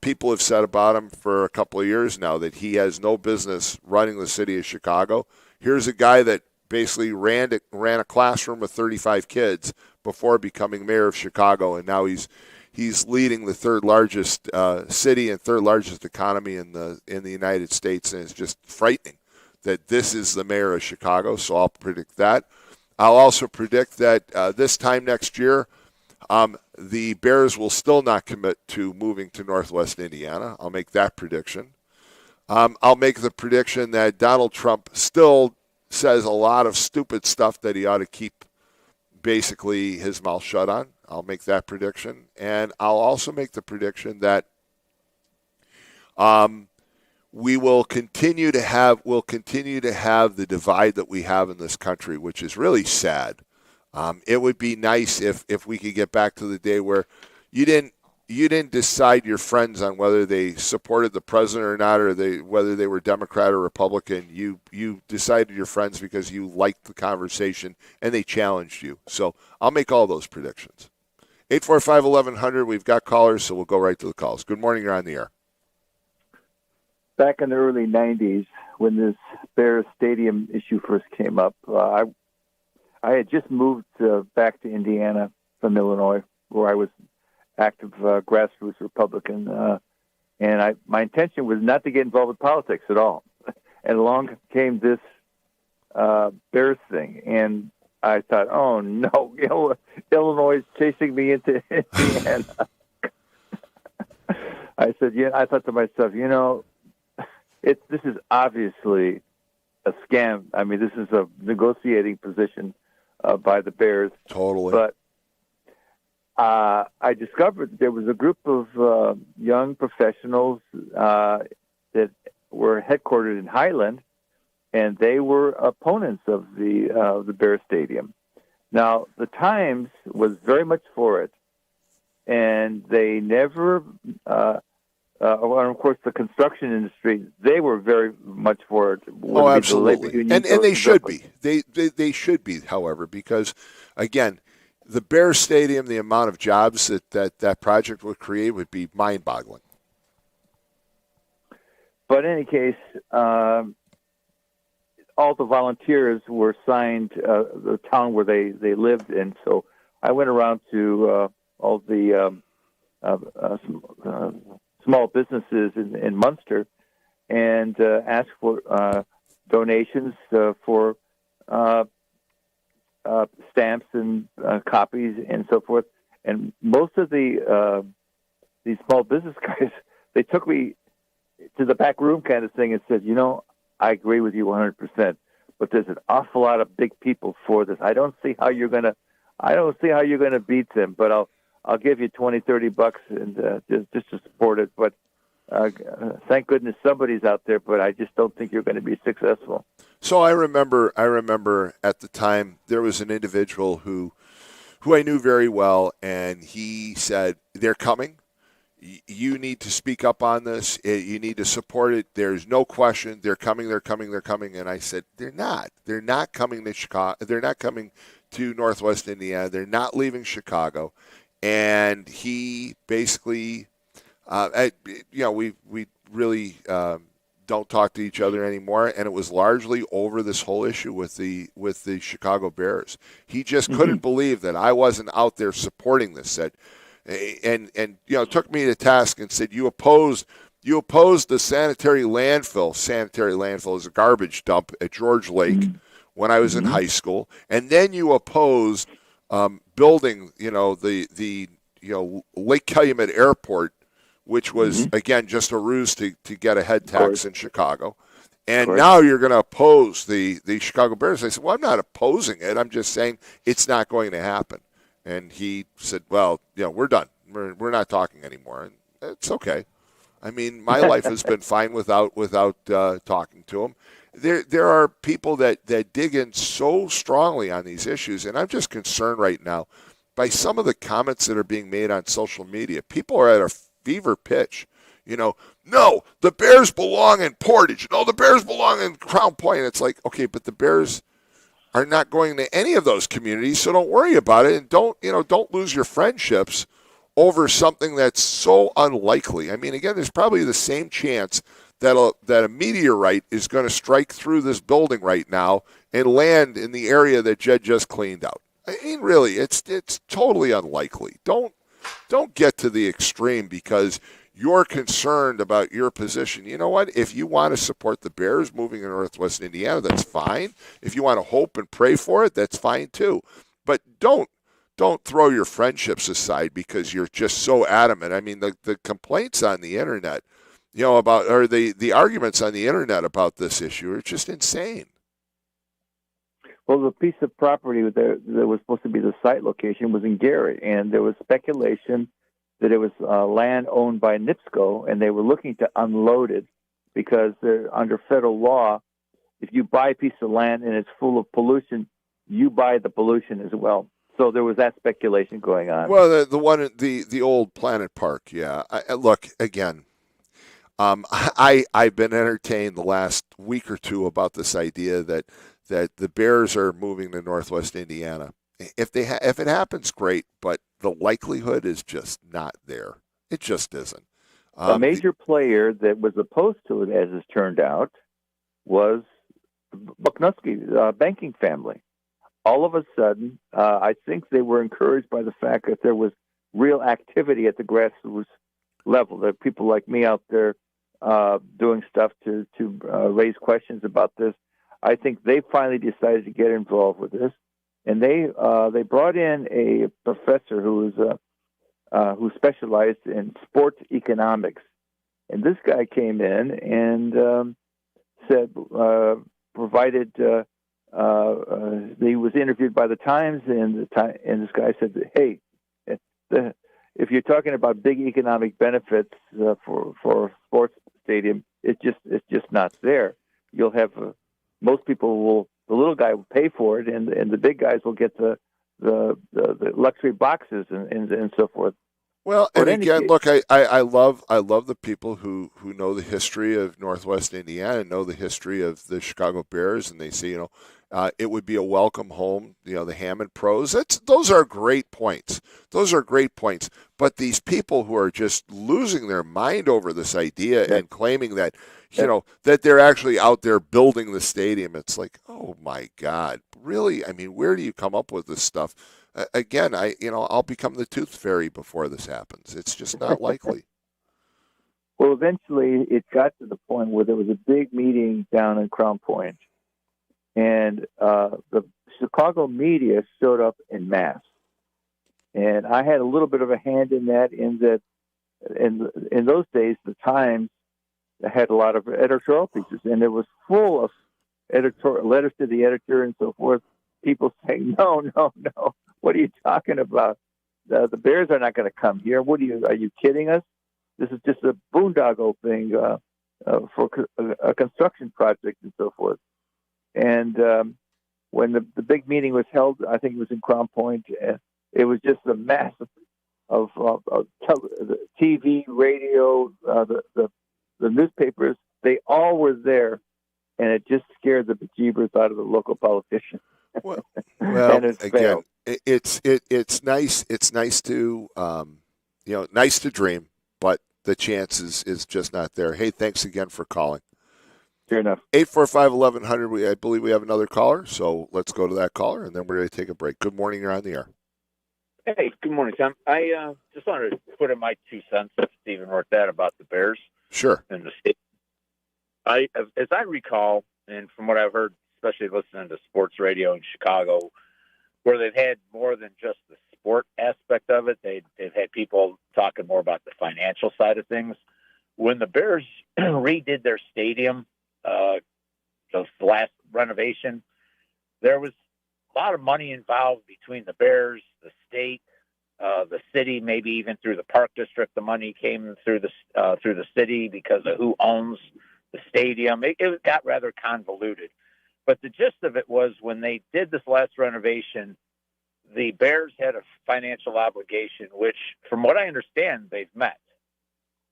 people have said about him for a couple of years now, that he has no business running the city of Chicago. Here's a guy that basically ran a classroom of 35 kids before becoming mayor of Chicago, and now he's leading the third largest city and third largest economy in the United States, and it's just frightening that this is the mayor of Chicago. So I'll predict that. I'll also predict that this time next year, the Bears will still not commit to moving to Northwest Indiana. I'll make that prediction. I'll make the prediction that Donald Trump still says a lot of stupid stuff that he ought to keep basically his mouth shut on. I'll make that prediction. And I'll also make the prediction that we will continue to have the divide that we have in this country, which is really sad. It would be nice if we could get back to the day where you didn't decide your friends on whether they supported the president or not, or whether they were Democrat or Republican. You decided your friends because you liked the conversation and they challenged you. So I'll make all those predictions. 845-1100. We've got callers, so we'll go right to the calls. Good morning. You're on the air. Back in the early 90s, when this Bears Stadium issue first came up, I had just moved back to Indiana from Illinois, where I was active grassroots Republican, and my intention was not to get involved with politics at all. And along came this Bears thing, and I thought, oh no, Illinois is chasing me into Indiana. I thought to myself, this is obviously a scam. I mean, this is a negotiating position by the Bears. Totally. But I discovered there was a group of young professionals that were headquartered in Highland, and they were opponents of the Bears Stadium. Now, the Times was very much for it, and they never. And of course, the construction industry, they were very much for it. Oh, absolutely. And they should be. They should be, however, because, again, the Bears Stadium, the amount of jobs that project would create would be mind-boggling. But in any case, all the volunteers were assigned the town where they lived, and so I went around to all the small businesses in Munster and asked for donations for stamps and copies and so forth. And most of these small business guys, they took me to the back room kind of thing and said, I agree with you 100%, but there's an awful lot of big people for this. I don't see how you're gonna beat them, but I'll give you $20-$30 and just to support it. But thank goodness somebody's out there, but I just don't think you're going to be successful. So I remember at the time there was an individual who I knew very well, and he said, "They're coming. You need to speak up on this. You need to support it. There's no question. They're coming. They're coming. They're coming." And I said, "They're not. They're not coming to Chicago. They're not coming to Northwest Indiana. They're not leaving Chicago." And he basically, we really don't talk to each other anymore, and it was largely over this whole issue with the Chicago Bears. He just couldn't believe that I wasn't out there supporting this. Said, and took me to task and said, you opposed the sanitary landfill. Sanitary landfill is a garbage dump at George Lake when I was in high school, and then you opposed building the Lake Calumet Airport, which was again just a ruse to get a head tax in Chicago. And now you're going to oppose the Chicago Bears. I said, well, I'm not opposing it. I'm just saying it's not going to happen. And he said, well, we're done. We're not talking anymore. And it's okay. I mean, my life has been fine without talking to him. There are people that dig in so strongly on these issues, and I'm just concerned right now by some of the comments that are being made on social media. People are at a fever pitch. No, the Bears belong in Portage. No, the Bears belong in Crown Point. It's like, okay, but the Bears are not going to any of those communities, so don't worry about it, and don't lose your friendships over something that's so unlikely. I mean, again, there's probably the same chance that a meteorite is going to strike through this building right now and land in the area that Jed just cleaned out. I mean, really, it's totally unlikely. Don't get to the extreme because you're concerned about your position. You know what? If you want to support the Bears moving in Northwest Indiana, that's fine. If you want to hope and pray for it, that's fine too. But don't throw your friendships aside because you're just so adamant. I mean, the complaints on the internet, the arguments on the internet about this issue are just insane. Well, the piece of property that was supposed to be the site location was in Garrett, and there was speculation that it was land owned by NIPSCO, and they were looking to unload it because under federal law, if you buy a piece of land and it's full of pollution, you buy the pollution as well. So there was that speculation going on. Well, the one the old Planet Park, yeah. Look again. I've been entertained the last week or two about this idea that the Bears are moving to Northwest Indiana. If it happens, great, but the likelihood is just not there. It just isn't. A major player that was opposed to it, as it turned out, was Bucknowski banking family. All of a sudden, I think they were encouraged by the fact that there was real activity at the grassroots level. There are people like me out there doing stuff to raise questions about this. I think they finally decided to get involved with this, and they brought in a professor who specialized in sports economics, and this guy came in and provided. He was interviewed by the Times, and this guy said, "Hey, if you're talking about big economic benefits for a sports stadium, it's just not there. You'll have most people the little guy will pay for it, and the big guys will get the luxury boxes and so forth." Well, and again, look, I love the people who know the history of Northwest Indiana and know the history of the Chicago Bears, and they say, It would be a welcome home. The Hammond Pros. Those are great points. Those are great points. But these people who are just losing their mind over this idea and claiming that, that they're actually out there building the stadium, it's like, oh my God, really? I mean, where do you come up with this stuff? Again, I'll become the tooth fairy before this happens. It's just not likely. Well, eventually it got to the point where there was a big meeting down in Crown Point, and the Chicago media showed up en masse. And I had a little bit of a hand in that, in those days, the Times had a lot of editorial pieces, and it was full of editorial letters to the editor and so forth, people saying, no, what are you talking about? The Bears are not going to come here. Are you kidding us? This is just a boondoggle thing for a construction project and so forth. And when the big meeting was held, I think it was in Crown Point, it was just a mass of TV, radio, the newspapers. They all were there, and it just scared the bejeebers out of the local politicians. Well, and it again, failed. it's nice. It's nice to nice to dream, but the chance is just not there. Hey, thanks again for calling. Fair enough. 845-1100. I believe we have another caller, so let's go to that caller, and then we're going to take a break. Good morning. You're on the air. Hey, good morning, Tom. I just wanted to put in my 2 cents, if Stephen wrote that, about the Bears. Sure. And the state. As I recall, and from what I've heard, especially listening to sports radio in Chicago, where they've had more than just the sport aspect of it, they've had people talking more about the financial side of things. When the Bears redid their stadium, the last renovation, there was a lot of money involved between the Bears, the state, the city, maybe even through the park district. The money came through the city because of who owns the stadium. It got rather convoluted. But the gist of it was, when they did this last renovation, the Bears had a financial obligation, which, from what I understand, they've met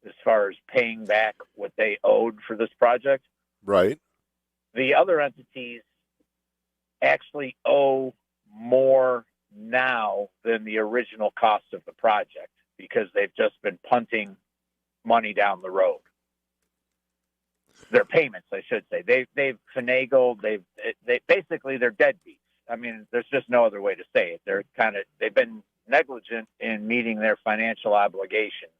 as far as paying back what they owed for this project. Right. The other entities actually owe more now than the original cost of the project, because they've just been punting money down the road. Their payments, I should say. They've finagled. They basically, they're deadbeats. I mean, there's just no other way to say it. They've been negligent in meeting their financial obligations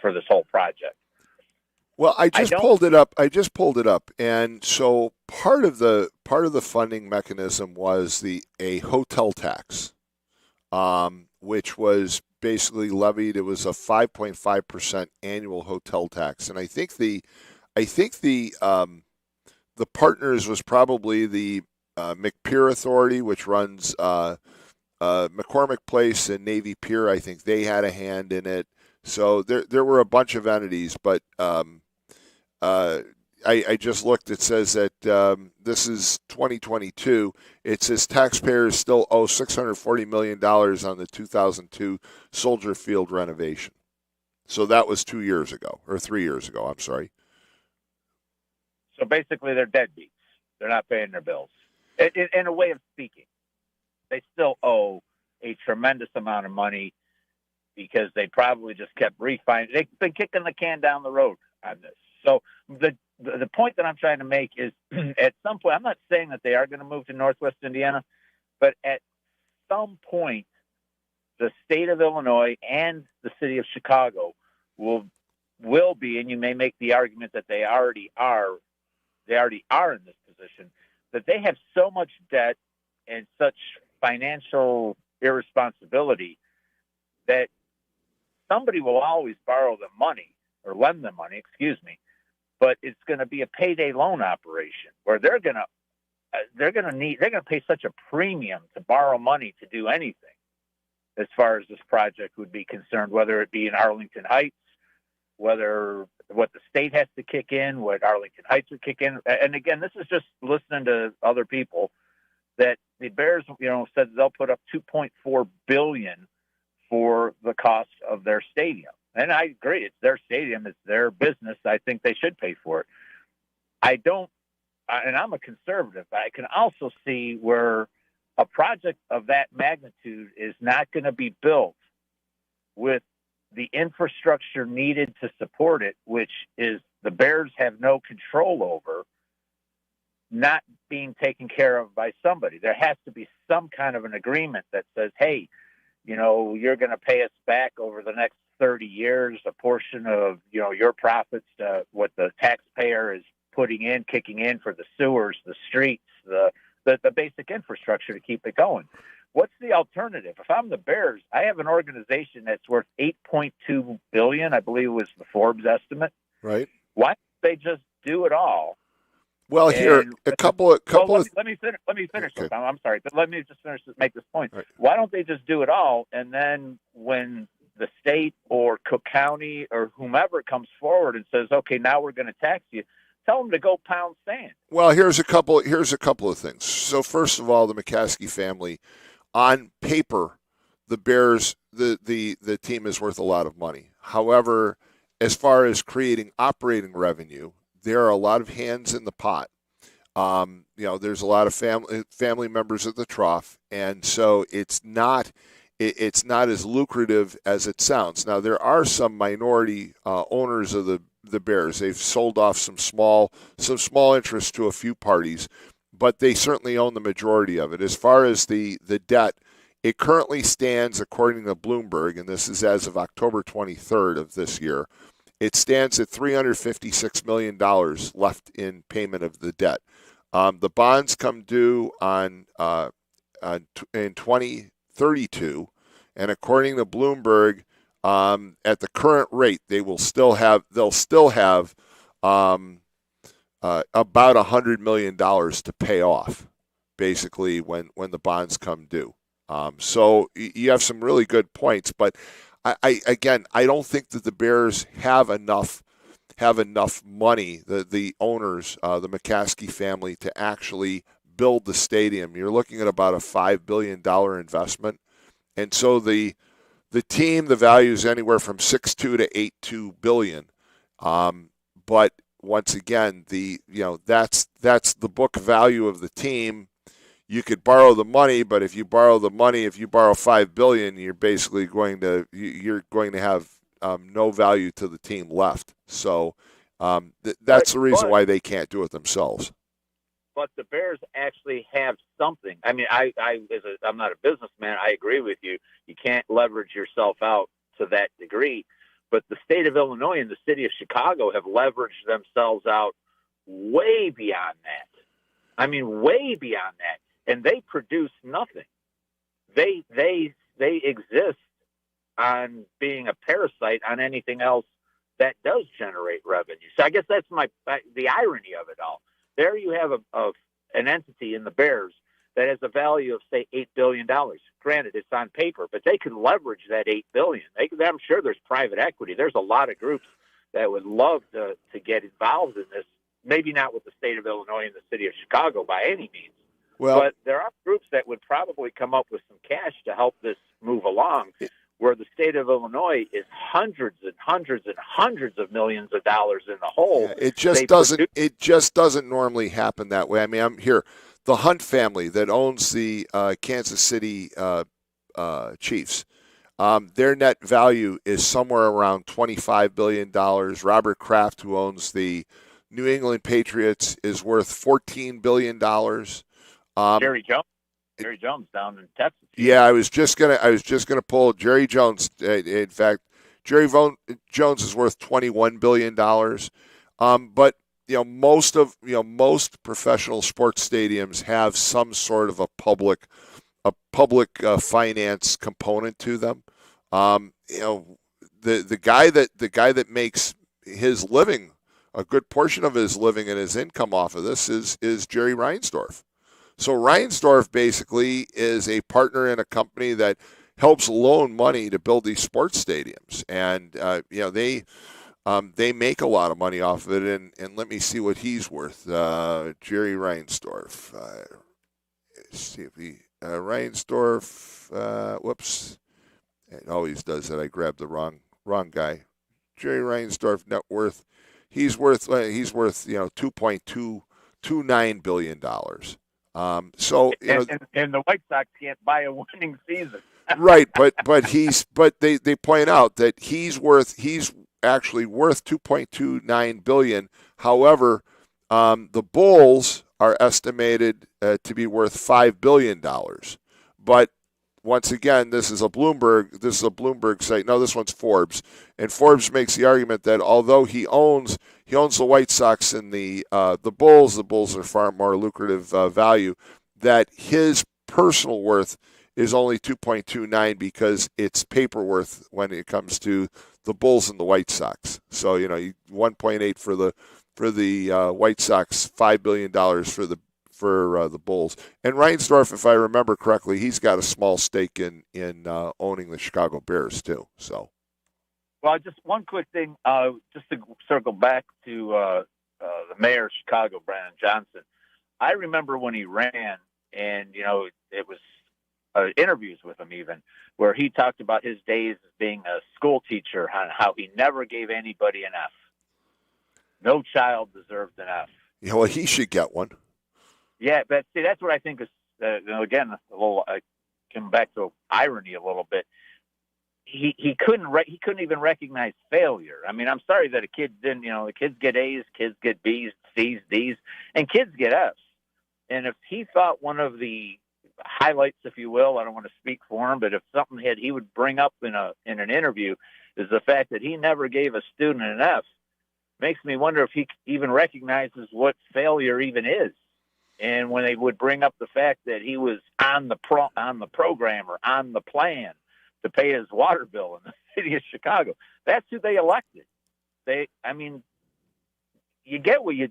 for this whole project. Well, I just pulled it up, and so part of the funding mechanism was a hotel tax, which was basically levied. It was a 5.5% annual hotel tax, and I think the partners was probably the McPier Authority, which runs McCormick Place and Navy Pier. I think they had a hand in it. So there were a bunch of entities, but I just looked. It says that this is 2022. It says taxpayers still owe $640 million on the 2002 Soldier Field renovation. So that was 2 years ago, or 3 years ago. I'm sorry. So basically, they're deadbeats. They're not paying their bills. In a way of speaking, they still owe a tremendous amount of money, because they probably just kept refinancing. They've been kicking the can down the road on this. So the point that I'm trying to make is, at some point, I'm not saying that they are going to move to Northwest Indiana, but at some point, the state of Illinois and the city of Chicago will be, and you may make the argument that they already are in this position, that they have so much debt and such financial irresponsibility that somebody will always borrow them money, or lend them money, but it's going to be a payday loan operation where they're going to pay such a premium to borrow money to do anything as far as this project would be concerned, whether it be in Arlington Heights, whether what the state has to kick in, what Arlington Heights would kick in. And again, this is just listening to other people, that the Bears, said they'll put up $2.4 billion for the cost of their stadium. And I agree, it's their stadium, it's their business. I think they should pay for it. I don't and I'm a conservative, I can also see where a project of that magnitude is not going to be built with the infrastructure needed to support it, which is the Bears have no control over, not being taken care of by somebody. There has to be some kind of an agreement that says, hey, you're going to pay us back over the next 30 years, a portion of, your profits to what the taxpayer is kicking in for the sewers, the streets, the basic infrastructure to keep it going. What's the alternative? If I'm the Bears, I have an organization that's worth $8.2 billion, I believe was the Forbes estimate. Right. Why don't they just do it all? Well, here a couple of. Let me finish. Okay. Tom, I'm sorry, but let me just make this point. Right. Why don't they just do it all, and then when the state or Cook County or whomever comes forward and says, "Okay, now we're going to tax you," tell them to go pound sand. Well, here's a couple of things. So first of all, the McCaskey family, on paper, the Bears, the team is worth a lot of money. However, as far as creating operating revenue, there are a lot of hands in the pot. There's a lot of family members at the trough, and so it's not as lucrative as it sounds. Now, there are some minority owners of the Bears. They've sold off some small interest to a few parties, but they certainly own the majority of it. As far as the debt, it currently stands, according to Bloomberg, and this is as of October 23rd of this year, it stands at $356 million left in payment of the debt. The bonds come due in 2032, and according to Bloomberg, at the current rate, they'll still have about $100 million to pay off, basically, when the bonds come due. So you have some really good points, but I don't think that the Bears have enough money, the owners, the McCaskey family, to actually build the stadium. You're looking at about a $5 billion investment, and so the team, the value is anywhere from 6.2 to 8.2 billion. But once again, that's the book value of the team. You could borrow the money, but if you borrow $5 billion, you're basically going to have no value to the team left. So that's the reason why they can't do it themselves. But the Bears actually have something. I mean, I'm not a businessman. I agree with you. You can't leverage yourself out to that degree. But the state of Illinois and the city of Chicago have leveraged themselves out way beyond that. I mean, way beyond that. And they produce nothing. They exist on being a parasite on anything else that does generate revenue. So I guess that's the irony of it all. There you have an entity in the Bears that has a value of, say, $8 billion. Granted, it's on paper, but they can leverage that $8 billion. I'm sure there's private equity. There's a lot of groups that would love to get involved in this, maybe not with the state of Illinois and the city of Chicago by any means. Well, but there are groups that would probably come up with some cash to help this move along, where the state of Illinois is hundreds and hundreds and hundreds of millions of dollars in the hole. Yeah, it just doesn't normally happen that way. I mean, I'm here. The Hunt family that owns the Kansas City Chiefs, their net value is somewhere around $25 billion. Robert Kraft, who owns the New England Patriots, is worth $14 billion. Jerry Jones down in Texas. Yeah, I was just gonna pull Jerry Jones. In fact, Jones is worth $21 billion. But most professional sports stadiums have some sort of a public finance component to them. The guy that makes his living, a good portion of his living and his income off of this is Jerry Reinsdorf. So Reinsdorf basically is a partner in a company that helps loan money to build these sports stadiums, and they make a lot of money off of it. And let me see what he's worth. Jerry Reinsdorf. Let's see if Reinsdorf. Whoops, it always does that. I grabbed the wrong guy. Jerry Reinsdorf net worth. He's worth $2.2 $2.29 billion. So you know, and the White Sox can't buy a winning season. right, but they point out that he's actually worth $2.29 billion. However, the Bulls are estimated to be worth $5 billion. But once again, this is a Bloomberg site. No, this one's Forbes, and Forbes makes the argument that although he owns the White Sox and the Bulls are far more lucrative value, that his personal worth is only 2.29 because it's paper worth when it comes to the Bulls and the White Sox. So 1.8 for the White Sox, $5 billion for the Bulls. And Reinsdorf, if I remember correctly, he's got a small stake in owning the Chicago Bears too. So, well, just one quick thing, just to circle back to the mayor of Chicago, Brandon Johnson. I remember when he ran, and it was interviews with him even, where he talked about his days as being a school teacher, how he never gave anybody an F. No child deserved an F. Yeah, well, he should get one. Yeah, but see, that's what I think is, again, a little, I come back to irony a little bit. He couldn't even recognize failure. I mean, I'm sorry that a kid didn't, the kids get A's, kids get B's, C's, D's, and kids get F's. And if he thought one of the highlights, if you will, I don't want to speak for him, but if something he would bring up in an interview is the fact that he never gave a student an F, makes me wonder if he even recognizes what failure even is. And when they would bring up the fact that he was on the program or on the plan to pay his water bill in the city of Chicago, that's who they elected. You get what you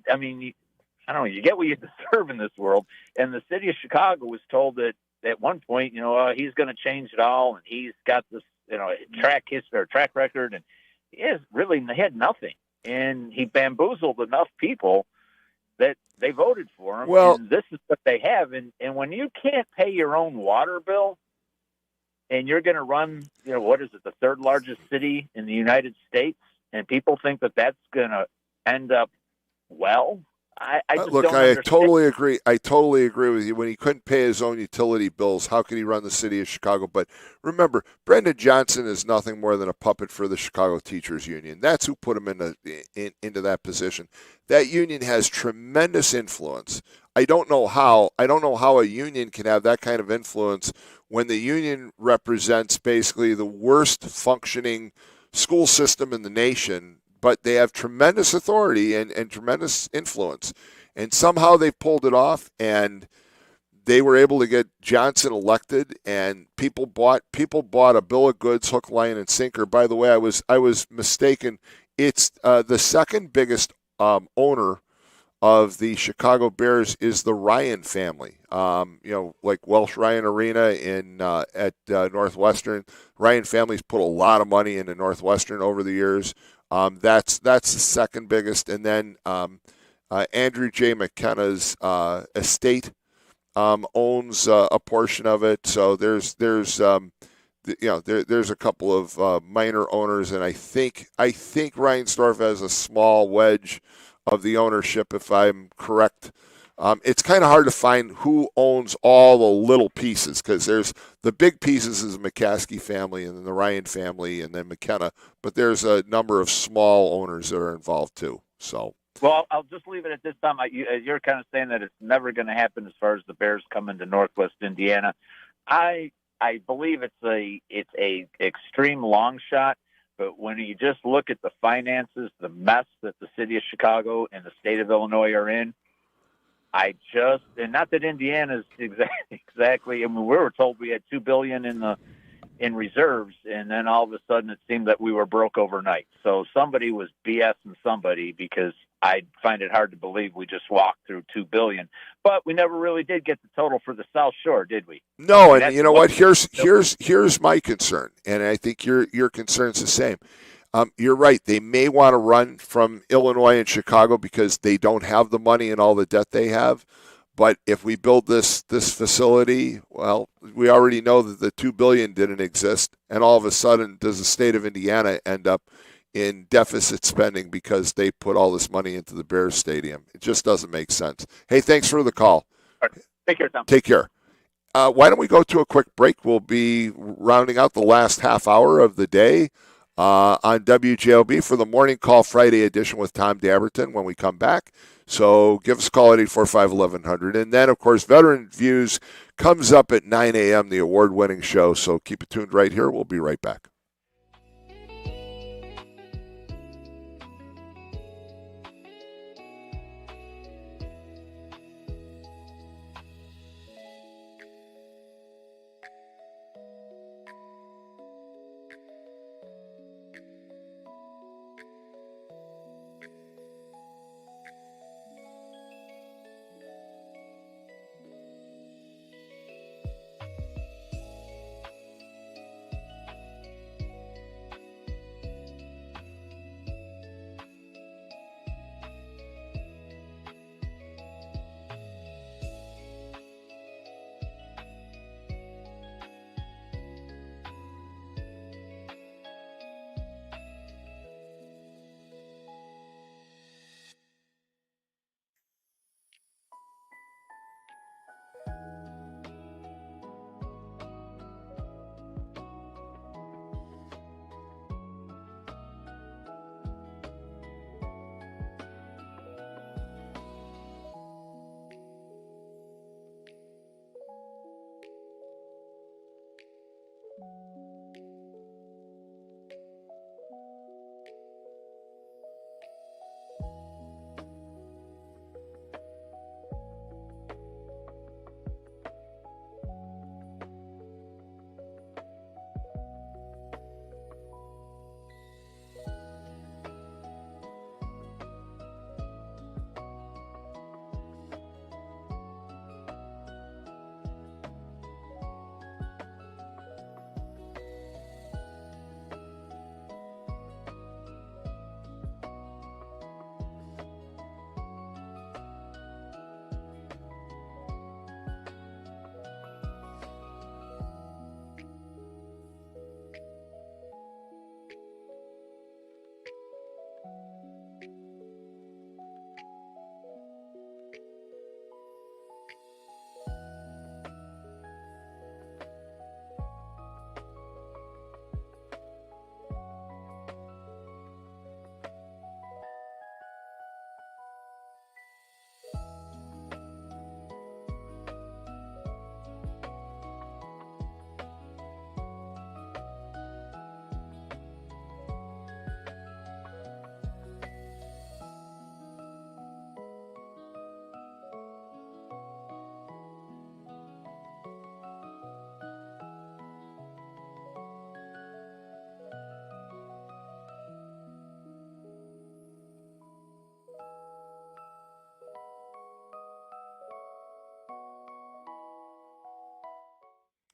deserve in this world. And the city of Chicago was told that at one point, he's going to change it all, and he's got this, track record, and he had nothing. And he bamboozled enough people that they voted for him. Well, and this is what they have. And when you can't pay your own water bill, and you're going to run, what is it, the third largest city in the United States, and people think that that's going to end up well, I just look, don't I understand. totally agree. I totally agree with you. When he couldn't pay his own utility bills, how could he run the city of Chicago? But remember, Brendan Johnson is nothing more than a puppet for the Chicago Teachers Union. That's who put him into that position. That union has tremendous influence. I don't know how a union can have that kind of influence when the union represents basically the worst functioning school system in the nation. But they have tremendous authority and tremendous influence. And somehow they pulled it off, and they were able to get Johnson elected, and people bought a bill of goods, hook, line, and sinker. By the way, I was mistaken. It's the second biggest owner of the Chicago Bears is the Ryan family. Like Welsh Ryan Arena at Northwestern. Ryan family's put a lot of money into Northwestern over the years. That's the second biggest, and then Andrew J. McKenna's estate owns a portion of it. So there's a couple of minor owners, and I think Reinsdorf has a small wedge of the ownership, if I'm correct. It's kind of hard to find who owns all the little pieces, because there's the big pieces is the McCaskey family and then the Ryan family and then McKenna, but there's a number of small owners that are involved too. So, well, I'll just leave it at this time. You're kind of saying that it's never going to happen as far as the Bears coming to Northwest Indiana. I believe it's a extreme long shot. But when you just look at the finances, the mess that the city of Chicago and the state of Illinois are in, and not that Indiana's exactly. I mean, we were told we had $2 billion in reserves, and then all of a sudden it seemed that we were broke overnight. So somebody was BSing somebody, because I find it hard to believe we just walked through $2 billion. But we never really did get the total for the South Shore, did we? No, and you know what? Here's my concern, and I think your concern's the same. You're right. They may want to run from Illinois and Chicago because they don't have the money and all the debt they have. But if we build this facility, well, we already know that the $2 billion didn't exist, and all of a sudden, does the state of Indiana end up in deficit spending because they put all this money into the Bears stadium. It just doesn't make sense. Hey, thanks for the call. All right. Take care, Tom. Take care. Why don't we go to a quick break? We'll be rounding out the last half hour of the day on WJLB for the Morning Call Friday edition with Tom Dabertin when we come back. So give us a call at 845-1100. And then, of course, Veteran Views comes up at 9 a.m., the award-winning show. So keep it tuned right here. We'll be right back.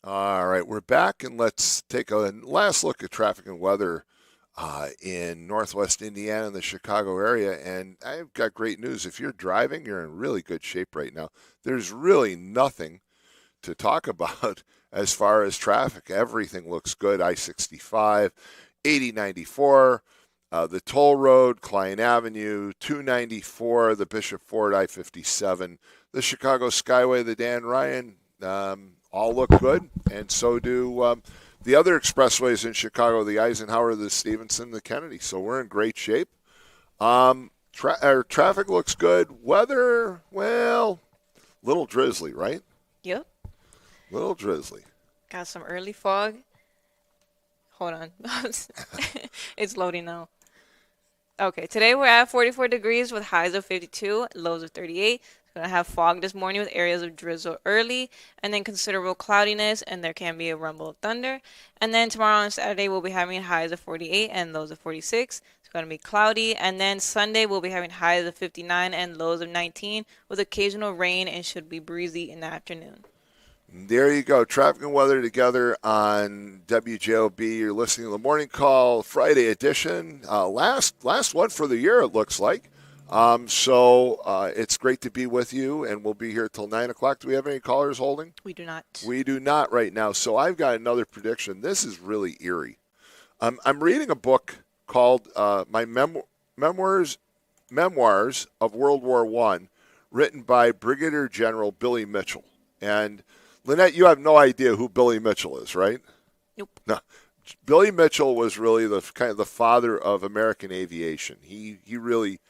All right, we're back, and let's take a last look at traffic and weather in Northwest Indiana and the Chicago area. And I've got great news. If you're driving, you're in really good shape right now. There's really nothing to talk about as far as traffic. Everything looks good. I-65, 8094, the toll road, Klein Avenue, 294, the Bishop Ford I-57, the Chicago Skyway, the Dan Ryan, all look good, and so do the other expressways in Chicago, the Eisenhower, the Stevenson, the Kennedy. So we're in great shape. Traffic looks good. Weather, well, little drizzly, right? Yep. Little drizzly. Got some early fog. Hold on. It's loading now. Okay, today we're at 44 degrees with highs of 52, lows of 38. We're going to have fog this morning with areas of drizzle early, and then considerable cloudiness, and there can be a rumble of thunder. And then tomorrow on Saturday, we'll be having highs of 48 and lows of 46. It's going to be cloudy. And then Sunday, we'll be having highs of 59 and lows of 19 with occasional rain, and should be breezy in the afternoon. There you go. Traffic and weather together on WJOB. You're listening to the Morning Call Friday edition. Last one for the year, it looks like. So it's great to be with you, and we'll be here till 9 o'clock. Do we have any callers holding? We do not. We do not right now. So I've got another prediction. This is really eerie. I'm reading a book called my memoirs of World War I, written by Brigadier General Billy Mitchell. And Lynette, you have no idea who Billy Mitchell is, right? Nope. No. Billy Mitchell was really the kind of the father of American aviation. He really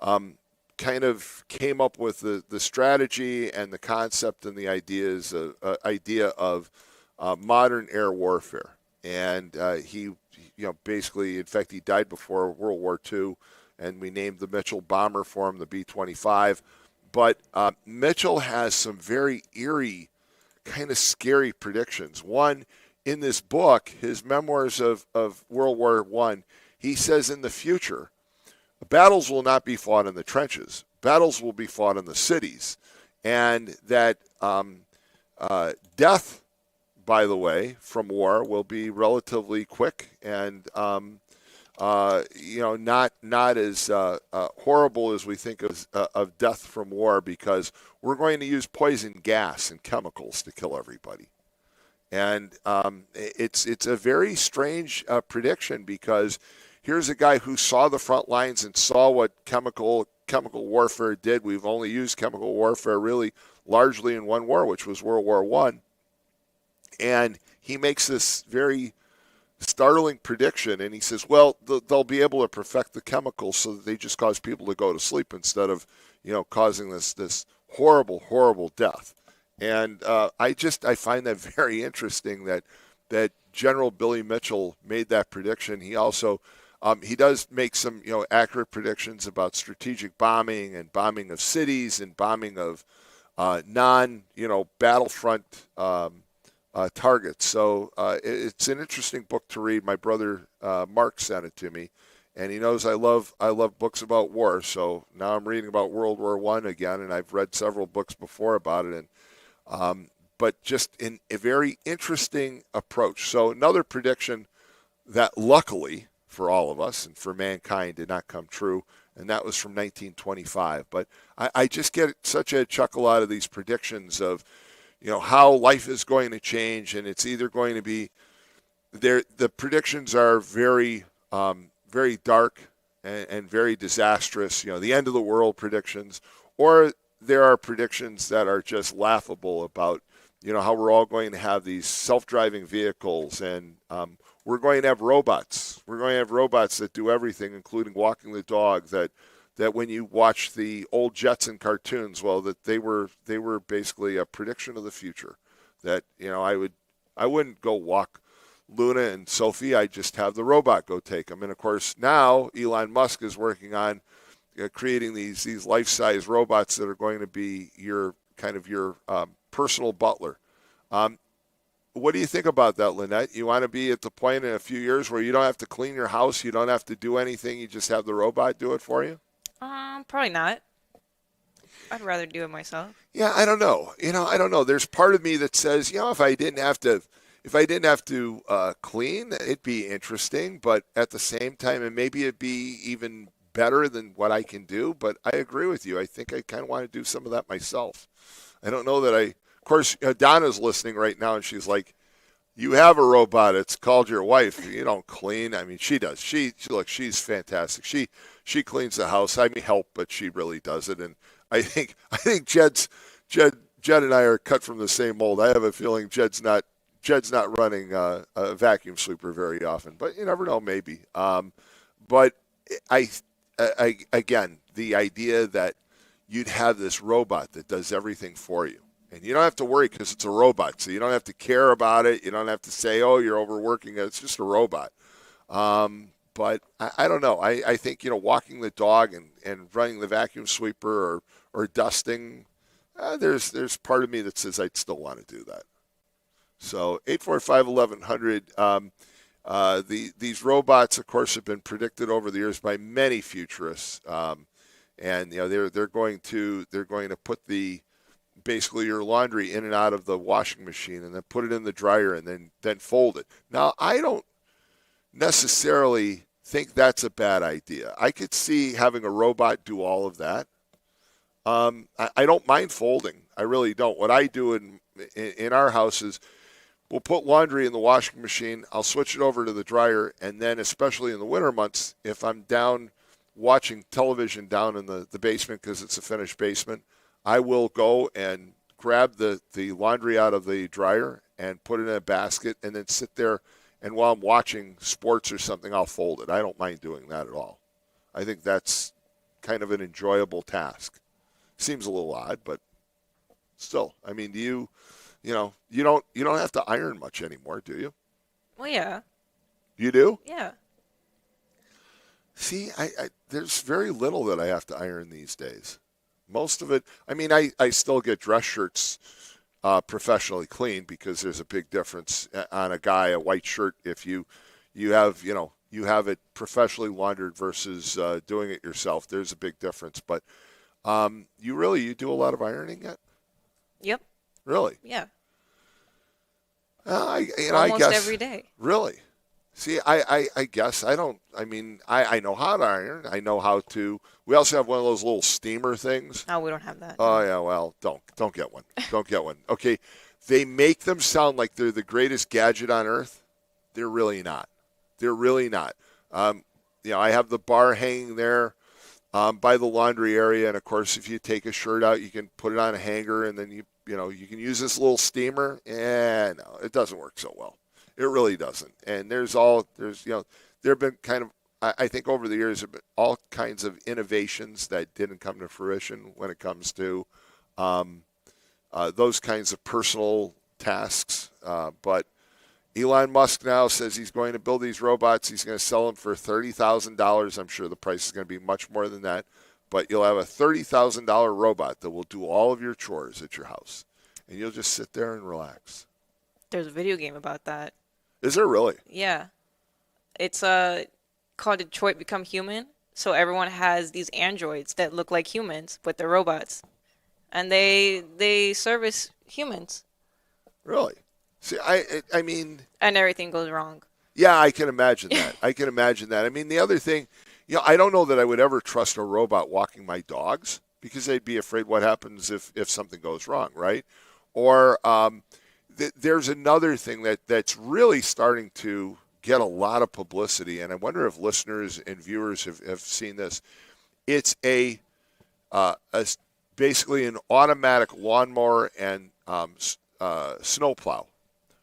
kind of came up with the strategy and the concept and the idea of modern air warfare. And he, basically, in fact, he died before World War II, and we named the Mitchell bomber for him, the B-25. But Mitchell has some very eerie, kind of scary predictions. One, in this book, his memoirs of World War I, he says in the future, battles will not be fought in the trenches. Battles will be fought in the cities. And that death, by the way, from war will be relatively quick and, not as horrible as we think of death from war, because we're going to use poison gas and chemicals to kill everybody. And it's a very strange prediction, because here's a guy who saw the front lines and saw what chemical warfare did. We've only used chemical warfare really largely in one war, which was World War I. And he makes this very startling prediction, and he says, well, they'll be able to perfect the chemicals so that they just cause people to go to sleep instead of, causing this horrible, horrible death. And I find that very interesting that General Billy Mitchell made that prediction. He also he does make some accurate predictions about strategic bombing and bombing of cities and bombing of battlefront targets. So it's an interesting book to read. My brother Mark sent it to me, and he knows I love books about war. So now I'm reading about World War I again, and I've read several books before about it. And but just in a very interesting approach. So another prediction that luckily for all of us and for mankind did not come true, and that was from 1925. But I just get such a chuckle out of these predictions of, how life is going to change, and it's either going to be there. The predictions are very, very dark and very disastrous. The end of the world predictions, or there are predictions that are just laughable about, how we're all going to have these self-driving vehicles, and we're going to have robots. We're going to have robots that do everything, including walking the dog. That when you watch the old Jetson cartoons, well, that they were basically a prediction of the future. That I wouldn't go walk Luna and Sophie. I just have the robot go take them. And of course now Elon Musk is working on creating these life-size robots that are going to be your personal butler. What do you think about that, Lynette? You want to be at the point in a few years where you don't have to clean your house, you don't have to do anything, you just have the robot do it for you? Probably not. I'd rather do it myself. Yeah, I don't know. I don't know. There's part of me that says, if I didn't have to clean, it'd be interesting. But at the same time, and maybe it'd be even better than what I can do. But I agree with you. I think I kind of want to do some of that myself. I don't know that Of course, Donna's listening right now, and she's like, "You have a robot. It's called your wife. You don't clean." I mean, she does. She's fantastic. She cleans the house. I may help, but she really does it. And I think Jed and I are cut from the same mold. I have a feeling Jed's not running a vacuum sweeper very often, but you never know, maybe. But again, the idea that you'd have this robot that does everything for you. And you don't have to worry because it's a robot. So you don't have to care about it. You don't have to say, oh, you're overworking it. It's just a robot. But I don't know. I think, walking the dog and running the vacuum sweeper or dusting, there's part of me that says I'd still want to do that. So 845-1100, these robots, of course, have been predicted over the years by many futurists. And they're going to put basically your laundry in and out of the washing machine and then put it in the dryer and then fold it. Now, I don't necessarily think that's a bad idea. I could see having a robot do all of that. I don't mind folding. I really don't. What I do in our house is we'll put laundry in the washing machine. I'll switch it over to the dryer, and then especially in the winter months, if I'm down watching television down in the basement because it's a finished basement, I will go and grab the laundry out of the dryer and put it in a basket and then sit there, and while I'm watching sports or something, I'll fold it. I don't mind doing that at all. I think that's kind of an enjoyable task. Seems a little odd, but still. I mean, you don't have to iron much anymore, do you? Well, yeah. You do? Yeah. See, I there's very little that I have to iron these days. Most of it, I mean, I still get dress shirts professionally cleaned because there's a big difference on a guy, a white shirt, if you have, you have it professionally laundered versus doing it yourself. There's a big difference. But you do a lot of ironing yet? Yep. Really? Yeah. I Almost guess every day. Really? See, I guess I don't. I mean, I know how to iron. I know how to. We also have one of those little steamer things. Oh, we don't have that. Oh yeah, well, don't get one. Don't get one. Okay, they make them sound like they're the greatest gadget on earth. They're really not. They're really not. I have the bar hanging there by the laundry area, and of course, if you take a shirt out, you can put it on a hanger, and then you can use this little steamer. No, it doesn't work so well. It really doesn't. And there have been kind of, I think over the years, there have been all kinds of innovations that didn't come to fruition when it comes to those kinds of personal tasks. But Elon Musk now says he's going to build these robots. He's going to sell them for $30,000. I'm sure the price is going to be much more than that. But you'll have a $30,000 robot that will do all of your chores at your house. And you'll just sit there and relax. There's a video game about that. Is there really? Yeah. It's called Detroit Become Human. So everyone has these androids that look like humans, but they're robots. And they service humans. Really? See, I mean... And everything goes wrong. Yeah, I can imagine that. I mean, the other thing, I don't know that I would ever trust a robot walking my dogs because they'd be afraid what happens if something goes wrong, right? Or there's another thing that's really starting to get a lot of publicity, and I wonder if listeners and viewers have seen this. It's basically an automatic lawnmower and snowplow.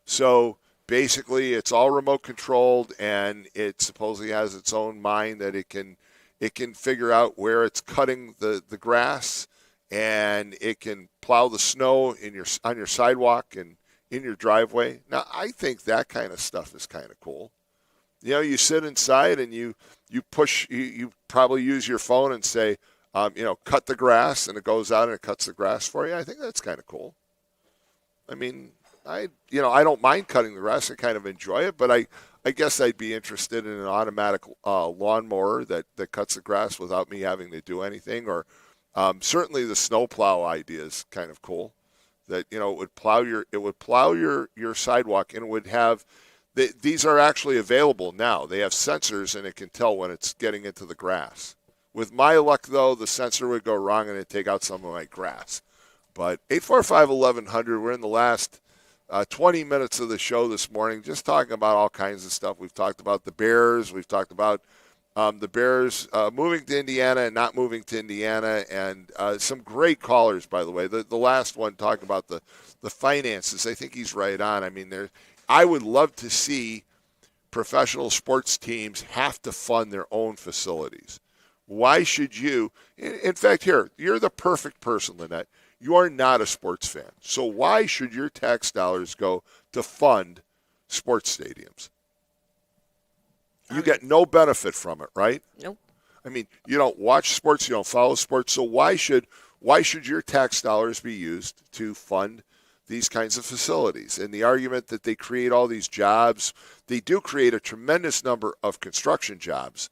So basically, it's all remote controlled, and it supposedly has its own mind that it can figure out where it's cutting the grass, and it can plow the snow on your sidewalk and in your driveway. Now, I think that kind of stuff is kind of cool. You sit inside and you push. You probably use your phone and say, cut the grass, and it goes out and it cuts the grass for you. I think that's kind of cool. I mean, I don't mind cutting the grass. I kind of enjoy it, but I guess I'd be interested in an automatic lawnmower that cuts the grass without me having to do anything. Or certainly the snowplow idea is kind of cool. That it would plow your sidewalk, and it would have. These are actually available now. They have sensors, and it can tell when it's getting into the grass. With my luck, though, the sensor would go wrong and it'd take out some of my grass. But 845-1100, we're in the last 20 minutes of the show this morning, just talking about all kinds of stuff. We've talked about the Bears. We've talked about the Bears moving to Indiana and not moving to Indiana, and some great callers, by the way. The last one talking about the finances. I think he's right on. I mean, I would love to see professional sports teams have to fund their own facilities. Why should you? In fact, here, you're the perfect person, Lynette. You are not a sports fan. So why should your tax dollars go to fund sports stadiums? You get no benefit from it, right? Nope. I mean, you don't watch sports, you don't follow sports, so why should your tax dollars be used to fund these kinds of facilities? And the argument that they create all these jobs, they do create a tremendous number of construction jobs,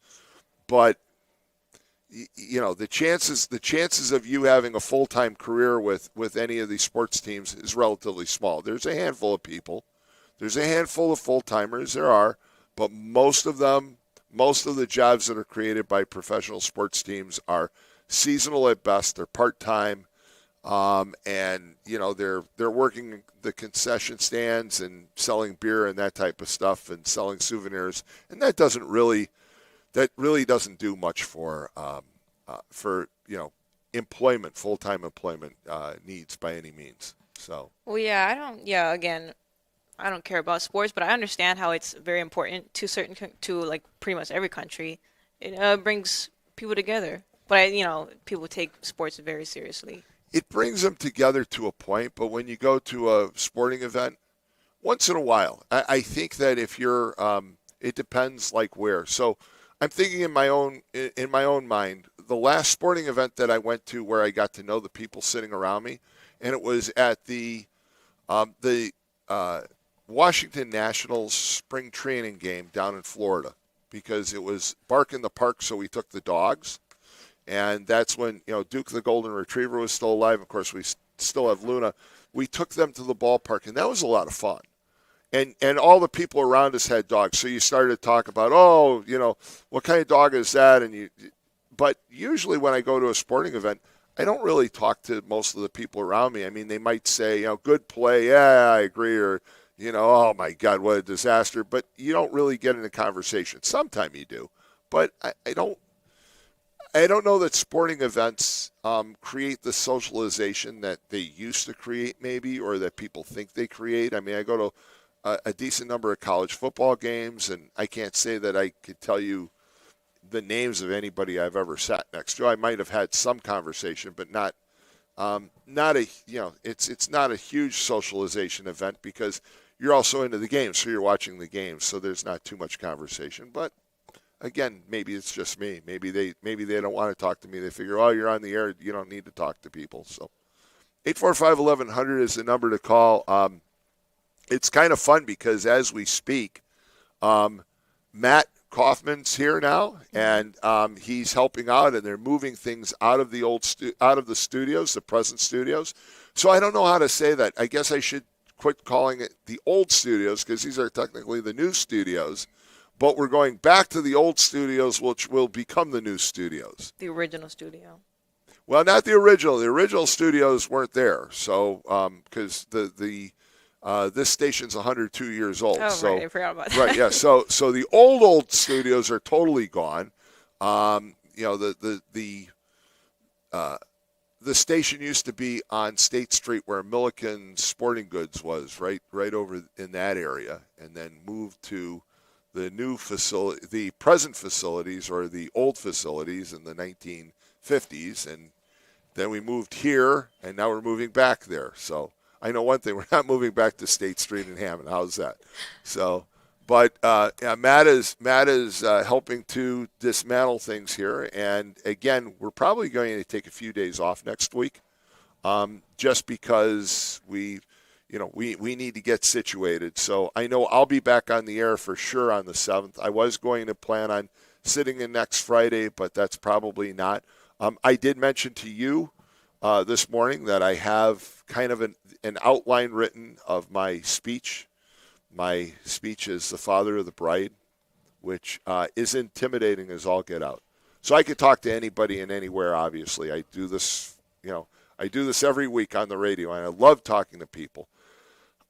but the chances of you having a full-time career with any of these sports teams is relatively small. There's a handful of people. There's a handful of full-timers. There are. But most of the jobs that are created by professional sports teams are seasonal at best. They're part-time. and they're working the concession stands and selling beer and that type of stuff and selling souvenirs, and that really doesn't do much for employment, full-time employment needs by any means. So. Well, yeah, again, I don't care about sports, but I understand how it's very important to to like pretty much every country. It brings people together, but people take sports very seriously. It brings them together to a point, but when you go to a sporting event, once in a while, I think that if you're, it depends like where. So I'm thinking in my own mind, the last sporting event that I went to where I got to know the people sitting around me, and it was at the Washington Nationals spring training game down in Florida, because it was Bark in the Park, so we took the dogs. And that's when, Duke the Golden Retriever was still alive. Of course, we still have Luna. We took them to the ballpark, and that was a lot of fun. And all the people around us had dogs. So you started to talk about, what kind of dog is that? But usually when I go to a sporting event, I don't really talk to most of the people around me. I mean, they might say, good play. Yeah, I agree. Or, oh, my God, what a disaster. But you don't really get into conversation. Sometimes you do. But I don't know that sporting events create the socialization that they used to create, maybe, or that people think they create. I mean, I go to a decent number of college football games, and I can't say that I could tell you the names of anybody I've ever sat next to. I might have had some conversation, but not it's not a huge socialization event, because you're also into the game, so you're watching the game, so there's not too much conversation. But again, maybe it's just me. Maybe they don't want to talk to me. They figure, oh, you're on the air, you don't need to talk to people. So 845-1100 is the number to call. It's kind of fun because as we speak, Matt Kaufman's here now, and he's helping out, and they're moving things out of the out of the studios, the present studios. So I don't know how to say that. I guess I should quit calling it the old studios, because these are technically the new studios. But we're going back to the old studios, which will become the new studios. The original studio. Well, not the original. The original studios weren't there, so because this station's 102 years old. Oh, so, right. I forgot about that. Right, yeah. So the old studios are totally gone. The station used to be on State Street where Milliken Sporting Goods was, right over in that area, and then moved to the new facility, the present facilities, or the old facilities in the 1950s, and then we moved here, and now we're moving back there. So I know one thing: we're not moving back to State Street in Hammond. How's that? So, but Matt is helping to dismantle things here, and again, we're probably going to take a few days off next week, just because we need to get situated. So I know I'll be back on the air for sure on the 7th. I was going to plan on sitting in next Friday, but that's probably not. I did mention to you this morning that I have kind of an outline written of my speech. My speech is The Father of the Bride, which is intimidating as all get out. So I could talk to anybody and anywhere, obviously. I do this every week on the radio, and I love talking to people.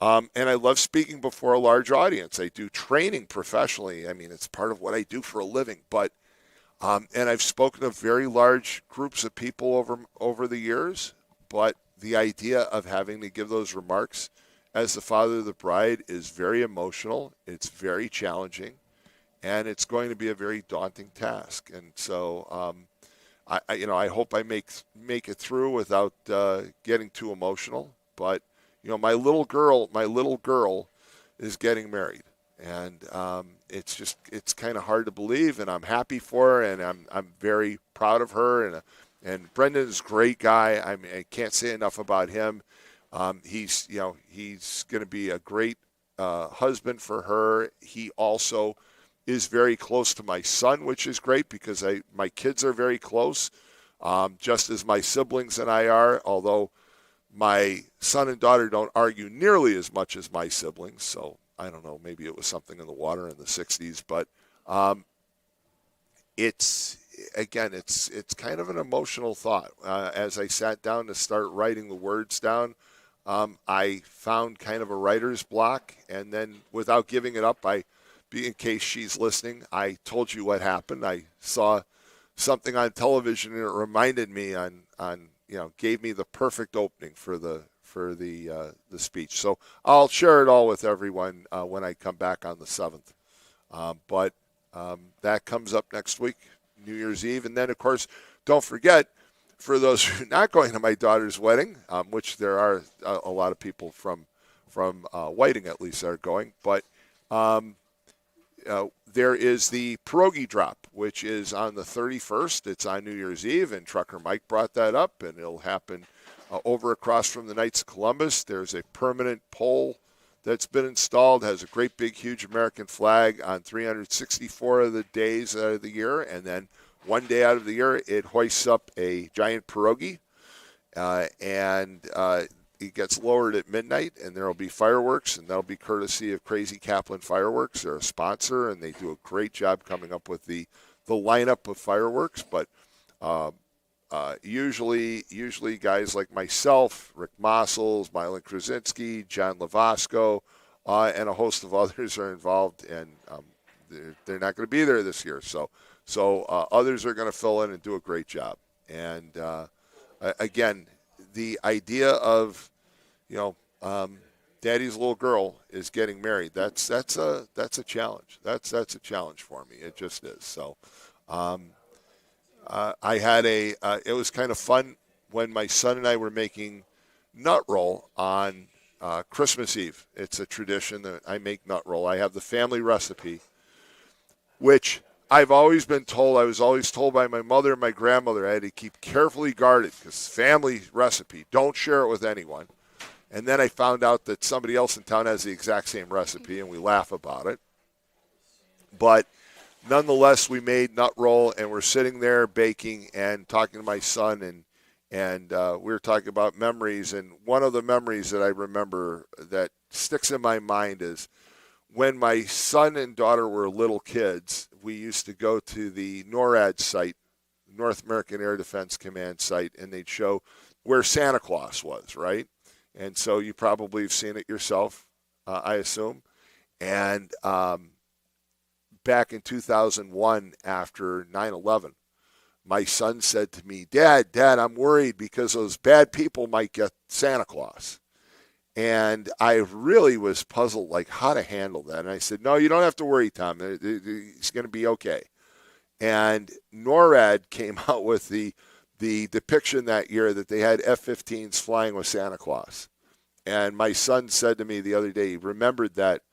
And I love speaking before a large audience. I do training professionally. I mean, it's part of what I do for a living. But and I've spoken to very large groups of people over the years. But the idea of having to give those remarks as the father of the bride is very emotional. It's very challenging, and it's going to be a very daunting task. And so I hope I make it through without getting too emotional. But my little girl is getting married, and it's kind of hard to believe, and I'm happy for her, and I'm very proud of her, and Brendan's a great guy. I mean, I can't say enough about him. He's going to be a great husband for her. He also is very close to my son, which is great because my kids are very close, just as my siblings and I are, although my son and daughter don't argue nearly as much as my siblings, so I don't know, maybe it was something in the water in the 60s. But it's again, it's kind of an emotional thought. As I sat down to start writing the words down, I found kind of a writer's block, and then without giving it up, in case she's listening, I told you what happened. I saw something on television, and it reminded me gave me the perfect opening for the speech. So I'll share it all with everyone when I come back on the 7th. But that comes up next week, New Year's Eve. And then, of course, don't forget, for those who are not going to my daughter's wedding, which there are a lot of people from Whiting at least are going, but there is the pierogi drop, which is on the 31st. It's on New Year's Eve, and Trucker Mike brought that up, and it'll happen over across from the Knights of Columbus. There's a permanent pole that's been installed, has a great big huge American flag on 364 of the days of the year, and then one day out of the year it hoists up a giant pierogi, and it gets lowered at midnight, and there will be fireworks, and that'll be courtesy of Crazy Kaplan Fireworks. They're a sponsor, and they do a great job coming up with the lineup of fireworks. But usually guys like myself, Rick Mossels, Mylan Krasinski, John Lavasco, and a host of others are involved, and they're not going to be there this year. So others are going to fill in and do a great job. And again, the idea of, daddy's little girl is getting married. That's a challenge. That's a challenge for me. It just is. So, I had it was kind of fun when my son and I were making nut roll on Christmas Eve. It's a tradition that I make nut roll. I have the family recipe, which I've always been told, I was always told by my mother and my grandmother I had to keep carefully guarded because family recipe, don't share it with anyone. And then I found out that somebody else in town has the exact same recipe, and we laugh about it. But nonetheless, we made nut roll, and we're sitting there baking and talking to my son, and we were talking about memories. And one of the memories that I remember that sticks in my mind is when my son and daughter were little kids, we used to go to the NORAD site, North American Air Defense Command site, and they'd show where Santa Claus was, right? And so you probably have seen it yourself, I assume. And back in 2001, after 9/11, my son said to me, Dad, I'm worried because those bad people might get Santa Claus. And I really was puzzled, like, how to handle that. And I said, no, you don't have to worry, Tom. It's going to be okay. And NORAD came out with the depiction that year that they had F-15s flying with Santa Claus. And my son said to me the other day, he remembered that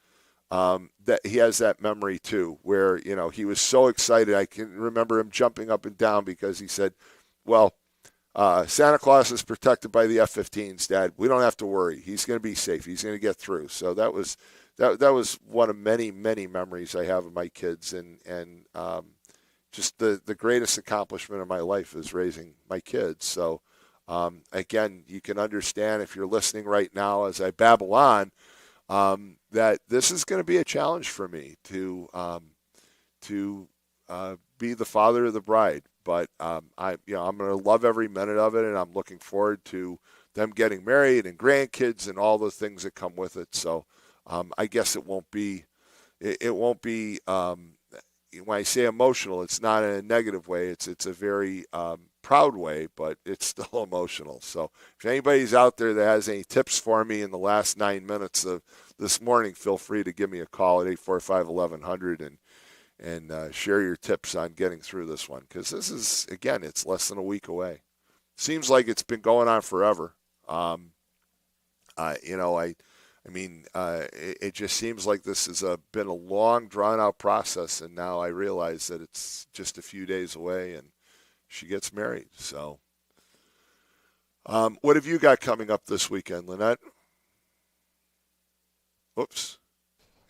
he has that memory too, where, he was so excited. I can remember him jumping up and down because he said, well, Santa Claus is protected by the F-15s, Dad. We don't have to worry. He's going to be safe. He's going to get through. So that was one of many, many memories I have of my kids, and just the greatest accomplishment of my life is raising my kids. So again, you can understand if you're listening right now as I babble on, that this is going to be a challenge for me to be the father of the bride. But I'm going to love every minute of it, and I'm looking forward to them getting married and grandkids and all the things that come with it. So I guess it won't be when I say emotional, it's not in a negative way. It's a very proud way, but it's still emotional. So if anybody's out there that has any tips for me in the last 9 minutes of this morning, feel free to give me a call at 845-1100 and share your tips on getting through this one. Because this is, again, it's less than a week away. Seems like it's been going on forever. It just seems like this has been a long, drawn-out process, and now I realize that it's just a few days away, and she gets married. So what have you got coming up this weekend, Lynette? Oops.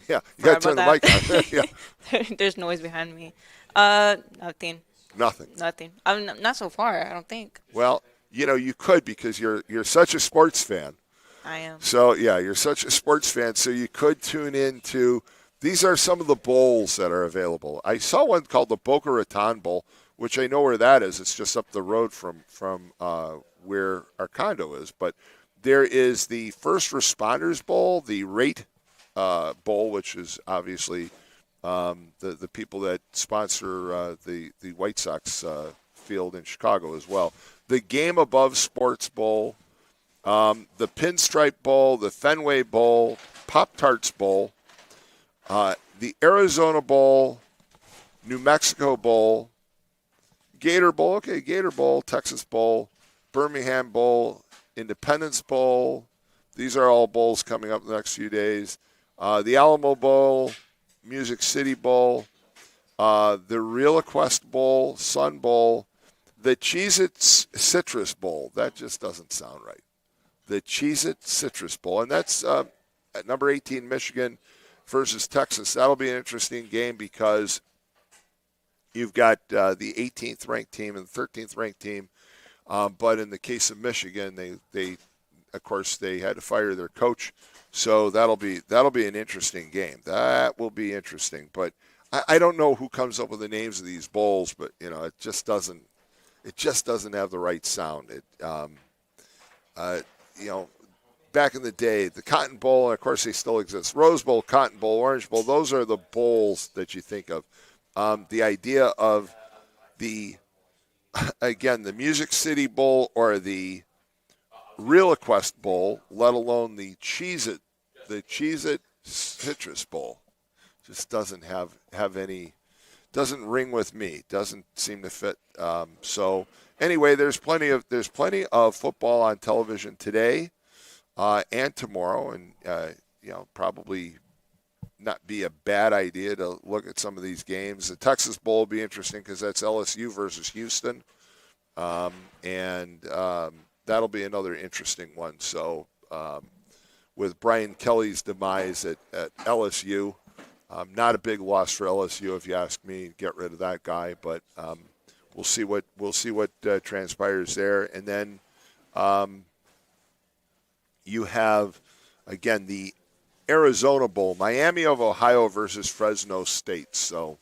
Yeah, you got to turn the mic on. Yeah. There's noise behind me. Nothing. Nothing. I'm not so far, I don't think. Well, you could, because you're such a sports fan. I am. So, yeah, you're such a sports fan, so you could tune in to these are some of the bowls that are available. I saw one called the Boca Raton Bowl, which I know where that is. It's just up the road from where our condo is. But there is the First Responders Bowl, the Rate Bowl, which is obviously the people that sponsor the White Sox field in Chicago as well. The Game Above Sports Bowl, the Pinstripe Bowl, the Fenway Bowl, Pop-Tarts Bowl, the Arizona Bowl, New Mexico Bowl, Gator Bowl, Gator Bowl, Texas Bowl, Birmingham Bowl, Independence Bowl. These are all bowls coming up in the next few days. The Alamo Bowl, Music City Bowl, the Real Quest Bowl, Sun Bowl, the Cheez-It Citrus Bowl. That just doesn't sound right. The Cheez-It Citrus Bowl. And that's at number 18, Michigan versus Texas. That'll be an interesting game because you've got the 18th ranked team and the 13th ranked team. But in the case of Michigan, they of course, they had to fire their coach. So that'll be an interesting game. That will be interesting. But I don't know who comes up with the names of these bowls, but it just doesn't have the right sound. Back in the day, the Cotton Bowl, and of course they still exist. Rose Bowl, Cotton Bowl, Orange Bowl, those are the bowls that you think of. The idea of the Music City Bowl or the Real Quest Bowl, let alone the Cheez-It Citrus Bowl, just doesn't have any, doesn't ring with me, doesn't seem to fit. So anyway, there's plenty of football on television today and tomorrow, and probably not be a bad idea to look at some of these games. The Texas Bowl will be interesting because that's LSU versus Houston, and that'll be another interesting one. So with Brian Kelly's demise at LSU, not a big loss for LSU if you ask me. Get rid of that guy, but we'll see what transpires there. And then you have again the Arizona Bowl, Miami of Ohio versus Fresno State. So,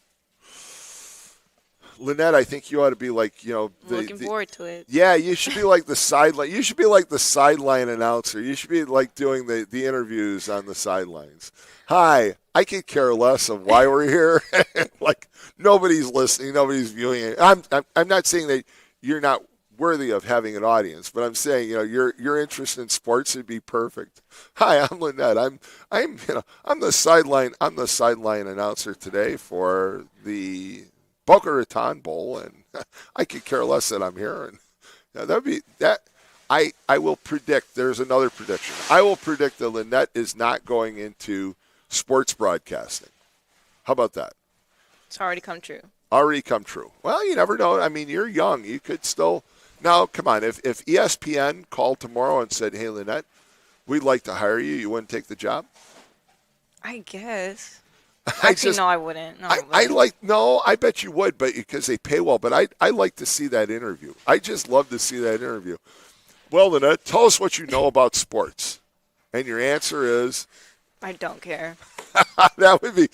Lynette, I think you ought to be like, looking forward to it. Yeah, you should be like the sideline. You should be like the sideline announcer. You should be like doing the interviews on the sidelines. Hi, I could care less of why we're here. Like nobody's listening, nobody's viewing it. I'm not saying that you're not worthy of having an audience, but I'm saying, your interest in sports would be perfect. Hi, I'm Lynette. I'm the sideline announcer today for the Boca Raton Bowl, and I could care less that I'm here. And that'd be that. I will predict. There's another prediction. I will predict that Lynette is not going into sports broadcasting. How about that? It's already come true. Already come true. Well, you never know. I mean, you're young. You could still. Now, come on. If ESPN called tomorrow and said, "Hey, Lynette, we'd like to hire you," you wouldn't take the job? I guess. Actually, no, I wouldn't. No, I wouldn't. I bet you would, but because they pay well. But I like to see that interview. I just love to see that interview. Well, Lynette, tell us what you know about sports. And your answer is? I don't care. That would be.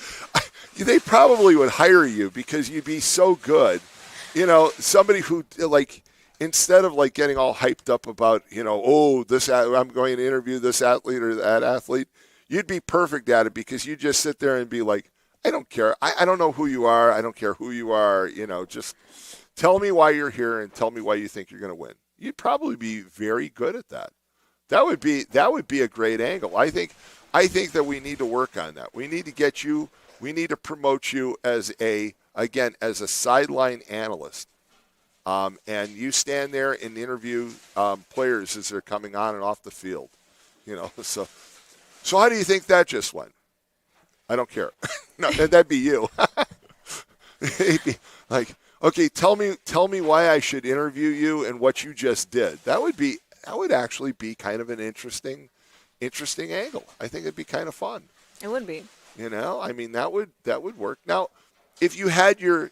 They probably would hire you because you'd be so good. Somebody who instead of getting all hyped up about, I'm going to interview this athlete or that athlete, you'd be perfect at it because you just sit there and be like, I don't care. I don't know who you are. I don't care who you are. Just tell me why you're here and tell me why you think you're going to win. You'd probably be very good at that. That would be a great angle. I think that we need to work on that. We need to get you. We need to promote you as a sideline analyst. And you stand there and interview players as they're coming on and off the field. So how do you think that just went? I don't care. No, that'd be you. It'd be like, okay, tell me why I should interview you and what you just did. That would actually be kind of an interesting angle. I think it'd be kind of fun. It would be. I mean, that would work. Now, if you had your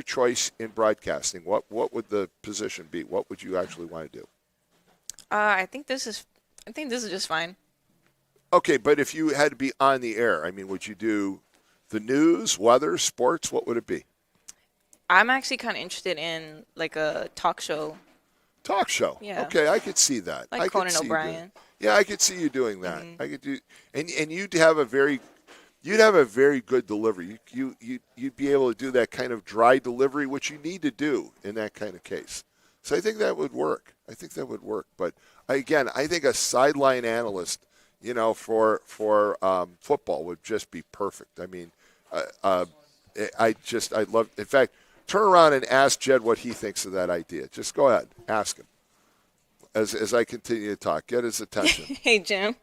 choice in broadcasting, what would the position be? What would you actually want to do? I think this is just fine. Okay, but if you had to be on the air, I mean, would you do The news, weather, sports, what would it be? I'm actually kind of interested in like a talk show, Talk show. Yeah. Okay, I could see that. like I could Conan see you O'Brien. doing- Yeah, I could see you doing that. Mhm. I could do, and you'd have a very good delivery. You'd be able to do that kind of dry delivery, which you need to do in that kind of case. So I think that would work. But again, I think a sideline analyst, for football would just be perfect. I mean, I'd love. In fact, turn around and ask Jed what he thinks of that idea. Just go ahead, ask him. As I continue to talk, get his attention. Hey, Jim.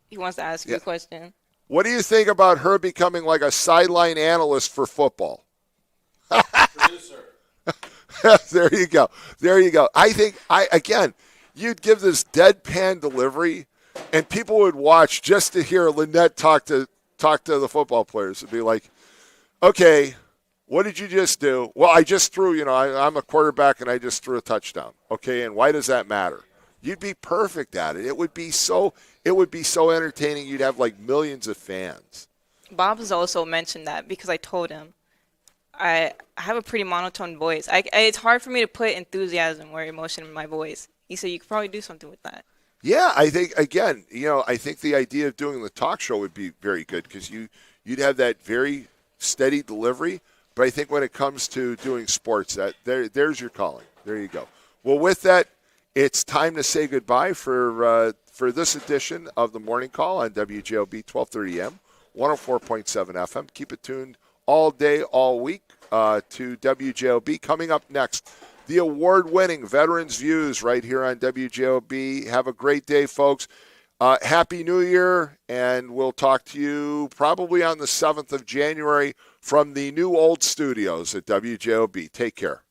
He wants to ask you Yeah. a question. What do you think about her becoming like a sideline analyst for football? There you go. I think you'd give this deadpan delivery, and people would watch just to hear Lynette talk to the football players. It'd be like, okay, what did you just do? Well, I just threw. I'm a quarterback, and I just threw a touchdown. Okay, and why does that matter? You'd be perfect at it. It would be so entertaining. You'd have like millions of fans. Bob's also mentioned that because I told him I have a pretty monotone voice. It's hard for me to put enthusiasm or emotion in my voice. He said you could probably do something with that. Yeah, I think I think the idea of doing the talk show would be very good because you'd have that very steady delivery. But I think when it comes to doing sports, there's your calling. There you go. Well, with that, it's time to say goodbye for this edition of the Morning Call on WJOB 1230 M, 104.7 FM. Keep it tuned all day, all week to WJOB. Coming up next, the award-winning Veterans Views right here on WJOB. Have a great day, folks. Happy New Year, and we'll talk to you probably on the 7th of January from the new old studios at WJOB. Take care.